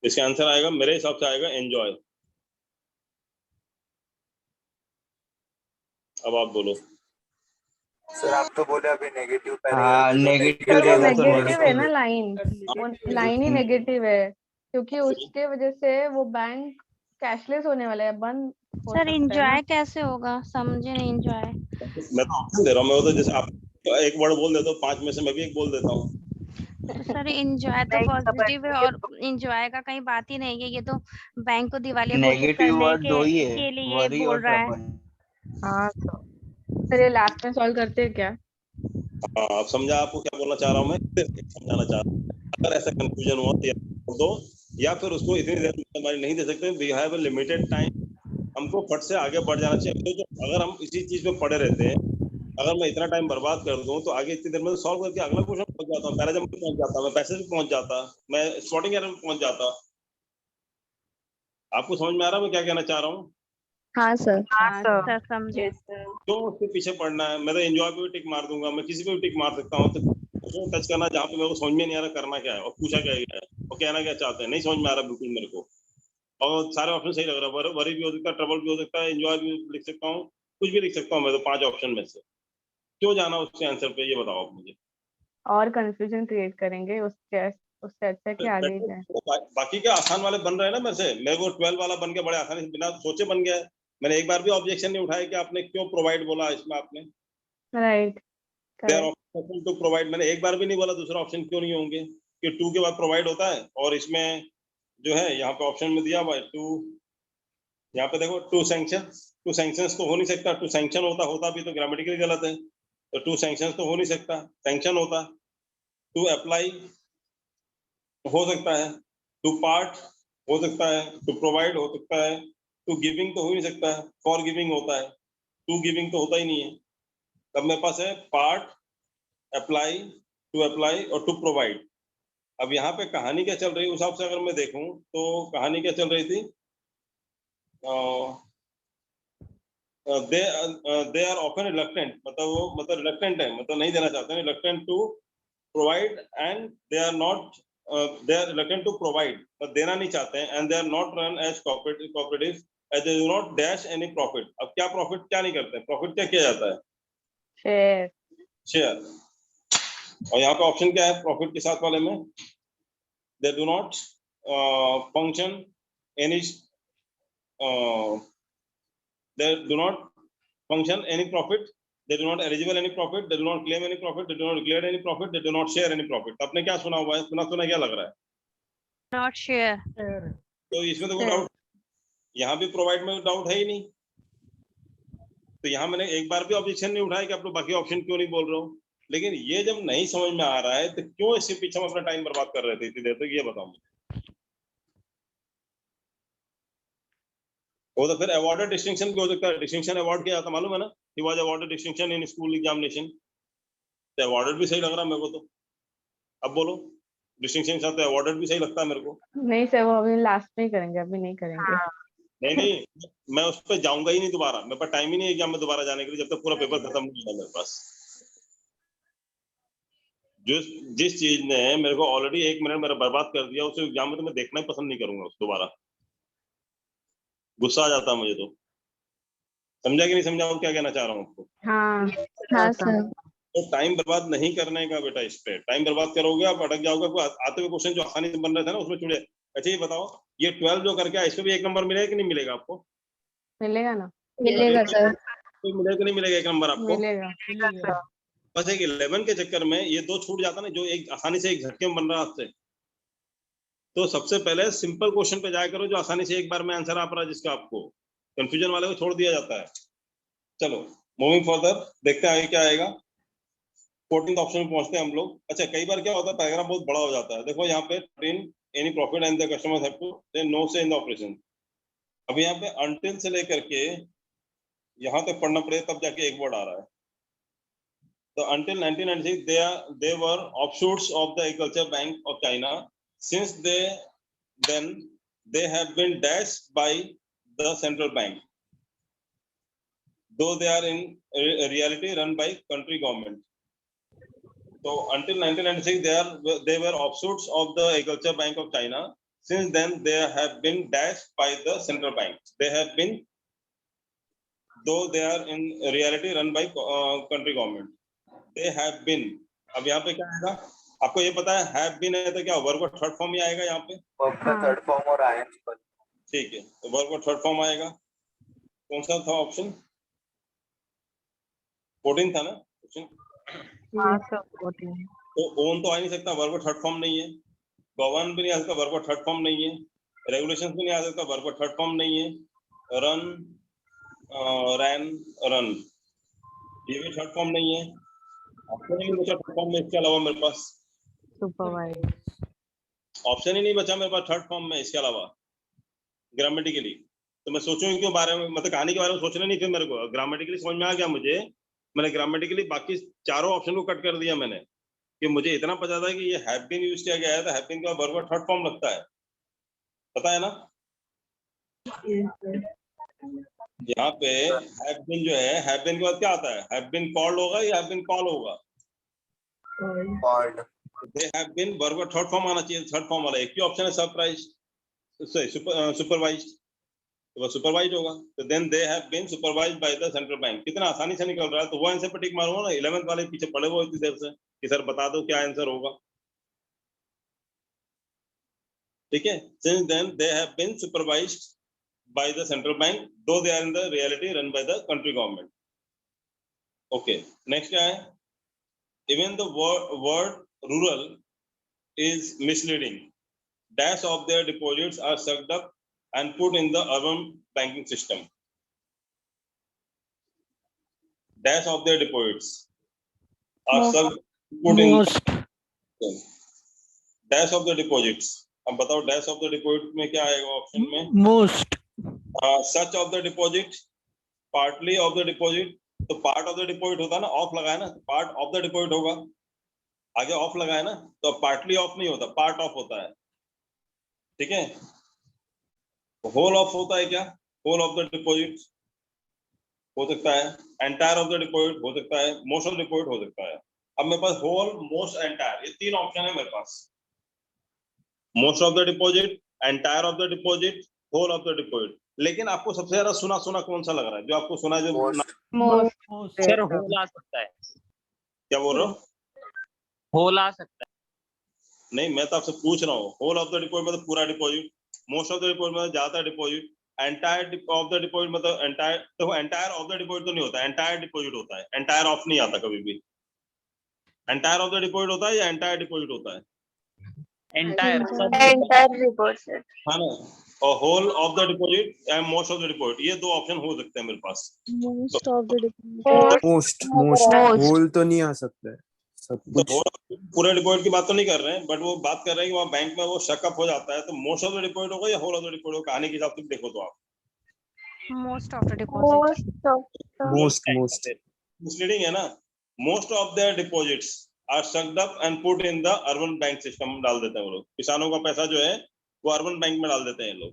इसका आंसर आएगा मेरे हिसाब से आएगा एंजॉय। अब आप बोलो। सर आप तो बोले अभी नेगेटिव पहले। हाँ नेगेटिव सर वो रहेगा तो नेगेटिव है नेगेटिव ना, लाइन ही नेगेटिव है, क्योंकि उसके वजह से वो बैंक कैशलेस होने वाला है, बंद हो सर सकता है ना। एंजॉय कैसे होगा, समझे नहीं एंजॉय। मैं तो ऑप्शन दे रहा हूँ, मैं तो जैसे आप एक वर्ड बोल देता हूँ, 5 में से मैं भी एक बोल देता हूँ। तो सर एंजॉय तो पॉजिटिव है और एंजॉय का कहीं बात ही नहीं है, ये तो बैंक को दिवालिया घोषित नेगेटिव करने वर्ड दो ही के है, लिए वरी बोल और रहा है। ट्रबल। हाँ तो सर ये लास्ट में सॉल्व करते हैं क्या? हाँ आप समझा आपको क्या बोलना चाह रहा हूँ मैं, समझाना चाह रहा हूँ। अगर ऐसा कंफ्यूजन हुआ तो या बोल दो, या फिर उसको इतनी देर हमारी नहीं दे सकते। We have a limited time, हमको फट से आगे बढ़ जाना चाहिए। तो अगर हम इसी चीज पे पड़े रहते हैं, अगर मैं इतना टाइम बर्बाद कर दूं तो आगे इतनी देर में सॉल्व करके अगला क्वेश्चन पहुंच जाता हूँ, पैराजम पे पहुंच जाता, मैं पैसेज पे पहुंच जाता, मैं स्पॉटिंग एरर पे पहुंच जाता। आपको समझ में आ रहा है मैं क्या कहना चाह रहा हूँ? हाँ सर। सर समझे। क्यों उसके पीछे पड़ना है? मैं तो एंजॉय पे भी टिक मार दूंगा, मैं किसी पे भी टिक मार सकता हूँ। तो टच करना जहाँ पे मेरे को समझ में नहीं आ रहा करना क्या है और पूछा क्या है और कहना क्या चाहते हैं, नहीं समझ में आ रहा बिल्कुल मेरे को, और सारे ऑप्शन सही लग रहा है। वरी भी हो सकता है, ट्रबल भी हो सकता है, एंजॉय भी लिख सकता हूँ, कुछ भी लिख सकता हूँ मैं तो 5 ऑप्शन में से। क्यों जाना उसके आंसर पे, ये बताओ आप मुझे। और कंफ्यूजन क्रिएट करेंगे, उससे अच्छा कि आगे ही जाए। बाकी क्या आसान वाले बन रहे हैं ना मेरे से, मेरे को 12 वाला बन के बड़े आसानी से बिना सोचे बन गया है। मैंने एक बार भी ऑब्जेक्शन नहीं उठाया कि आपने क्यों प्रोवाइड बोला इसमें, आपने राइट टू प्रोवाइड, मैंने एक बार भी नहीं बोला दूसरा ऑप्शन क्यों नहीं होंगे, कि 2 के बाद प्रोवाइड होता है। और इसमें जो है यहाँ पे ऑप्शन में दिया हुआ है 2, यहाँ पे देखो 2 सैंक्शंस तो हो नहीं सकता। 2 सैंक्शन होता भी तो ग्रामेटिकली गलत है, तो 2 सैंक्शंस तो हो नहीं सकता, सैंक्शन होता। 2 अप्लाई हो सकता है, 2 पार्ट हो सकता है, 2 प्रोवाइड हो सकता है, 2 गिविंग तो हो ही नहीं सकता है, फॉर गिविंग होता है, 2 गिविंग तो होता ही नहीं है। तब मेरे पास है पार्ट, अप्लाई, 2 अप्लाई और 2 प्रोवाइड। अब यहाँ पे कहानी क्या चल रही है उस हिसाब से अगर मैं देखूं तो कहानी क्या चल रही थी, दे आर ऑफन रिलक्टेंट, मतलब रिलक्टेंट है, मतलब नहीं देना चाहते हैं, reluctant to provide and they are not, they are reluctant to provide, मतलब देना नहीं चाहते हैं, and they are not run as cooperative as they do not dash any profit. अब क्या प्रॉफिट क्या नहीं करते हैं, प्रॉफिट क्या किया जाता है, शेयर। और यहाँ पे ऑप्शन क्या है प्रॉफिट के साथ वाले में, दे do not function any, they do not function any profit, they do not eligible any profit, they do not claim any profit, they do not declare any profit, they do not share any profit। आपने क्या सुना हुआ है, सुना क्या लग रहा है? Not share. तो इसमें तो कोई डाउट, यहाँ भी प्रोवाइड में डाउट है ही नहीं। तो यहाँ मैंने एक बार भी ऑब्जेक्शन नहीं उठाया कि आप लोग बाकी ऑप्शन क्यों नहीं बोल रहे हो। लेकिन ये जब नहीं समझ में आ रहा है तो क्यों इसके पीछे हम अपना टाइम बर्बाद कर रहे थे इतनी देर तक, ये बताओ मुझे। वो तो फिर अवार्डेड डिस्टिंक्शन भी हो सकता है। डिस्टिंक्शन अवार्ड क्या आता मालूम है ना, he was awarded distinction in school examination. तो अवार्डेड भी सही लग रहा है मेरे को तो। अब बोलो, डिस्टिंक्शन के साथ अवार्डेड भी सही लगता है मेरे को। नहीं सर, वो अभी लास्ट में ही करेंगे, अभी नहीं करेंगे। नहीं मैं उस पर जाऊंगा ही नहीं दोबारा, मेरे पास टाइम ही नहीं है एग्जाम में दोबारा जाने के लिए जब तक पूरा पेपर खत्म नहीं होगा मेरे पास। जिस चीज ने मेरे को ऑलरेडी 1 मिनट मेरा बर्बाद कर दिया, उस एग्जाम में तो मैं देखना ही पसंद नहीं करूंगा दोबारा, गुस्सा आ जाता है मुझे तो। समझा कि नहीं समझा क्या कहना चाह रहा हूँ आपको? हाँ सर। तो टाइम बर्बाद नहीं करने का बेटा, इस पे टाइम बर्बाद करोगे आप अटक जाओगे। आते हुए क्वेश्चन जो आसानी से बन रहे थे ना उसमें चुड़े। अच्छा ये बताओ, ये 12 जो करके आया, इसमें भी 1 नंबर मिलेगा कि नहीं मिलेगा आपको? मिलेगा ना। मिलेगा सर। तो मिलेगा कि नहीं मिलेगा 1 नंबर आपको? मिलेगा। बस एक 11 के चक्कर में ये 2 छूट जाता ना, जो एक आसानी से एक झटके में बन रहा आपसे, तो सबसे पहले सिंपल क्वेश्चन पे जाया करो जो आसानी से एक बार में आंसर आ पा रहा है, जिसका आपको कंफ्यूजन वाले को छोड़ दिया जाता है। चलो मूविंग फर्दर, देखते हैं आगे क्या आएगा। 14th ऑप्शन में पहुंचते हैं हम लोग। अच्छा, कई बार क्या होता है पैराग्राफ बहुत बड़ा हो जाता है। देखो यहाँ पे any profit and the customer have to say no say in the operation. अब यहाँ पे अनटिल से लेकर के यहाँ तक पढ़ना पड़ेगा, तब जाके एक वर्ड आ रहा है। तो until 1996 they were offshoots of the Agriculture Bank of China. Since then they have been dashed by the central bank, though they are in reality run by country government. So until 1996 they were offshoots of the Agriculture Bank of China. Since then they have been dashed by the central bank. They have been, though they are in reality run by country government. They have been, अब यहाँ पे क्या आएगा आपको ये पता है? have been है तो क्या वर्ब का थर्ड फॉर्म ही आएगा यहाँ पे? वर्ब का थर्ड फॉर्म और आई एन। ठीक है, तो वर्ब का थर्ड फॉर्म आएगा। कौन सा था ऑप्शन? 14 था ना ऑप्शन? हाँ सर 14। तो ओन तो आ नहीं सकता, वर्ब का थर्ड फॉर्म नहीं है। गवर्न भी नहीं आ सकता, वर्ब का थर्ड फॉर्म नहीं है। रेगुलेशंस भी नहीं आ सकता, वर्ब का थर्ड फॉर्म नहीं है। रन, रैन, रन, ये भी थर्ड फॉर्म नहीं है। ऑप्शन ही नहीं बचा थर्ड फॉर्म में इसके अलावा मेरे पास। सुपरवाइज, ऑप्शन ही नहीं बचा मेरे पास थर्ड फॉर्म में इसके अलावा ग्रामेटिकली। तो मैं सोचूं क्यों बारे में, मतलब कहानी के बारे में सोचना नहीं, फिर मेरे को ग्रामेटिकली समझ में आ गया मुझे। मैंने ग्रामेटिकली बाकी चारों ऑप्शन को कट कर दिया मैंने, कि मुझे इतना पता था कि ये हैव बीन यूज किया गया है, तो हैव बीन का वर्ब का थर्ड फॉर्म लगता है, पता है ना? यहाँ पे हैव बीन जो है, हैव बीन के बाद क्या आता है? हैव बीन कॉल्ड होगा या हैव बीन कॉल होगा? Called. They have been verb का थर्ड फॉर्म आना चाहिए, थर्ड फॉर्म वाला। एक ही ऑप्शन है सरप्राइज, सुपरवाइज्ड, तो वो सुपरवाइज होगा। तो then they have been supervised by the central bank. कितना आसानी से निकल रहा है। तो वो आंसर पे टिक मारूंगा ना। 11th वाले पीछे पड़े हुए इतनी देर से कि सर बता दो क्या आंसर होगा। ठीक है, since then they have been supervised by the central bank, though they are in the reality run by the country government. Okay, next क्या है? Even the word rural is misleading. Dash of their deposits are sucked up and put in the urban banking system. Dash of their deposits are sucked, put in dash of the deposits. अब बताओ dash of the deposit में क्या आएगा option में? Most. Such of the deposit, partly of the deposit. तो part of the deposit होता है ना, ऑफ लगाया ना, part of the deposit होगा। आगे ऑफ लगाया ना, तो partly ऑफ नहीं होता, part ऑफ होता है। ठीक है, whole ऑफ होता है क्या? whole of the deposit हो सकता है, entire of the deposit हो सकता है, most of the deposit हो सकता है। अब मेरे पास whole, most, entire, ये तीन ऑप्शन है मेरे पास। most of the deposit, entire of the deposit, whole of the deposit। लेकिन आपको सबसे ज्यादा सुना सुना कौन सा लग रहा है? जो आपको सुना, जो सर होल आ सकता है। क्या बोल रहे हो? होल आ सकता है। नहीं, मैं तो आपसे पूछ रहा हूँ। होल ऑफ द डिपॉजिट मतलब पूरा deposit, most of the deposit मतलब ज्यादा deposit, entire of the deposit मतलब एंटायर। तो एंटायर ऑफ द डिपॉजिट तो नहीं होता, एंटायर डिपॉजिट होता है। एंटायर ऑफ नहीं आता कभी भी। एंटायर ऑफ द डिपॉजिट होता है या एंटायर डिपॉजिट होता है? एंटायर डिपॉजिट, हाँ ना। और whole of the deposit and most of the deposit, ये दो ऑप्शन हो सकते हैं मेरे पास। Most of the deposit, most most whole तो नहीं आ सकता है सब तो कुछ। पूरे डिपॉजिट की बात तो नहीं कर रहे हैं, बट वो बात कर रहे हैं कि वहाँ बैंक में वो शकअप हो जाता है। तो मोस्ट ऑफ द डिपॉजिट होगा या होल ऑफ द डिपॉजिट होगा? कहानी के हिसाब से देखो तो आप most of the deposit, most misleading है ना। Most of the deposits are sucked up and put in the urban bank system डाल देते हैं वो लोग। किसानों का पैसा जो है वो अर्बन बैंक में डाल देते हैं लोग।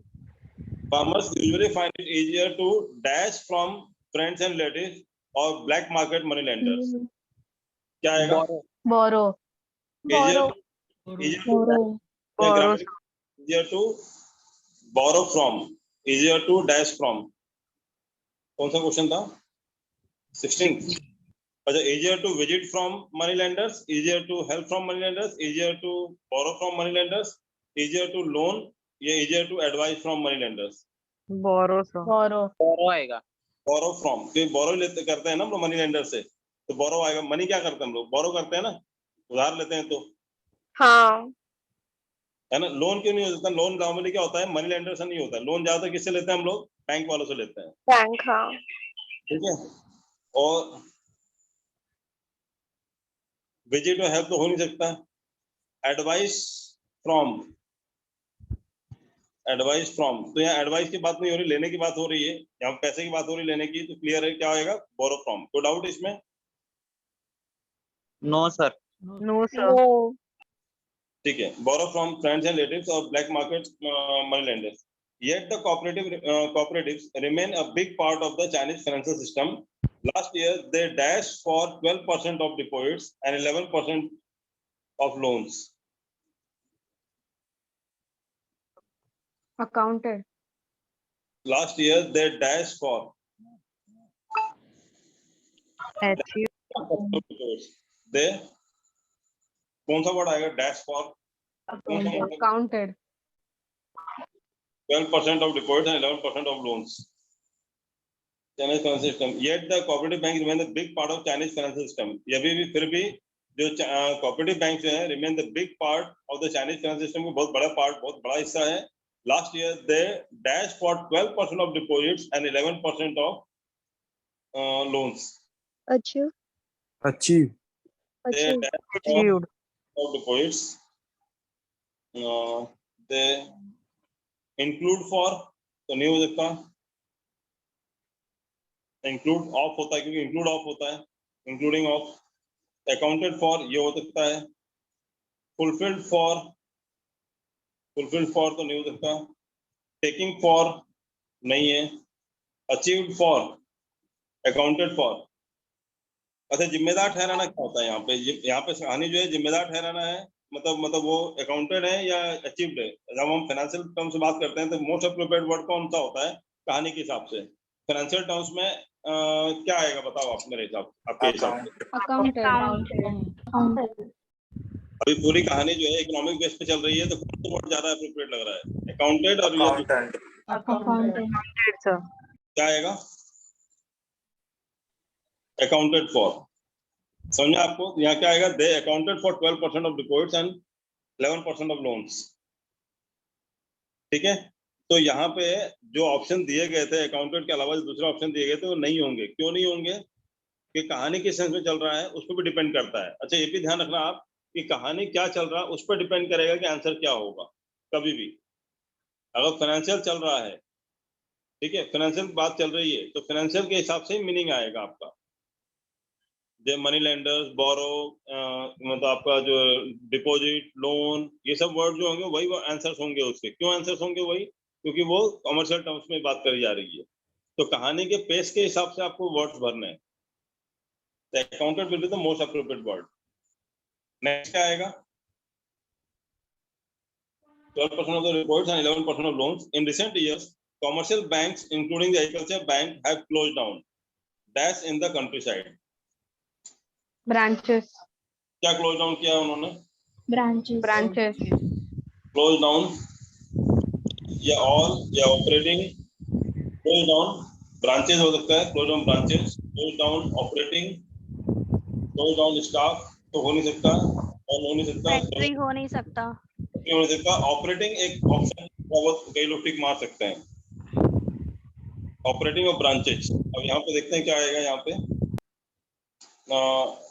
Farmers usually find it easier to dash from friends and relatives और ब्लैक मार्केट मनी लेंडर्स। क्या आएगा? बोरो, easier to borrow from, easier to dash from। कौन सा क्वेश्चन था? 16। अच्छा, easier to visit from money lenders, easier to help from money lenders, easier to borrow from money lenders, easier to loan, ये easier to advise from money lenders। बोरो आएगा। borrow from, क्योंकि borrow लेते करते हैं ना हम लोग मनी लेंडर से, तो borrow आएगा। मनी क्या करते हैं हम लोग? borrow करते हैं ना, उधार लेते हैं तो, हाँ है ना। लोन क्यों नहीं हो सकता? लोन नॉर्मली क्या होता है, मनी लेंडर से नहीं होता है। लोन ज्यादा किससे लेते हैं हम लोग? बैंक वालों से लेते हैं, बैंक, हाँ। ठीक है। और विजिट और हेल्प तो हो नहीं सकता। एडवाइस फ्रॉम, एडवाइस फ्रॉम, तो यहाँ एडवाइस की बात नहीं हो रही, लेने की बात हो रही है। यहाँ पैसे की बात हो रही है, लेने की, तो क्लियर है क्या आएगा? Borrow from. कोई डाउट इसमें? No sir. No sir. ठीक है। Borrow from friends and relatives और black market money lenders. Yet the cooperatives remain a big part of the Chinese financial system. Last year, they dashed for 12% of deposits and 11% of loans. Accounted. Last year, they dashed for they, कौन सा word आएगा? Dash for, Counted. 12% of deposits and 11% of loans. Chinese financial system. Yet the cooperative bank remain a big part of Chinese financial system. ये भी फिर भी जो cooperative banks हैं remain the big part of the Chinese financial system, को बहुत बड़ा part, बहुत बड़ा हिस्सा है। Last year they dashed for 12% of deposits and 11% of loans. Achieve. Achieve. They Achieve. dashed for of deposits. They include for, तो नहीं हो सकता। इंक्लूड ऑफ होता है, क्योंकि इंक्लूड ऑफ होता है, इंक्लूडिंग ऑफ। अकाउंटेड फॉर ये हो सकता है। फुलफिल्ड फॉर, फुलफिल्ड फॉर तो नहीं हो सकता। टेकिंग फॉर नहीं है। Achieved for, accounted for. अच्छा, जिम्मेदार ठहराना क्या होता है यहाँ पे? यहाँ पे कहानी जो है जिम्मेदार ठहराना है, मतलब वो अकाउंटेड है या अचीव्ड है? जब हम फाइनेंशियल टर्म से बात करते हैं तो मोस्ट अप्रोप्रिएट वर्ड कौन सा होता है कहानी के हिसाब से? फाइनेंशियल टर्म्स में क्या आएगा बताओ आप, मेरे हिसाब, आपके हिसाब से? अभी पूरी कहानी जो है इकोनॉमिक बेस पे चल रही है, तो कौन सा वर्ड ज्यादा अप्रोप्रिएट लग रहा है? अकाउंटेड और क्या आएगा? Accounted for. समझा आपको? यहाँ क्या आएगा? They accounted for 12% of deposits and 11% of loans. ठीक है। तो यहाँ पे जो ऑप्शन दिए गए थे अकाउंटेड के अलावा, जो दूसरे ऑप्शन दिए गए थे वो नहीं होंगे। क्यों नहीं होंगे? कि कहानी किस सेंस में चल रहा है उस पर भी डिपेंड करता है। अच्छा, ये भी ध्यान रखना आप कि कहानी क्या चल रहा है उस पर डिपेंड करेगा कि आंसर क्या होगा। कभी भी अगर फाइनेंशियल चल रहा है, ठीक है, फाइनेंशियल बात चल रही है, तो फाइनेंशियल के हिसाब से ही मीनिंग आएगा आपका। जो मनी लेंडर्स, बोरो, मतलब आपका जो डिपॉजिट, लोन, ये सब वर्ड जो होंगे वही आंसर्स होंगे उसके। क्यों आंसर्स होंगे वही? क्योंकि वो कमर्शियल टर्म्स में बात करी जा रही है। तो कहानी के पेस के हिसाब से आपको वर्ड्स भरने हैं। Accounted will be the most appropriate word. Next क्या आएगा? 12% of the reports and 11% of loans. In recent years, commercial banks, including the agriculture bank, have closed down. Dash in the countryside. Branches. क्या close down किया उन्होंने? Branches. Close down या all या operating. Close down branches हो सकता है, close down branches, close down operating, close down staff तो हो नहीं सकता, और हो नहीं सकता, फैक्ट्री हो नहीं सकता, हो नहीं सकता। ऑपरेटिंग एक ऑप्शन, बहुत कई लोग टिक मार सकते हैं। ऑपरेटिंग और ब्रांचेस। अब यहाँ पे देखते हैं क्या आएगा। यहाँ पे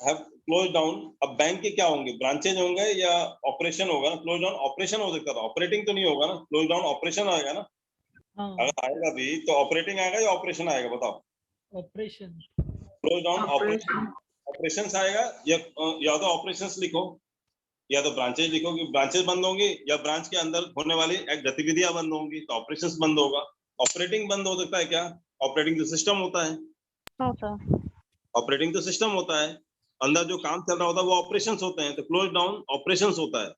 हैव क्लोज डाउन। अब बैंक के क्या होंगे? ब्रांचेज होंगे या ऑपरेशन होगा ना? क्लोज डाउन ऑपरेशन हो सकता था, ऑपरेटिंग तो नहीं होगा ना। क्लोज डाउन ऑपरेशन आएगा ना। अगर आएगा भी तो ऑपरेटिंग आएगा या ऑपरेशन आएगा बताओ? ऑपरेशन। क्लोज डाउन ऑपरेशन आएगा या तो ऑपरेशंस लिखो या तो ब्रांचेज लिखो कि ब्रांचेज बंद होंगी, या ब्रांच के अंदर होने वाली गतिविधियां बंद होंगी तो ऑपरेशंस बंद होगा। ऑपरेटिंग बंद हो सकता है क्या? ऑपरेटिंग तो सिस्टम होता है, ऑपरेटिंग तो सिस्टम होता है, अंदर जो काम चल रहा होता है वो ऑपरेशंस होते हैं। तो क्लोज डाउन ऑपरेशंस होता है,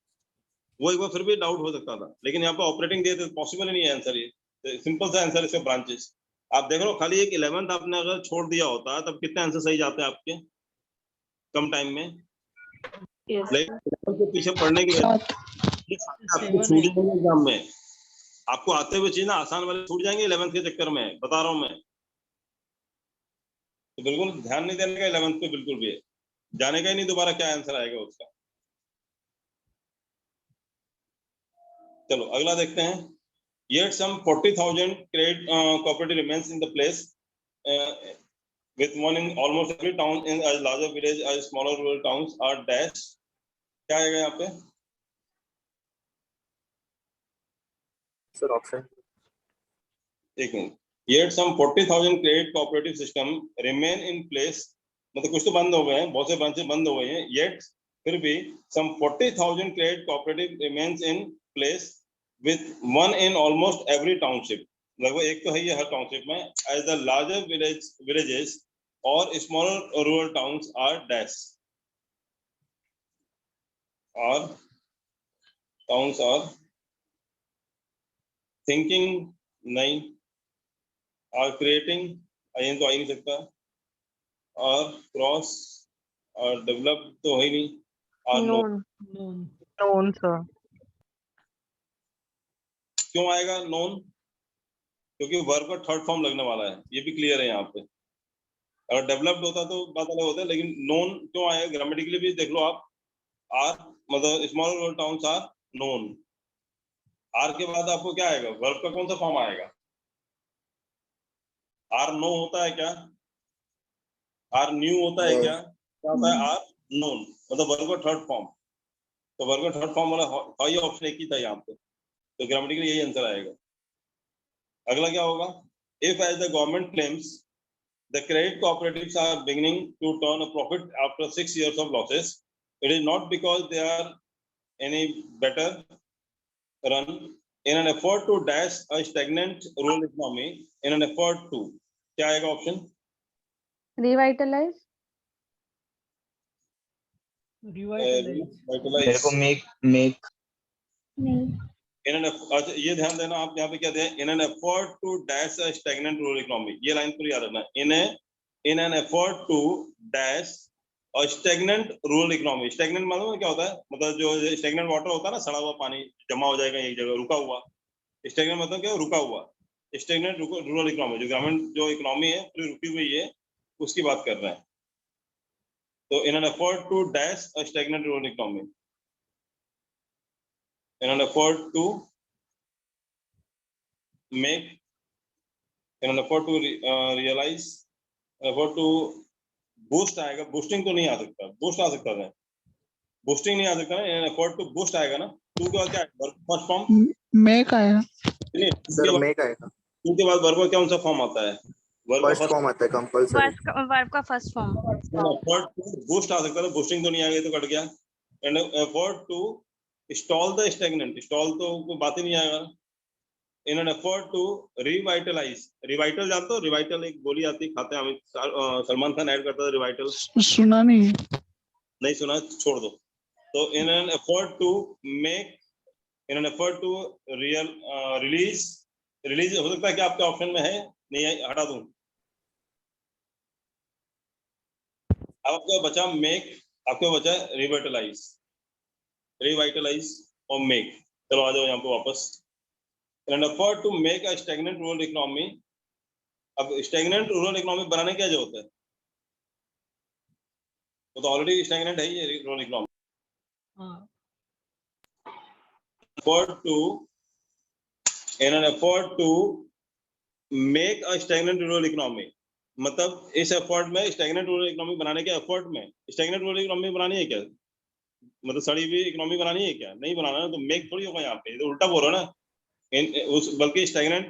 वो एक बार फिर भी डाउट हो सकता था, लेकिन यहाँ पे ऑपरेटिंग दे तो पॉसिबल ही नहीं है आंसर। ये सिंपल सा आंसर इसका ब्रांचेस। आप देख लो, खाली एक 11th आपने अगर छोड़ दिया होता तब कितने आंसर सही जाते हैं आपके कम टाइम में। लेकिन के पीछे पढ़ने की आपको छूट जाएंगे एग्जाम में, आपको आते हुए चीज ना आसान वाले छूट जाएंगे 11th के चक्कर में, बता रहा हूँ मैं। तो बिल्कुल ध्यान नहीं देने का 11th पे, बिल्कुल भी जाने का ही नहीं दोबारा क्या आंसर आएगा उसका। चलो अगला देखते हैं. Yet some 40,000 credit cooperative remains in the place with one in almost every town in as larger village as smaller rural towns are dash. क्या आएगा यहाँ पे? Sir option. एक minute. Yet some 40,000 credit cooperative system remain in place. मतलब कुछ तो बंद हो गए हैं, बहुत से ब्रांचेस बंद हो गए हैं. Yet फिर भी some 40,000 credit cooperative remains in place with one in almost every township. लगभग एक तो है ये हर टाउनशिप में. As the larger villages or smaller rural towns are dash. Or towns are thinking नहीं. Are creating आई तो आ ही नहीं सकता. और क्रॉस और डेवलप तो है ही नहीं. और Known. Known, sir. क्यों आएगा नोन? क्योंकि वर्ब का थर्ड फॉर्म लगने वाला है. ये भी क्लियर है यहाँ पे. अगर डेवलप्ड होता तो बात अलग होता है, लेकिन नोन क्यों आएगा? ग्रामेटिकली भी देख लो आप. आर मतलब small rural towns are known. Are के बाद आपको क्या आएगा? वर्ब का कौन सा फॉर्म आएगा? आर नो होता है क्या? आर न्यू होता है क्या? क्या होता है? आर नोन मतलब वर्ब का थर्ड फॉर्म. तो वर्ब का थर्ड फॉर्म वाला ये ऑप्शन एक ही था यहाँ पे. तो ग्रामेटिकली यही आंसर आएगा. अगला क्या होगा? If as the government claims the credit cooperatives are beginning to turn a profit after 6 years of losses, it is not because they are any better run in an effort to dash a stagnant rural economy in an effort to. क्या आएगा option? Revitalize. मेरे को make In an अच्छा ये ध्यान देना आप यहाँ पे क्या दें? In an effort to dash a stagnant rural economy. ये लाइन पूरी याद रखना. In an effort to dash a stagnant rural economy. Stagnant मालूम है क्या होता है? मतलब जो stagnant water होता है ना, सड़ा हुआ पानी जमा हो जाएगा एक जगह, रुका हुआ. Stagnant मतलब क्या? रुका हुआ. Stagnant rural economy जो ग्रामीण जो इकोनॉमी है पूरी रुकी हुई है, उसकी बात कर रहे हैं. तो in an effort to dash a stagnant rural economy. In an effort to make, in an effort to realize, effort to boost आएगा. boosting तो नहीं आ सकता. boost आ सकता है. boosting नहीं आ सकता ना. in an effort to boost आएगा ना. टू के बाद क्या आएगा? फर्स्ट फॉर्म make आएगा. नहीं, सर मेक आएगा. टू के बाद वर्ब का कौन सा फॉर्म आता है? वर्ब फर्स्ट फॉर्म आता है कंपल्सरी. वर्ब का first form. effort to boost आ सकता है. boosting तो नहीं आ गया तो कट गया. and effort to stall the stagnant. stall तो कोई बात ही नहीं आएगा. in an effort to revitalize. revital जानते हो? revital एक गोली आती खाते हैं हम. सलमान खान ऐड करता था revital. सुना नहीं. नहीं सुना? छोड़ दो. तो in an effort to make, in an effort to release हो सकता है कि आपके ऑप्शन में है. नहीं है, हटा दूं. अब आपका बचा make, आपका बचा revitalize और make. चलो आ जाओ यहाँ पे वापस. In an effort to make a stagnant rural economy. अब stagnant rural economy बनाने क्या जरूरत है? वो तो ऑलरेडी stagnant है ये rural economy. In an effort to make a stagnant rural economy. मतलब इस एफर्ट में stagnant rural economy बनाने के एफर्ट में stagnant rural economy बनानी है क्या? मतलब सड़ी हुई इकोनॉमी बनानी है क्या? नहीं बनाना है. तो मेक थोड़ी होगा यहाँ पे. तो उल्टा बोल रहा ना. बल्कि स्टैग्नेंट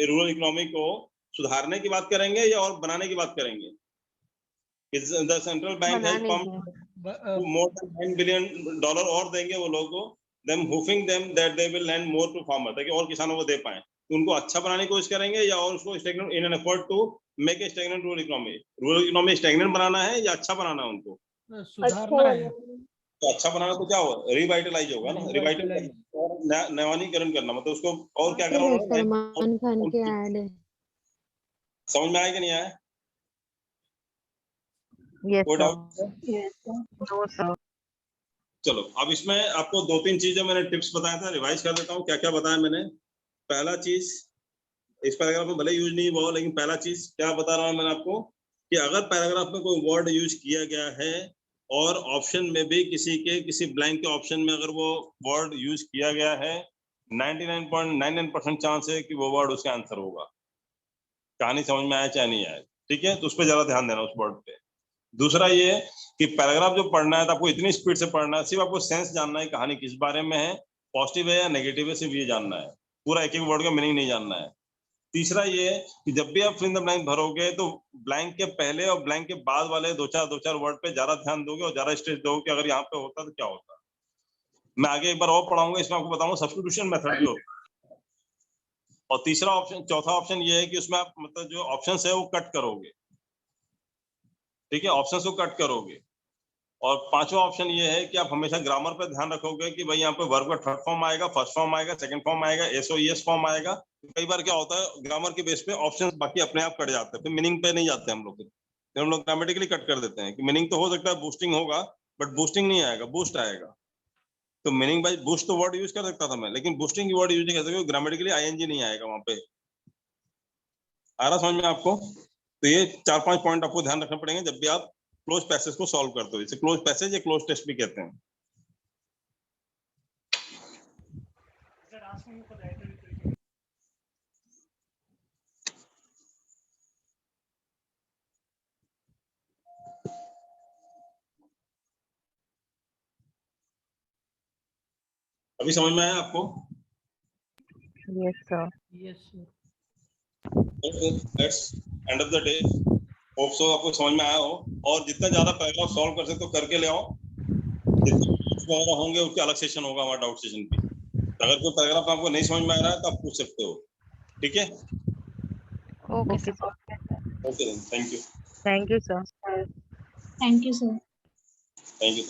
रूरल इकोनॉमी को सुधारने की बात करेंगे या और बनाने की बात करेंगे? The central bank has pumped more than $9 billion और देंगे वो लोगों को. Them hoping them that they will lend more to farmer, ताकि और किसानों को दे पाए. तो उनको अच्छा बनाने की कोशिश करेंगे या और उसको stagnant in an effort to make a stagnant rural economy. Rural economy stagnant बनाना है या अच्छा बनाना है उनको? सुधारना है. तो अच्छा बनाना तो क्या होगा? रिवाइटलाइज होगा ना. रिवाइटलाइज और नवीनीकरण करना. मतलब उसको और क्या करना? सलमान खान के ऐड है. समझ में आया कि नहीं आया? Yes sir. चलो अब इसमें आपको 2-3 चीजें मैंने टिप्स बताया था, रिवाइज कर देता हूँ. क्या क्या बताया मैंने? पहला चीज, इस पैराग्राफ में भले यूज नहीं हुआ हो, लेकिन पहला चीज क्या बता रहा हूँ मैंने आपको कि अगर पैराग्राफ में कोई वर्ड यूज किया गया है और ऑप्शन में भी किसी ब्लैंक के ऑप्शन में अगर वो वर्ड यूज किया गया है 99.99% चांस है कि वो वर्ड उसका आंसर होगा, कहानी समझ में आया चाहे नहीं आया। ठीक है, तो उस पर ज्यादा ध्यान देना उस वर्ड पे। दूसरा ये कि पैराग्राफ जो पढ़ना है तो आपको इतनी स्पीड से पढ़ना है, सिर्फ आपको सेंस जानना है कहानी किस बारे में है, पॉजिटिव है या नेगेटिव है, सिर्फ ये जानना है, पूरा एक एक वर्ड का मीनिंग नहीं जानना है। तीसरा ये कि जब भी आप फिल इन द ब्लैंक भरोगे तो ब्लैंक के पहले और ब्लैंक के बाद वाले दो चार वर्ड पे ज्यादा ध्यान दोगे और ज्यादा स्ट्रेस दोगे कि अगर यहाँ पे होता तो क्या होता। मैं आगे एक बार और पढ़ाऊंगा, इसमें आपको बताऊंगा सब्स्टिट्यूशन मेथड भी होता है। और तीसरा ऑप्शन, चौथा ऑप्शन ये है कि उसमें आप मतलब जो ऑप्शन है वो कट करोगे। ठीक है, ऑप्शन को कट करोगे। और पांचवा ऑप्शन ये है कि आप हमेशा ग्रामर पे ध्यान रखोगे कि भाई यहाँ पे वर्ब का थर्ड फॉर्म आएगा, फर्स्ट फॉर्म आएगा, सेकंड फॉर्म आएगा, एसओईएस फॉर्म आएगा। कई बार क्या होता है ग्रामर के बेस पे ऑप्शंस बाकी अपने आप कट जाते हैं, फिर मीनिंग पे नहीं जाते हम लोग, फिर हम लोग ग्रामेटिकली कट कर देते हैं कि मीनिंग तो हो सकता है बूस्टिंग होगा, बट बूस्टिंग नहीं आएगा, बूस्ट आएगा। तो मीनिंग बाय बूस्ट तो वर्ड यूज कर सकता था मैं, लेकिन बूस्टिंग की वर्ड यूज नहीं कर सकता, ग्रामेटिकली आईएनजी नहीं आएगा वहां पे। आ रहा समझ में आपको? तो ये 4-5 पॉइंट आपको ध्यान रखने पड़ेंगे जब भी आप क्लोज पैसेज को सॉल्व करते हो। इसे क्लोज पैसेज या क्लोज टेस्ट भी कहते हैं। अभी समझ में आया आपको? Yes, sir. Yes, sir. Let's end of the day. Hope so आपको समझ में आया हो, और जितना ज्यादा पैराग्राफ सॉल्व कर सकते हो करके ले आओ। जितने होंगे उसके अलग सेशन होगा हमारा डाउट सेशन भी। अगर कोई पैराग्राफ आपको नहीं समझ में आ रहा है तो आप पूछ सकते हो। ठीक है, okay sir. Okay, thank you. Thank you, sir. Thank you, sir. Thank you.